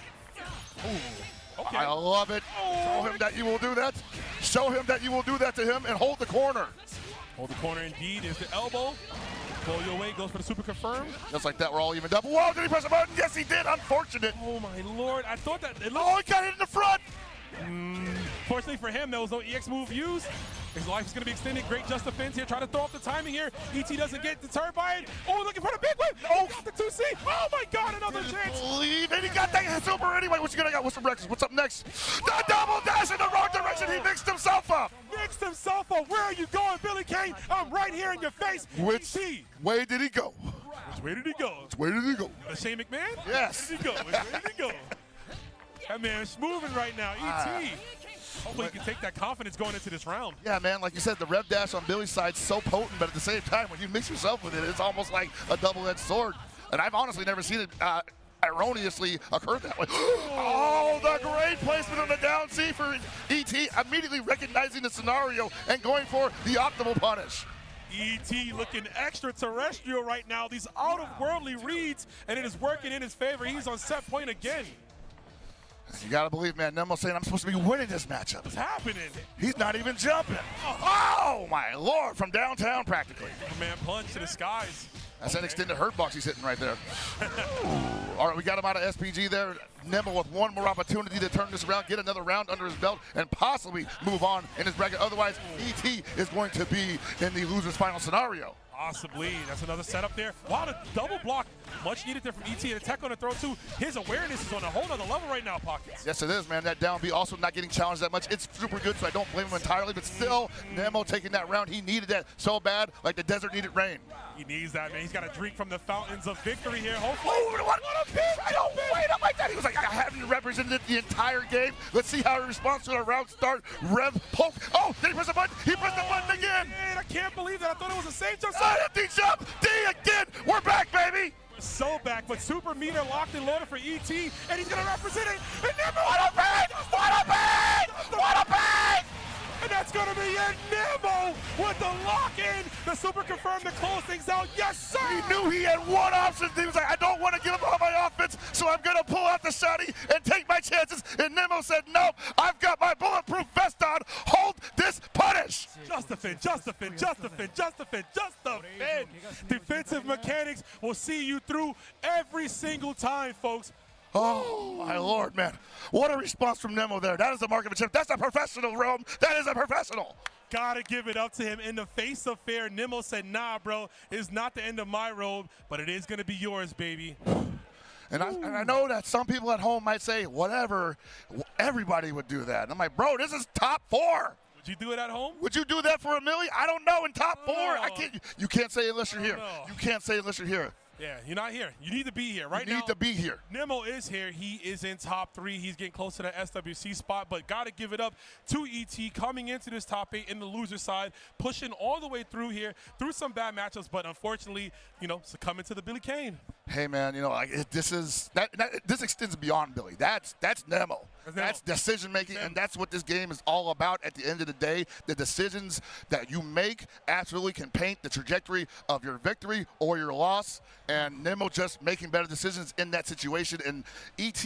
Ooh, okay. I love it. Show him that you will do that. Show him that you will do that to him and hold the corner. Hold the corner indeed. Is the elbow. Pull your way, goes for the super confirm. Just like that, we're all evened up. Whoa, did he press a button? Yes, he did. Unfortunate. Oh, my Lord. I thought that it looked. Oh, he got hit in the front. Fortunately for him, there was no EX move used. His life is going to be extended. Great just defense here. Try to throw off the timing here. ET doesn't get deterred by it. Oh, looking for the big wave. Oh, got the 2C. Oh, my God, another chance. Leave, and he got that super anyway. What you gonna got? What's up next? The double dash in the wrong direction. He mixed himself up. Mixed himself up. Where are you going, Billy Kane? I'm right here in your face. Which ET. way did he go? Which way did he go? Which way did he go? Shane McMahon? Yes. Where did he go? Which way did he go? That man's moving right now. ET. Hopefully he can take that confidence going into this round. Yeah, man, like you said, the rev dash on Billy's side is so potent, but at the same time, when you mix yourself with it, it's almost like a double-edged sword. And I've honestly never seen it erroneously occur that way. Oh, the great placement on the down C for ET, immediately recognizing the scenario and going for the optimal punish. ET looking extraterrestrial right now. These out-of-worldly reads, and it is working in his favor. He's on set point again. You gotta believe, man, Nemo saying I'm supposed to be winning this matchup. What's happening? He's not even jumping. Oh, my Lord, from downtown practically. Man, punch to the skies. That's that extended hurt box he's hitting right there. All right, we got him out of SPG there. Nemo with one more opportunity to turn this around, get another round under his belt, and possibly move on in his bracket. Otherwise, ET is going to be in the loser's final scenario. Possibly. That's another setup there. Wow, the double block. Much needed there from ET. And the tech on the throw, too. His awareness is on a whole other level right now, Pockets. Yes, it is, man. That down B also not getting challenged that much. It's super good, so I don't blame him entirely. But still, Nemo taking that round. He needed that so bad, like the desert needed rain. He needs that, man. He's got to drink from the fountains of victory here. Hopefully. Oh, what a pitch! I don't wait up like that. He was like, I haven't represented the entire game. Let's see how he responds to a round start. Rev poke. Oh, did he press the button? He pressed the button again. Man, I can't believe that. I thought it was the same jump. Empty jump. D again. We're back, baby. We're so back, but super meter locked and loaded for ET, and he's going to represent it. And never what a bang! What a bang! What a bang! And that's going to be it. Nemo with the lock-in. The super confirmed to close things out. Yes, sir. He knew he had one option. He was like, I don't want to give up on my offense, so I'm going to pull out the shotty and take my chances. And Nemo said, nope, I've got my bulletproof vest on. Hold this punish. Just defend, just defend, just defend, just defend, just defend. Defensive mechanics will see you through every single time, folks. Oh, my Lord, man. What a response from Nemo there. That is the mark of a champ. That's a professional, Rome. That is a professional. Gotta give it up to him. In the face of fair, Nemo said, nah, bro, it's not the end of my road, but it is going to be yours, baby. And I know that some people at home might say, whatever, everybody would do that. And I'm like, bro, this is top 4. Would you do it at home? Would you do that for $1 million? I don't know. In top 4, know. I can't. You can't say unless you're here. You can't say unless you're here. Yeah, you're not here. You need to be here right now. You need to be here. Nemo is here. He is in top 3. He's getting close to the SWC spot, but got to give it up to ET coming into this top 8 in the loser side, pushing all the way through here, through some bad matchups, but unfortunately, succumbing to the Billy Kane. Hey, man, this extends beyond Billy. That's Nemo. That's decision making, and that's what this game is all about at the end of the day. The decisions that you make absolutely can paint the trajectory of your victory or your loss, and Nemo just making better decisions in that situation. And ET,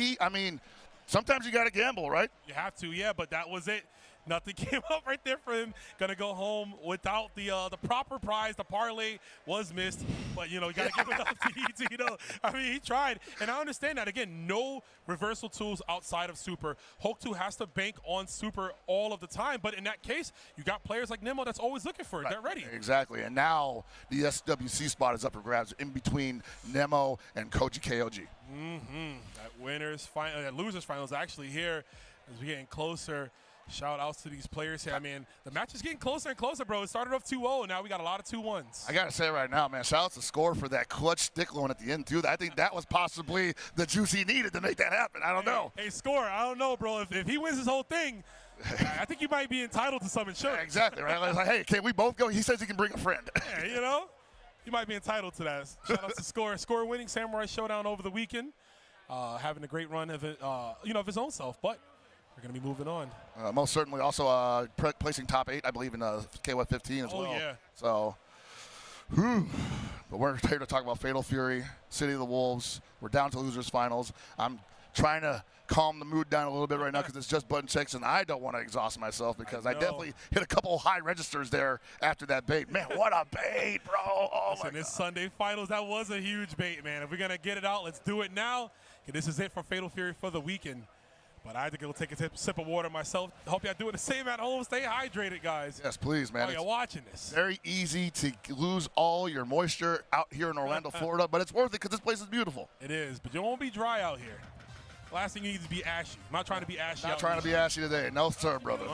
sometimes you got to gamble, right? You have to, yeah, but that was it. Nothing came up right there for him. Gonna go home without the proper prize. The parlay was missed, but you got to give it up to ET. He tried, and I understand that. Again, no reversal tools outside of Super. Hook2 has to bank on Super all of the time, but in that case, you got players like Nemo that's always looking for it. Right. They're ready. Exactly, and now the SWC spot is up for grabs in between Nemo and Koji KOG. That losers final is actually here as we're getting closer Shout outs to these players here. I mean, the match is getting closer and closer, bro. It started off 2-0, and now we got a lot of 2-1s. I got to say right now, man, shout out to Score for that clutch stick loan at the end, too. I think that was possibly the juice he needed to make that happen. I don't know. Hey, Score, I don't know, bro. If he wins this whole thing, I think you might be entitled to some insurance. Yeah, exactly, right? It's like, hey, can we both go? He says he can bring a friend. Yeah, you know? You might be entitled to that. Shout out to Score. Score winning Samurai Showdown over the weekend. Having a great run of it, of his own self, but we're going to be moving on. Most certainly also placing top 8, I believe, in KOF 15 as well. Oh, yeah. So, but we're here to talk about Fatal Fury, City of the Wolves. We're down to losers finals. I'm trying to calm the mood down a little bit right now because it's just button checks, and I don't want to exhaust myself because I definitely hit a couple high registers there after that bait. Man, what a bait, bro. Oh, Listen, this Sunday finals, that was a huge bait, man. If we're going to get it out, let's do it now. This is it for Fatal Fury for the weekend. But I had to go take a sip of water myself. Hope y'all doing the same at home. Stay hydrated, guys. Yes, please, man. Oh, you're watching this. Very easy to lose all your moisture out here in Orlando, Florida, but it's worth it because this place is beautiful. It is, but you won't be dry out here. Last thing you need is to be ashy. I'm not trying to be ashy. Not trying to be ashy today. No, sir, brother.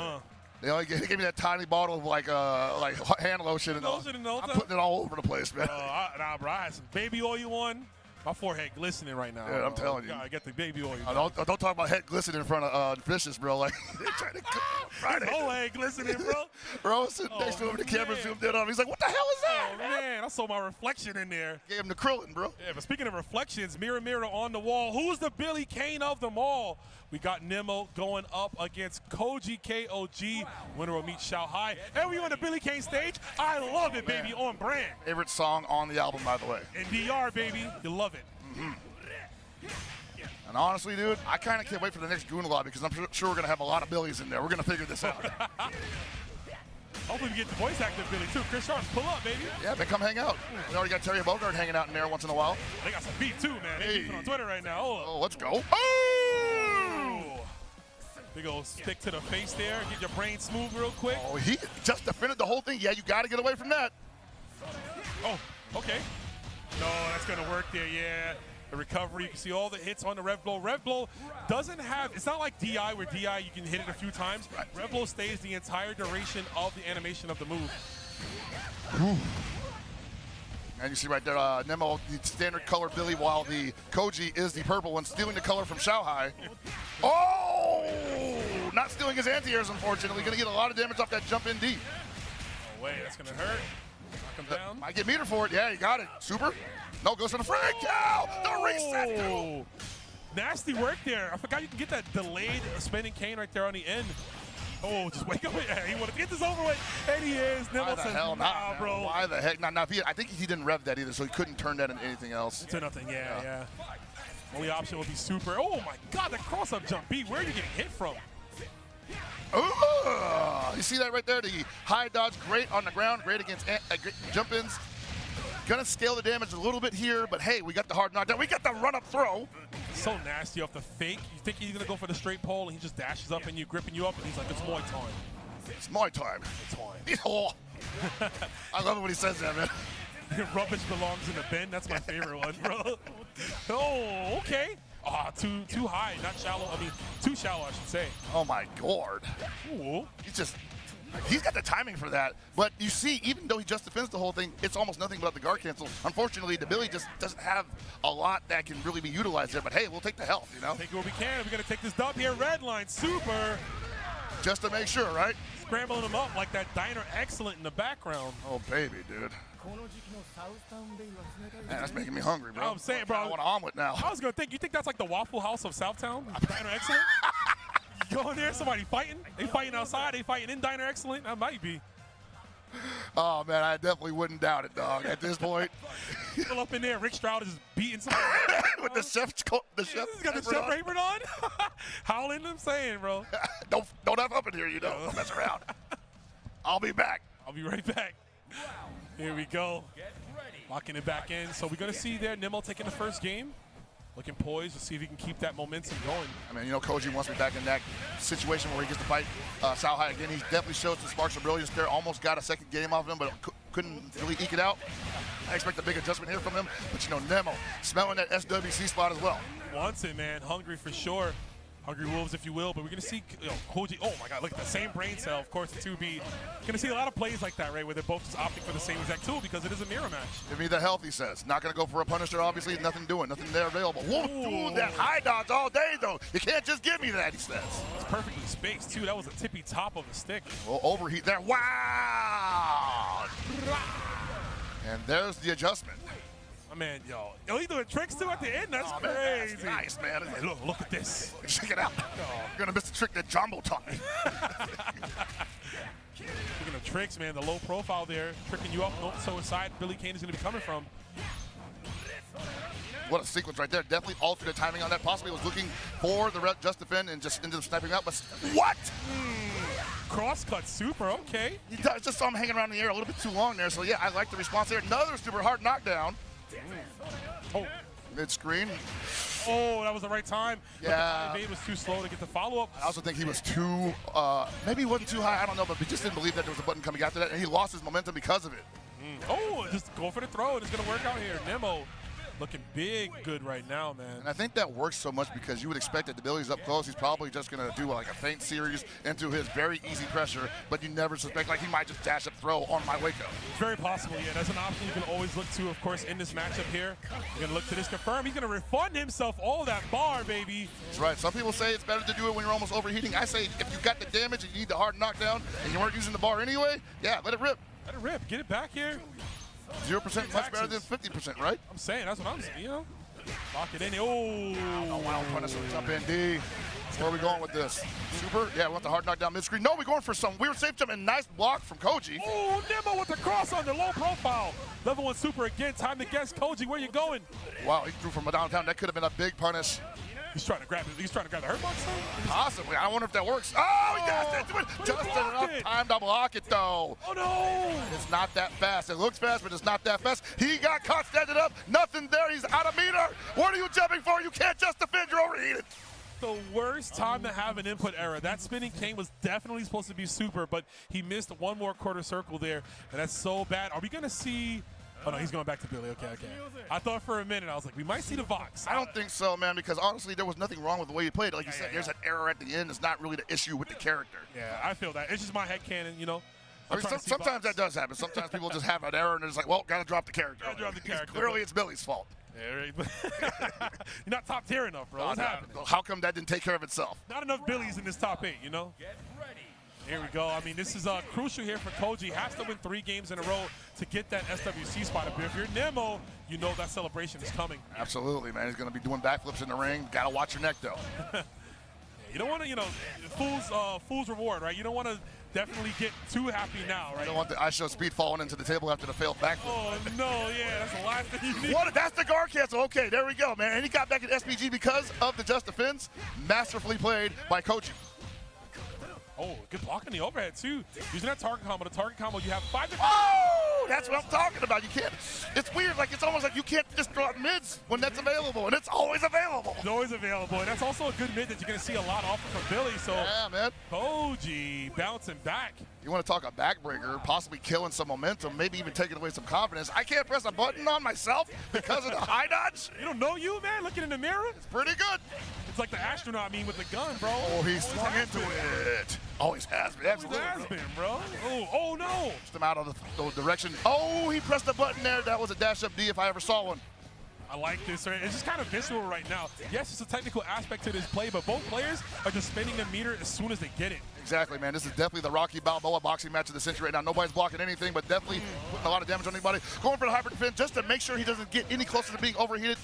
They only gave me that tiny bottle of like hand lotion and all. I'm putting it all over the place, man. Nah, bro. I had some baby oil on. My forehead glistening right now. Yeah, I'm telling you. I get the baby oil. Don't talk about head glistening in front of Vicious, bro. Like they're trying to Friday. His whole head glistening, bro. Bro, sitting next to him, the camera zoomed in on him. He's like, "What the hell is that?" Oh man, I saw my reflection in there. Gave him the Krillin, bro. Yeah, but speaking of reflections, mirror, mirror on the wall, who's the Billy Kane of them all? We got Nemo going up against Koji KOG. Winner will meet Shao Hai. And we on the Billy Kane stage. I love it, baby, on brand. Favorite song on the album, by the way. And DR, baby, you love it. And honestly, dude, I kind of can't wait for the next Goonalot because I'm sure we're going to have a lot of Billies in there. We're going to figure this out. Hopefully we get the voice actor Billy, too. Chris Sharps, pull up, baby. Yeah, they come hang out. We already got Terry Bogard hanging out in there once in a while. They got some beat, too, man. They beefing on Twitter right now. Oh, let's go. Oh! Big old stick to the face there. Get your brain smooth real quick. Oh, he just defended the whole thing. Yeah, you got to get away from that. Oh, okay. No, that's going to work there, yeah. The recovery, you can see all the hits on the Rev Blow. Rev Blow doesn't have, it's not like DI where DI you can hit it a few times. Right. Rev Blow stays the entire duration of the animation of the move. And you see right there, Nemo, the standard color Billy, while the Koji is the purple one, stealing the color from Shao Hai. Oh! Not stealing his anti-airs, unfortunately. Going to get a lot of damage off that jump in deep. No way, that's going to hurt. Knock him down. Might get meter for it. Yeah, you got it. Super. No, goes for the frag. Cow! The reset. Oh, nasty work there. I forgot you can get that delayed spinning cane right there on the end. Oh, just wake up. Yeah, he wanted to get this over with. And he is. Why the hell not, bro? Why the heck not? I think he didn't rev that either, so he couldn't turn that into anything else. To nothing, yeah. Only option would be super. Oh, my God, the cross-up jump beat. Where are you getting hit from? Ooh, you see that right there? The high dodge, great on the ground, great against jump-ins. Gonna scale the damage a little bit here, but hey, we got the hard knockdown. We got the run-up throw. So nasty off the fake. You think he's gonna go for the straight pole, and he just dashes up and you gripping you up, and he's like, it's Muay time. It's Muay time. It's time. Oh. I love it when he says that, man. Rubbish belongs in the bin. That's my favorite one, bro. Oh, okay. Oh, too high, not shallow. I mean, too shallow, I should say. Oh my God. Ooh. He's got the timing for that. But you see, even though he just defends the whole thing, it's almost nothing but the guard cancel. Unfortunately, the Billy just doesn't have a lot that can really be utilized there. But hey, we'll take the help, you know? Take what we can. We're gonna take this dub here. Red line, super. Just to make sure, right? Scrambling him up like that Diner Excellent in the background. Oh, baby, dude. Man, that's making me hungry, bro. I'm saying, bro. I want an omelet now. I was gonna think, you think that's like the Waffle House of Southtown? Diner Excellent? You go in there, somebody fighting? They fighting outside, they fighting in Diner Excellent? That might be. Oh, man, I definitely wouldn't doubt it, dog, at this point. Still up in there, Rick Stroud is just beating somebody. With the chef's coat. He's got the chef apron on. Howling, I'm saying, bro. Don't have up in here, you know. Don't mess around. I'll be back. I'll be right back. Here we go. Locking it back in. So we're going to see there Nimmo taking the first game. Looking poised to see if he can keep that momentum going. I mean, you know, Koji wants me back in that situation where he gets to fight Shao Hai again. He definitely showed some sparks of brilliance there. Almost got a second game off of him, but couldn't really eke it out. I expect a big adjustment here from him. But, you know, Nemo smelling that SWC spot as well. Wants it, man. Hungry for sure. Hungry Wolves, if you will, but we're going to see Koji. Oh, my God, look at the same brain cell, of course, the 2B. Going to see a lot of plays like that, right, where they're both just opting for the same exact tool because it is a mirror match. Give me the health, he says. Not going to go for a Punisher, obviously. Nothing doing, nothing there available. Won't do that high dodge all day, though. You can't just give me that, he says. It's perfectly spaced, too. That was a tippy top of the stick. Well, overheat there. Wow! And there's the adjustment. My man, yo, he doing tricks, too, at the end? That's Man, crazy. that's nice, man. Hey, look at this. Check it out. You're going to miss the trick that Jumbo taught me. Speaking of tricks, man, the low profile there, tricking you up. Nope, so aside, Billy Kane is going to be coming from. What a sequence right there. Definitely altered the timing on that. Possibly was looking for the just defend and just ended up sniping out. But what? Cross-cut super, okay. He just saw him hanging around in the air a little bit too long there. So, yeah, I like the response there. Another super hard knockdown. Oh. Mid-screen. Oh, that was the right time. Yeah. But the evade was too slow to get the follow-up. I also think he was too, maybe he wasn't too high, I don't know, but he just didn't believe that there was a button coming after that, and he lost his momentum because of it. Oh, just go for the throw, and it's going to work out here. Nemo looking big good right now, man. And I think that works so much because you would expect that the Billy's up close. He's probably just going to do like a feint series into his very easy pressure, but you never suspect like he might just dash up throw on my Waco. It's very possible, yeah. That's an option you can always look to, of course, in this matchup here. You're going to look to this confirm. He's going to refund himself all that bar, baby. That's right. Some people say it's better to do it when you're almost overheating. I say if you got the damage and you need the hard knockdown and you weren't using the bar anyway, yeah, let it rip. Let it rip. Get it back here. 0% much better than 50%, right? I'm saying. That's what I'm saying, you know. Lock it in. Oh, wow. Punisher jump in, D. Where are we going with this? Super? Yeah, we want the hard knockdown mid-screen. No, we're going for some weird safe jump and nice block from Koji. Oh, Nemo with the cross on the low profile. Level 1 super again. Time to guess, Koji, where you going? Wow, he threw from downtown. That could have been a big punish. He's trying to grab it. He's trying to grab the hurt box, though? Possibly. I wonder if that works. Oh, he does it. Just enough time to block it, though. Oh, no. It's not that fast. It looks fast, but it's not that fast. He got caught standing up. Nothing there. He's out of meter. What are you jumping for? You can't just defend. You're overheated. The worst time to have an input error. That spinning king was definitely supposed to be super, but he missed one more quarter circle there, and that's so bad. Are we going to see... Oh, no, he's going back to Billy. Okay. I thought for a minute, I was like, we might see the Vox. I don't think so, man, because honestly, there was nothing wrong with the way he played. Like you said, there's an error at the end. It's not really the issue with the character. Yeah, I feel that. It's just my headcanon, you know. I mean, sometimes that does happen. Sometimes people just have an error, and it's like, well, got to drop the character. Clearly, it's Billy's fault. Yeah, right. You're not top tier enough, bro. What's happening? How come that didn't take care of itself? Not enough Billies in this top 8, you know? Here we go. I mean, this is crucial here for Koji. He has to win 3 games in a row to get that SWC spot. But if you're Nemo, you know that celebration is coming. Absolutely, man. He's going to be doing backflips in the ring. Got to watch your neck, though. You don't want to, you know, fool's reward, right? You don't want to definitely get too happy now, right? You don't want the ISO speed falling into the table after the failed backflip. Oh, no, yeah, that's the last thing you need. That's the guard cancel. Okay, there we go, man. And he got back at SPG because of the just defense. Masterfully played by Koji. Oh, good block on the overhead, too. Using that target combo. The target combo, you have 5 different... Oh, that's what I'm talking about. You can't... It's weird. Like, it's almost like you can't just drop mids when that's available, and it's always available. It's always available, and that's also a good mid that you're going to see a lot off from Billy, so... Yeah, man. Koji bouncing back. You want to talk a backbreaker, possibly killing some momentum, maybe even taking away some confidence. I can't press a button on myself because of the high dodge. You don't know you, man? Looking in the mirror? It's pretty good. It's like the astronaut meme with the gun, bro. Oh, he's swung into it. Always has been. Absolutely. Always has been, bro. Oh, no. Pushed him out of the direction. Oh, he pressed the button there. That was a dash up D if I ever saw one. I like this. Right? It's just kind of visceral right now. Yes, it's a technical aspect to this play, but both players are just spinning the meter as soon as they get it. Exactly, man. This is definitely the Rocky Balboa boxing match of the century right now. Nobody's blocking anything, but definitely putting a lot of damage on anybody. Going for the hyper defense just to make sure he doesn't get any closer to being overheated.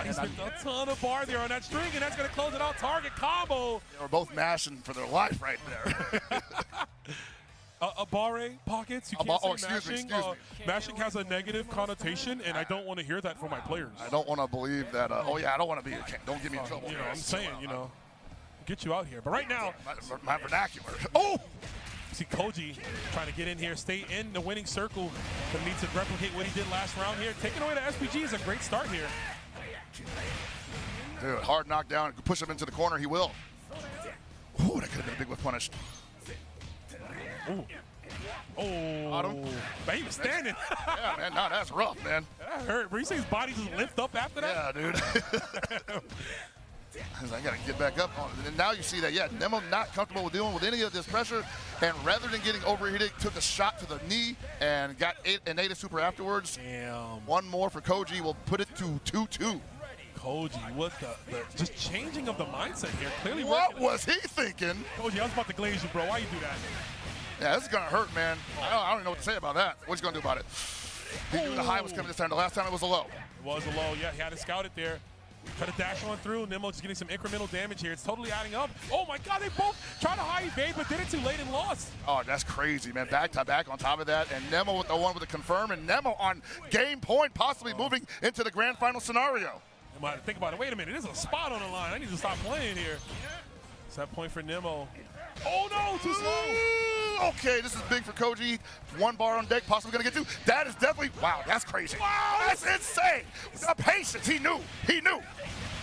He spent a ton of bar there on that string, and that's going to close it out. Target combo. They were both mashing for their life right there. Abare pockets, you can't say mashing. Mashing has a negative connotation, and I don't want to hear that from my players. I don't want to believe that, oh yeah, I don't want to be, don't get me in trouble. You know, I'm saying, you know, get you out here. But right now, my vernacular. Oh! See Koji trying to get in here, stay in the winning circle, but needs to replicate what he did last round here. Taking away the SPG is a great start here. Dude, hard knockdown, push him into the corner, he will. Ooh, that could have been a big whip punish. Ooh. Oh, but he was standing. Yeah, man, no, that's rough, man. That hurt. Were you saying his body just lift up after that? Yeah, dude. He's like, I got to get back up. And now you see that, yeah, Nemo not comfortable with dealing with any of this pressure. And rather than getting overheated, took a shot to the knee and got an Ada Super afterwards. Damn. One more for Koji will put it to 2-2. Koji, what the just changing of the mindset here. Clearly What working. was he thinking? Koji, I was about to glaze you, bro. Why you do that? Yeah, this is going to hurt, man. I don't even know what to say about that. What's he going to do about it? He knew the high was coming this time. The last time it was a low. It was a low. Yeah, he had it scouted there. Try to dash on through. Nemo just getting some incremental damage here. It's totally adding up. Oh, my God. They both tried to high evade, but did it too late and lost. Oh, that's crazy, man. Back to back on top of that. And Nemo with the one with the confirm. And Nemo on game point, possibly moving into the grand final scenario. You might think about it. Wait a minute. There's a spot on the line. I need to stop playing here. Set point for Nemo. Oh, no. Too slow. Okay, this is big for Koji. One bar on deck, possibly going to get two. That is definitely, wow, that's crazy. Wow. That's insane. The patience, he knew.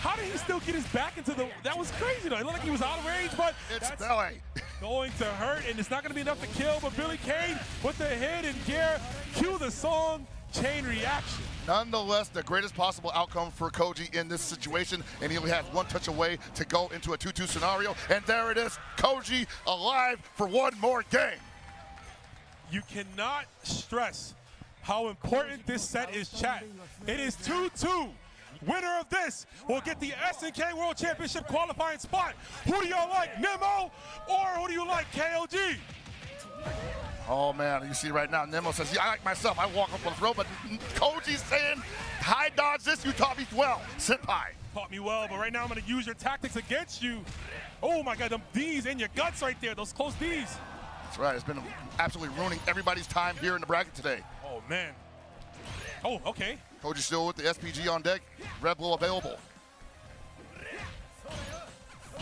How did he still get his back into the, that was crazy though. It looked like he was out of range, but It's that's Belly. going to hurt, and it's not gonna be enough to kill, but Billy Kane with the hit and gear, cue the song, Chain Reaction. Nonetheless, the greatest possible outcome for Koji in this situation, and he only has one touch away to go into a 2-2 scenario, and there it is, Koji alive for one more game. You cannot stress how important this set is, chat. It is 2-2. Winner of this will get the SNK World Championship qualifying spot. Who do y'all like, Nemo, or who do you like, KOG? Oh man, you see right now, Nemo says, yeah, I like myself, I walk up on the throw, but Koji's saying, high dodge this, you taught me well, senpai. Taught me well, but right now I'm gonna use your tactics against you. Oh my God, them D's in your guts right there, those close D's. That's right, it's been absolutely ruining everybody's time here in the bracket today. Oh man. Oh, okay. Koji still with the SPG on deck, Red Bull available.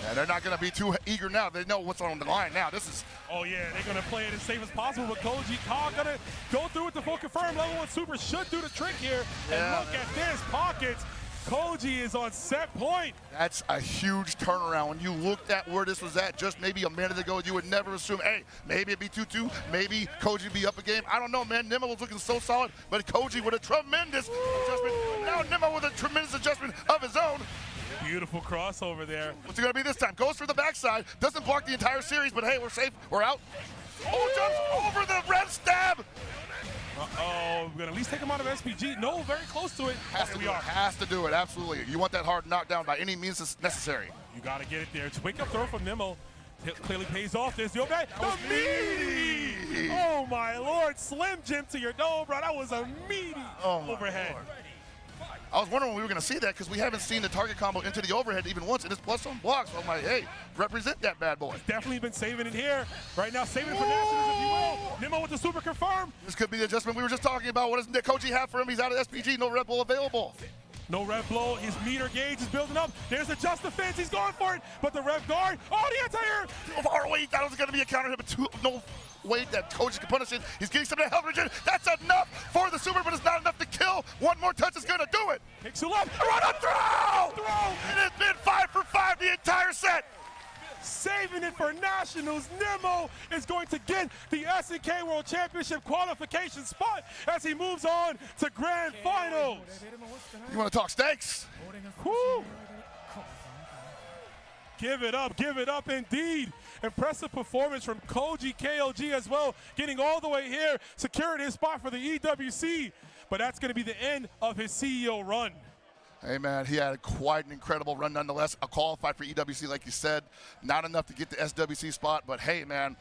And they're not going to be too eager now. They know what's on the line now. This is. Oh yeah, they're gonna play it as safe as possible, but Koji Ka gonna go through with the full confirm. Level 1 super should do the trick here. And look at this, Pockets. Koji is on set point. That's a huge turnaround. When you looked at where this was at just maybe a minute ago, you would never assume, hey, maybe it'd be 2-2, maybe Koji be up a game. I don't know, man. Nemo was looking so solid, but Koji with a tremendous adjustment. Now Nemo with a tremendous adjustment of his own. Beautiful crossover there. What's it going to be this time? Goes for the backside, doesn't block the entire series, but hey, we're safe, we're out. Oh, jumps over the red stab. Uh-oh, we're gonna at least take him out of SPG. No, very close to it. Has to do it, absolutely. You want that hard knockdown by any means necessary. You gotta get it there. It's a wake up throw from Nemo. It clearly pays off. There's the okay. The meaty! Oh my Lord, Slim Jim to your dome, bro. That was a meaty overhead. Lord. I was wondering when we were going to see that because we haven't seen the target combo into the overhead even once, and it's plus on blocks. So I'm like, hey, represent that bad boy. Definitely been saving it here. Right now, saving it for Nationals, if you will. Nemo with the super confirm. This could be the adjustment we were just talking about. What does Koji have for him? He's out of SPG, no Red Bull available. No red blow. His meter gauge is building up. There's the just defense. He's going for it. But the rev guard. Oh, the anti-air. Too far away. That was going to be a counter hit, but no way that Koji can punish it. He's getting some of the health regen. That's enough for the super, but it's not enough to kill. One more touch is going to do it. Picks you up. Run a throw! It has been 5 for 5 the entire set. Saving it for Nationals. Nemo is going to get the SNK World Championship qualification spot as he moves on to Grand Finals. You want to talk stakes? Woo. Give it up indeed. Impressive performance from Koji KOG as well, getting all the way here, securing his spot for the EWC. But that's going to be the end of his CEO run. Hey, man, he had quite an incredible run nonetheless. A qualified for EWC, like you said. Not enough to get the SWC spot, but hey, man,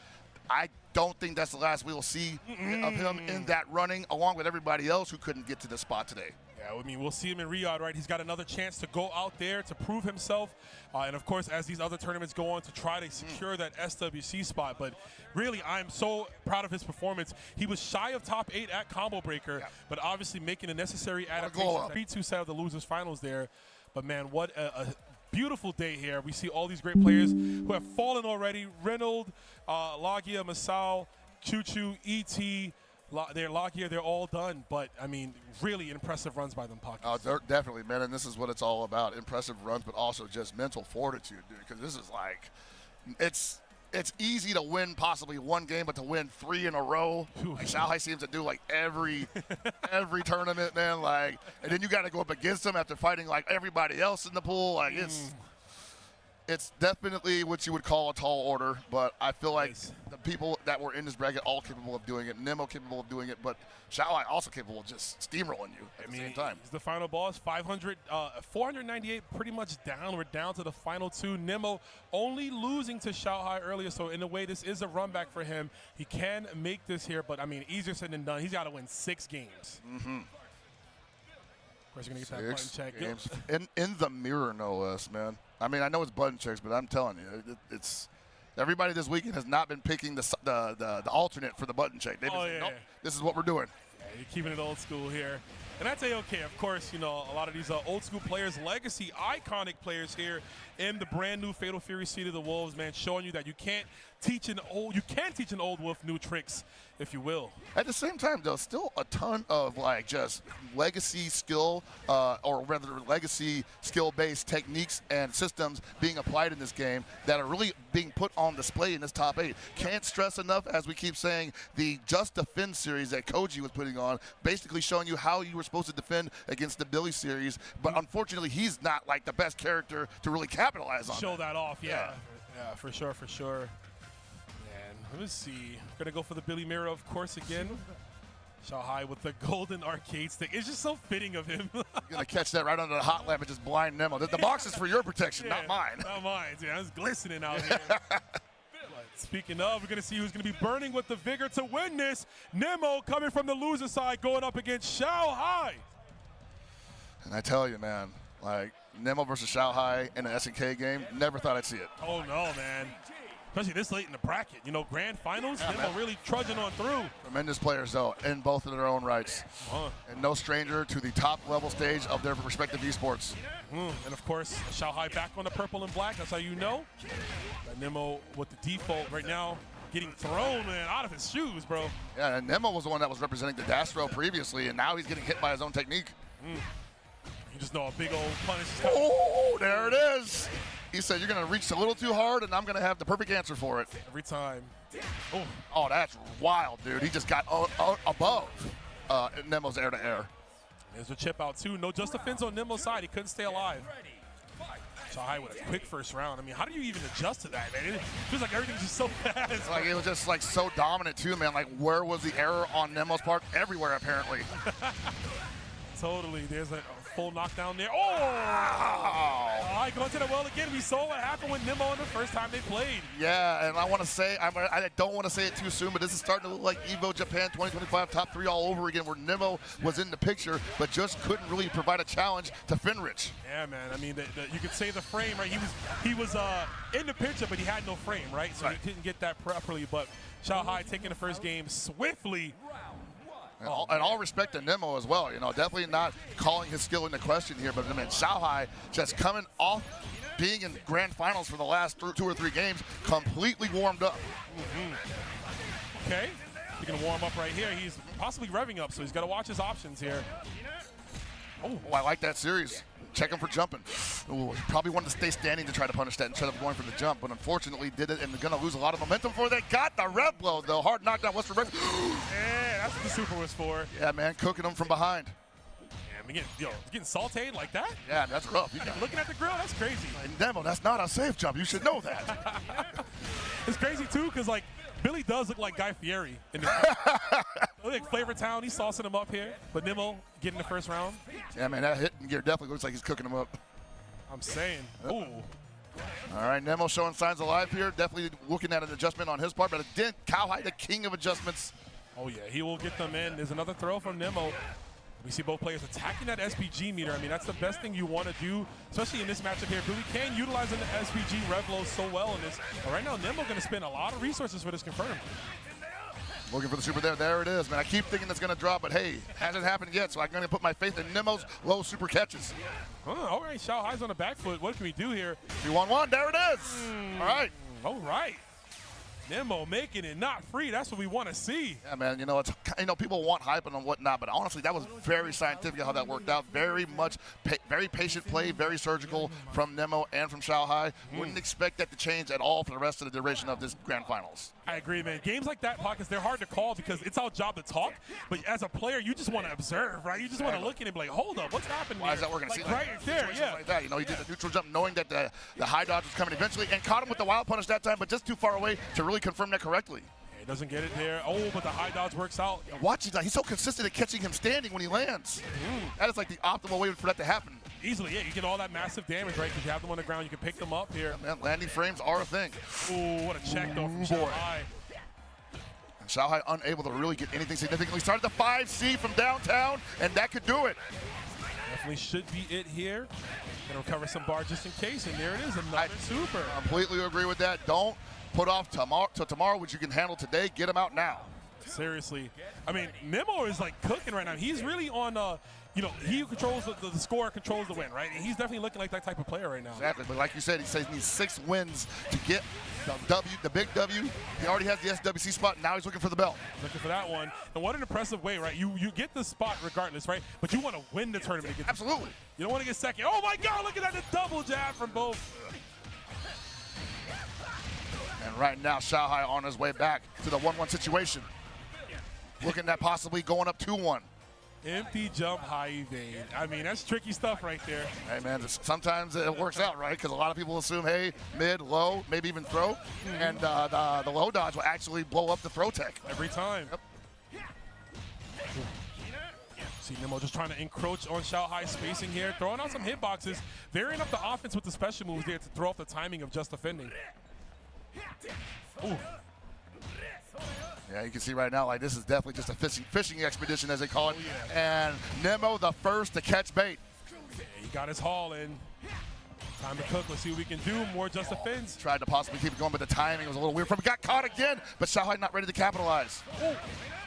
I don't think that's the last we will see of him in that running, along with everybody else who couldn't get to the spot today. Yeah, I mean, we'll see him in Riyadh, right? He's got another chance to go out there to prove himself. And, of course, as these other tournaments go on to try to secure that SWC spot. But really, I'm so proud of his performance. He was shy of top 8 at Combo Breaker, but obviously making the necessary adaptations. P2 set of the losers finals there. But, man, what a beautiful day here. We see all these great players who have fallen already. Reynolds, Lagia, Masao, Choo-Choo, E.T., they're all done, but I mean, really impressive runs by them, Pockets. Oh, they're definitely, man, and this is what it's all about: impressive runs, but also just mental fortitude, dude. Because this is like, it's easy to win possibly one game, but to win 3 in a row, like Shanghai seems to do like every tournament, man. Like, and then you got to go up against them after fighting like everybody else in the pool. Like It's definitely what you would call a tall order, but I feel like Yes. the people that were in this bracket all capable of doing it. Nemo capable of doing it, but Xiaohai also capable of just steamrolling you at the same time. He's the final boss. 498 pretty much down. We're down to the final two. Nemo only losing to Xiaohai earlier, so in a way, this is a run back for him. He can make this here, but I mean, easier said than done. He's got to win 6 games. Of course, you're going to get that button check. Games. In the mirror, no less, man. I mean, I know it's button checks, but I'm telling you, it's everybody this weekend has not been picking the alternate for the button check. They've been saying, nope, this is what we're doing. Yeah, you're keeping it old school here. And that's A-okay. Of course, you know, a lot of these old school players, legacy, iconic players here in the brand new Fatal Fury Seat of the Wolves, man, showing you that you can teach an old wolf new tricks, if you will. At the same time, though, still a ton of like just legacy skill, or rather legacy skill-based techniques and systems being applied in this game that are really being put on display in this top 8. Can't stress enough, as we keep saying, the Just Defend series that Koji was putting on, basically showing you how you were supposed to defend against the Billy series. But unfortunately, he's not like the best character to really capitalize on. Show that off, Yeah. Yeah, for sure, for sure. Let me see. Gonna go for the Billy Mirror, of course, again. Xiaohai with the golden arcade stick. It's just so fitting of him. Gonna catch that right under the hot lamp and just blind Nemo. The box is for your protection, Yeah, not mine. Not mine. Yeah, it's glistening out here. But speaking of, we're gonna see who's gonna be burning with the vigor to win this. Nemo coming from the loser side, going up against Xiaohai. And I tell you, man, like Nemo versus Xiaohai in an SNK game, never thought I'd see it. Oh no, man. Especially this late in the bracket. You know, grand finals, Yeah, Nemo man. really trudging on through. Tremendous players, though, in both of their own rights. And no stranger to the top level stage of their respective esports. And of course, Xiaohai back on the purple and black. That's how you know. That Nemo with the default right now, getting thrown, man, out of his shoes, bro. Yeah, and Nemo was the one that was representing the dash throw previously, and now he's getting hit by his own technique. You just know a big old punish is coming. Oh, there it is. He said, you're going to reach a little too hard, and I'm going to have the perfect answer for it. Every time. Oh, that's wild, dude. He just got above Nemo's air-to-air. There's a chip out, too. No just defense on Nemo's side. He couldn't stay alive. Xiaohai with a quick first round. I mean, how do you even adjust to that, man? It feels like everything's just so fast. Like, it was just, like, so dominant, too, man. Like, where was the error on Nemo's part? Everywhere, apparently. Totally. There's a full knockdown there. Oh! Xiaohai going to the well again. We saw what happened with Nemo the first time they played. Yeah, and I want to say, I don't want to say it too soon, but this is starting to look like EVO Japan 2025 top 3 all over again, where Nemo was in the picture, but just couldn't really provide a challenge to Finrich. Yeah, man. I mean, you could say the frame, right? He was in the picture, but he had no frame, right? So he couldn't get that properly. But Xiaohai taking the first game swiftly. And all respect to Nemo as well, you know, definitely not calling his skill into question here, but I mean, Xiaohai just coming off being in grand finals for the last 2 or 3 games, completely warmed up. Okay, he can warm up right here. He's possibly revving up, so he's got to watch his options here. Oh, I like that series. Check him for jumping. Ooh, he probably wanted to stay standing to try to punish that instead of going for the jump, but unfortunately did it, and they're going to lose a lot of momentum for that. Got the rev blow, though. Hard knockdown, Western Red. Yeah, that's what the super was for. Yeah, man, cooking him from behind. Yeah, getting sauteed like that? Yeah, that's rough. Looking at the grill, that's crazy. Nemo, that's not a safe jump. You should know that. It's crazy, too, because, like, Billy does look like Guy Fieri. In the like Flavor Town, he's saucing him up here. But Nemo getting the first round. Yeah, man, that hitting gear definitely looks like he's cooking him up. I'm saying. Ooh. All right, Nemo showing signs of life here. Definitely looking at an adjustment on his part, but again, Xiaohai, the king of adjustments. Oh, yeah, he will get them in. There's another throw from Nemo. We see both players attacking that SPG meter. I mean, that's the best thing you want to do, especially in this matchup here. Billy can utilize the SPG Revlo so well in this. But right now, Nemo going to spend a lot of resources for this confirm. Looking for the super there. There it is, man. I keep thinking it's going to drop, but hey, hasn't happened yet, so I'm going to put my faith in Nemo's low super catches. All right, Xiaohai's on the back foot. What can we do here? 3-1-1. There it is. All right. All right. Nemo making it not free. That's what we want to see. Yeah, man. You know, people want hype and whatnot, but honestly, that was very scientific how that worked out. Very much, very patient play, very surgical from Nemo and from Xiaohai. Wouldn't expect that to change at all for the rest of the duration of this grand finals. I agree, man. Games like that, Pockets, they're hard to call because it's our job to talk. But as a player, you just want to observe, right? You just want to look at it and be like, hold up, what's happening Why here? is that working? Like, See, right there, yeah. Like that. You know, he did the neutral jump knowing that the high dodge was coming eventually and caught him with the wild punish that time, but just too far away to really confirm that correctly. He doesn't get it there. Oh, but the high dodge works out. Watch it. He's so consistent at catching him standing when he lands. That is like the optimal way for that to happen. Easily, yeah. You get all that massive damage, right? Because you have them on the ground. You can pick them up here. Man, landing frames are a thing. Ooh, what a check, though, from Boy. Shanghai. Shanghai unable to really get anything significantly. Started the 5C from downtown, and that could do it. Definitely should be it here. Gonna recover some bar just in case, and there it is, another super. Completely agree with that. Don't put off tomorrow, which you can handle today. Get him out now. Seriously. I mean, Nemo is like cooking right now. He's really on, you know, he who controls the score controls the win, right? And he's definitely looking like that type of player right now. Exactly, but like you said, he says he needs 6 wins to get the W, the big W. He already has the SWC spot, now he's looking for the belt. Looking for that one. And what an impressive way, right? You get the spot regardless, right? But you want to win the tournament. To get Absolutely. You don't want to get second. Oh my God, look at that, the double jab from both. And right now, Shanghai on his way back to the 1-1 situation. Looking at possibly going up 2-1. Empty jump high evade. I mean, that's tricky stuff right there. Hey, man, sometimes it works out, right? Because a lot of people assume, hey, mid, low, maybe even throw. And the low dodge will actually blow up the throw tech. Every time. Yep. See Nemo just trying to encroach on Shanghai spacing here, throwing out some hitboxes, varying up the offense with the special moves there to throw off the timing of just defending. Ooh. Yeah, you can see right now, like, this is definitely just a fishing expedition, as they call it. And Nemo, the first to catch bait. Yeah, he got his haul in. Time to cook. Let's see what we can do. More just defense. Tried to possibly keep it going, but the timing was a little weird from him. Got caught again, but Shanghai not ready to capitalize. Ooh.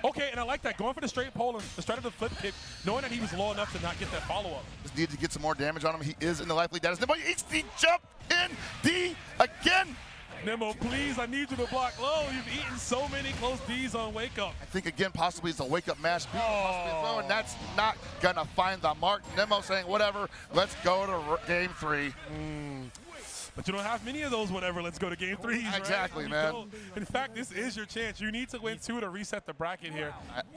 Okay, and I like that. Going for the straight pole and instead of the flip kick, knowing that he was low enough to not get that follow-up. Just needed to get some more damage on him. He is in the life lead. That is Nemo. He jump in D again. Nemo, please, I need you to block low. You've eaten so many close Ds on Wake Up. I think, again, possibly it's a wake-up mash beat. And that's not going to find the mark. Nemo saying, whatever, let's go to game 3. But you don't have many of those whatever. Let's go to game 3. Exactly, right? man. In fact, this is your chance. You need to win 2 to reset the bracket here.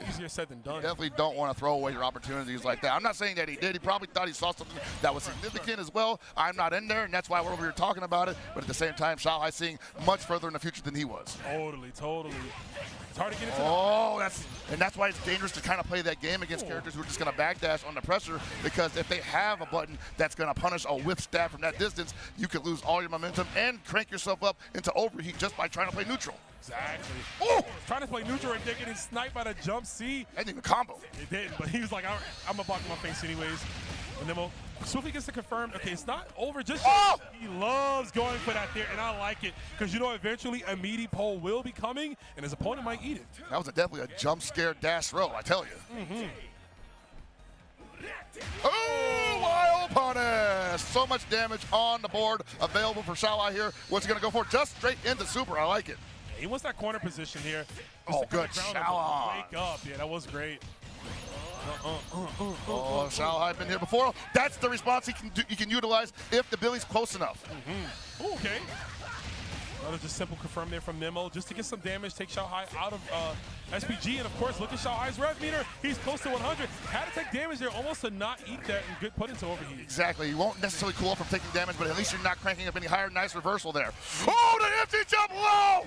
Easier said than done. Definitely don't want to throw away your opportunities like that. I'm not saying that he did. He probably thought he saw something that was significant as well. I'm not in there, and that's why we're over here talking about it. But at the same time, Shanghai seeing much further in the future than he was. Totally. It's hard to get into that's why it's dangerous to kind of play that game against characters who are just going to backdash on the pressure, because if they have a button that's going to punish a whiff stab from that distance, you could lose all your momentum and crank yourself up into overheat just by trying to play neutral. Exactly. Oh! Trying to play neutral and getting sniped by the jump C. That didn't even combo. It didn't, but he was like, I'm going to block my face anyways. And then swiftly gets to confirm, okay, it's not over just yet. Oh! He loves going for that there, and I like it because, you know, eventually a meaty pole will be coming, and his opponent might eat it. That was definitely a jump scare dash throw, I tell you. Oh, wild punish! So much damage on the board available for Shanghai here. What's he going to go for? Just straight into super. I like it. Yeah, he wants that corner position here. Oh, good. Shanghai. Wake up. Yeah, that was great. Oh, Shanghai been here before. That's the response he can utilize if the Billy's close enough. Ooh, okay. Another just simple confirm there from Nemo just to get some damage, take Shanghai out of SPG. And of course, look at Shanghai's rev meter. He's close to 100. Had to take damage there almost to not eat that and get put into overheat. Exactly. You won't necessarily cool off from taking damage, but at least you're not cranking up any higher. Nice reversal there. Oh, the empty jump low!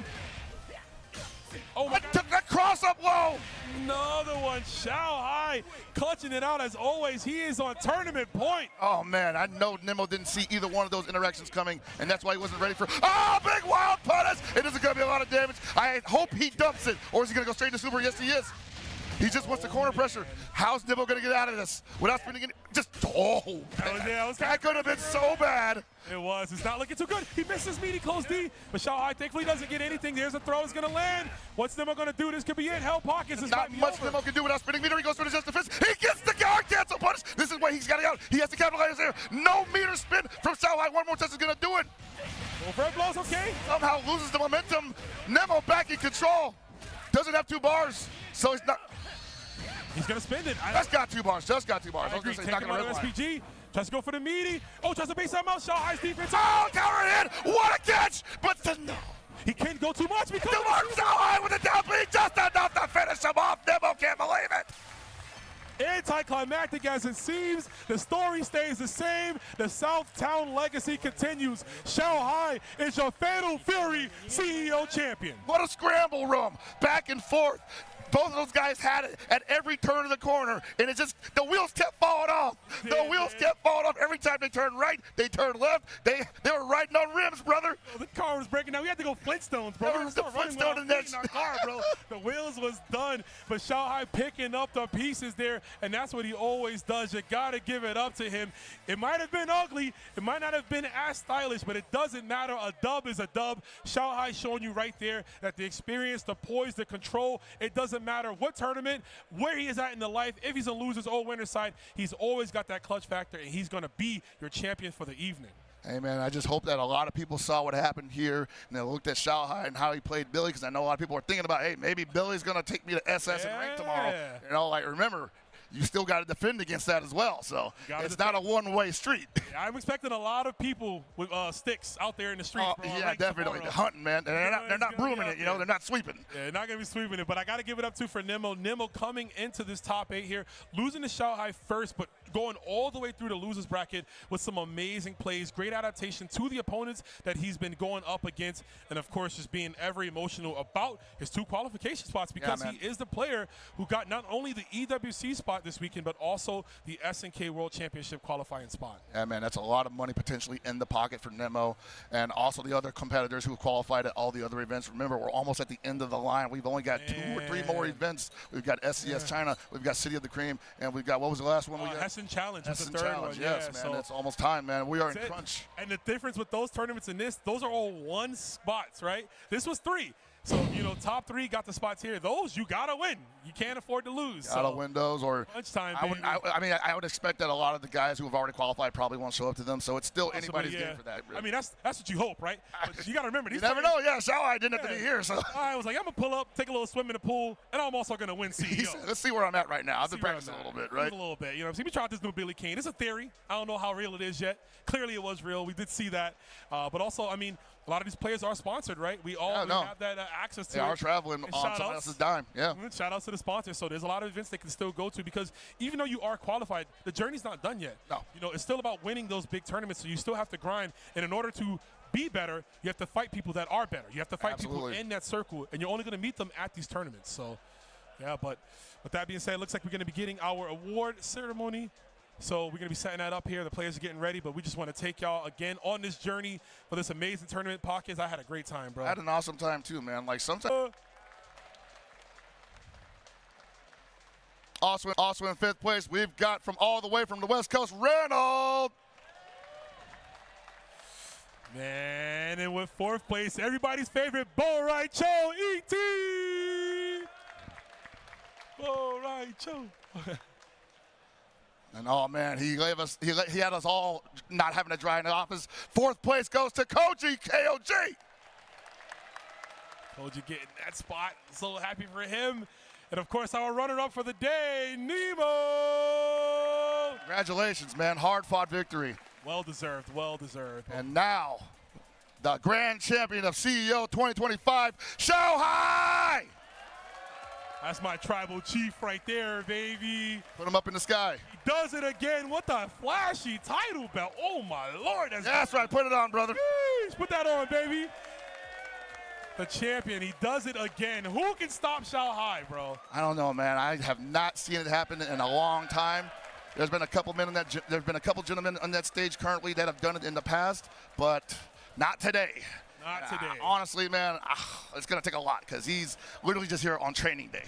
Oh my God. Took that cross up low! Another one. Shanghai clutching it out as always. He is on tournament point. Oh, man, I know Nemo didn't see either one of those interactions coming, and that's why he wasn't ready for, oh, big wild punish! It isn't going to be a lot of damage. I hope he dumps it, or is he going to go straight to super? Yes, he is. He just wants the corner pressure. How's Nemo going to get out of this without spinning it? That could have been so bad. It was. It's not looking too good. He misses meaty close D, but Shanghai thankfully doesn't get anything. There's a throw. It's going to land. What's Nemo going to do? This could be it. Hell pockets. This Not much Nemo can do without spinning meter. He goes for the just defense. He gets the guard cancel punish. This is where he's got to get out. He has to capitalize there. No meter spin from Shanghai. One more touch is going to do it. Well, Fred blows okay. Somehow loses the momentum. Nemo back in control. Doesn't have 2 bars, so he's not. He's going to spend it. Just got 2 bars. Just got 2 bars. I was agree. going to say he's not going to red line. SPG. Tries to go for the meaty. Oh, tries to base that out. Shanghai's defense. Oh, counter in. What a catch. But no. He can't go too much because DeMark so high with the down beat, just enough to finish him off. Nimmo can't believe it. anticlimactic as it seems, the story stays the same. The Southtown legacy continues. Shao Hai is your Fatal Fury CEO champion. What a scramble room, back and forth. Both of those guys had it at every turn of the corner, and it's just the wheels kept falling off. The wheels kept falling off every time they turned right, they turned left. They were riding on rims, brother. The car was breaking down. We had to go Flintstones, bro. There was the Flintstone in that our car, bro. The wheels was done, but Shao Hai picking up the pieces there, and that's what he always does. You gotta give it up to him. It might have been ugly, it might not have been as stylish, but it doesn't matter. A dub is a dub. Shao Hai showing you right there that the experience, the poise, the control, it doesn't matter what tournament, where he is at in the life, if he's a loser's or winner's side, he's always got that clutch factor, and he's going to be your champion for the evening. Hey, man, I just hope that a lot of people saw what happened here and they looked at Shao Hai and how he played Billy, because I know a lot of people are thinking about, hey, maybe Billy's going to take me to SS and rank tomorrow. You know, like, remember, you still got to defend against that as well. So it's not a one-way street. Yeah, I'm expecting a lot of people with sticks out there in the streets. Yeah, definitely. They're hunting, man. They're not brooming it, you know. They're not sweeping. Yeah, they're not going to be sweeping it. But I got to give it up for Nimmo. Nimmo coming into this top 8 here, losing to Shao Hai first, but going all the way through the losers bracket with some amazing plays, great adaptation to the opponents that he's been going up against, and of course just being ever emotional about his 2 qualification spots, because he is the player who got not only the EWC spot this weekend, but also the SNK World Championship qualifying spot. Yeah, man, that's a lot of money potentially in the pocket for Nimmo, and also the other competitors who have qualified at all the other events. Remember, we're almost at the end of the line. We've only got 2 or 3 more events. We've got SCS China, we've got City of the Cream, and we've got, what was the last one we got? Hessen Challenge was the Hessen third Challenge, one. yes, yeah, man, so it's almost time, man. We are in crunch. And the difference with those tournaments and this, those are all 1 spots, right? This was 3. So, you know, top 3 got the spots here. Those you got to win. You can't afford to lose. Gotta win those, or lunchtime, I would expect that a lot of the guys who have already qualified probably won't show up to them, so it's still anybody's game for that. Really. I mean, that's what you hope, right? But you got to remember. You never know. Yeah, Shao Hai didn't have to be here. So I was like, I'm going to pull up, take a little swim in the pool, and I'm also going to win CEO. Let's see where I'm at right now. I've been practicing a little bit, right? A little bit. You know, see, we tried this new Billy Kane. It's a theory. I don't know how real it is yet. Clearly it was real. We did see that. But also, I mean, a lot of these players are sponsored, right? We all have that access to it. They are traveling on someone else's dime. Yeah. Shout outs to the sponsors. So there's a lot of events they can still go to, because even though you are qualified, the journey's not done yet. No. You know, it's still about winning those big tournaments. So you still have to grind. And in order to be better, you have to fight people that are better. You have to fight people in that circle, and you're only going to meet them at these tournaments. So, yeah, but with that being said, it looks like we're going to be getting our award ceremony. So we're going to be setting that up here. The players are getting ready, but we just want to take y'all again on this journey for this amazing tournament. Pockets, I had a great time, bro. I had an awesome time too, man. Like sometimes. Also in 5th place, we've got from all the way from the West Coast, Reynolds. Man, and with 4th place, everybody's favorite, Bo Rai Cho, E.T. Bo Rai Cho. And oh man, he had us all not having to dry in the office. 4th place goes to Koji KOG. Koji getting that spot. So happy for him. And of course, our runner-up for the day, Nemo. Congratulations, man. Hard-fought victory. Well deserved. Well deserved. And now, the grand champion of CEO 2025, Shao Hai. That's my tribal chief right there, baby. Put him up in the sky. He does it again. What a flashy title belt. Oh, my Lord. That's right. Put it on, brother. Jeez, put that on, baby. The champion. He does it again. Who can stop Shao Hai, bro? I don't know, man. I have not seen it happen in a long time. There's been a couple men gentlemen on that stage currently that have done it in the past, but not today. Not today. Honestly, man, it's going to take a lot, because he's literally just here on training day.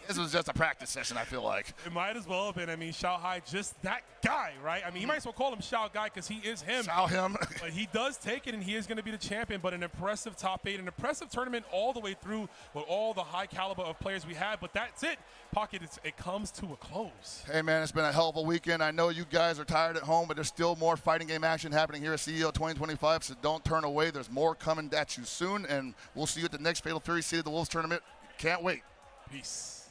This was just a practice session, I feel like. It might as well have been. I mean, Shao Hai, just that guy, right? I mean, you might as well call him Shao Guy, because he is him. Shao him. But he does take it, and he is going to be the champion. But an impressive top 8, an impressive tournament all the way through with all the high caliber of players we had. But that's it. Pocket, it comes to a close. Hey, man, it's been a hell of a weekend. I know you guys are tired at home, but there's still more fighting game action happening here at CEO 2025, so don't turn away. There's more coming at you soon, and we'll see you at the next Fatal Fury City of the Wolves tournament. Can't wait. Peace.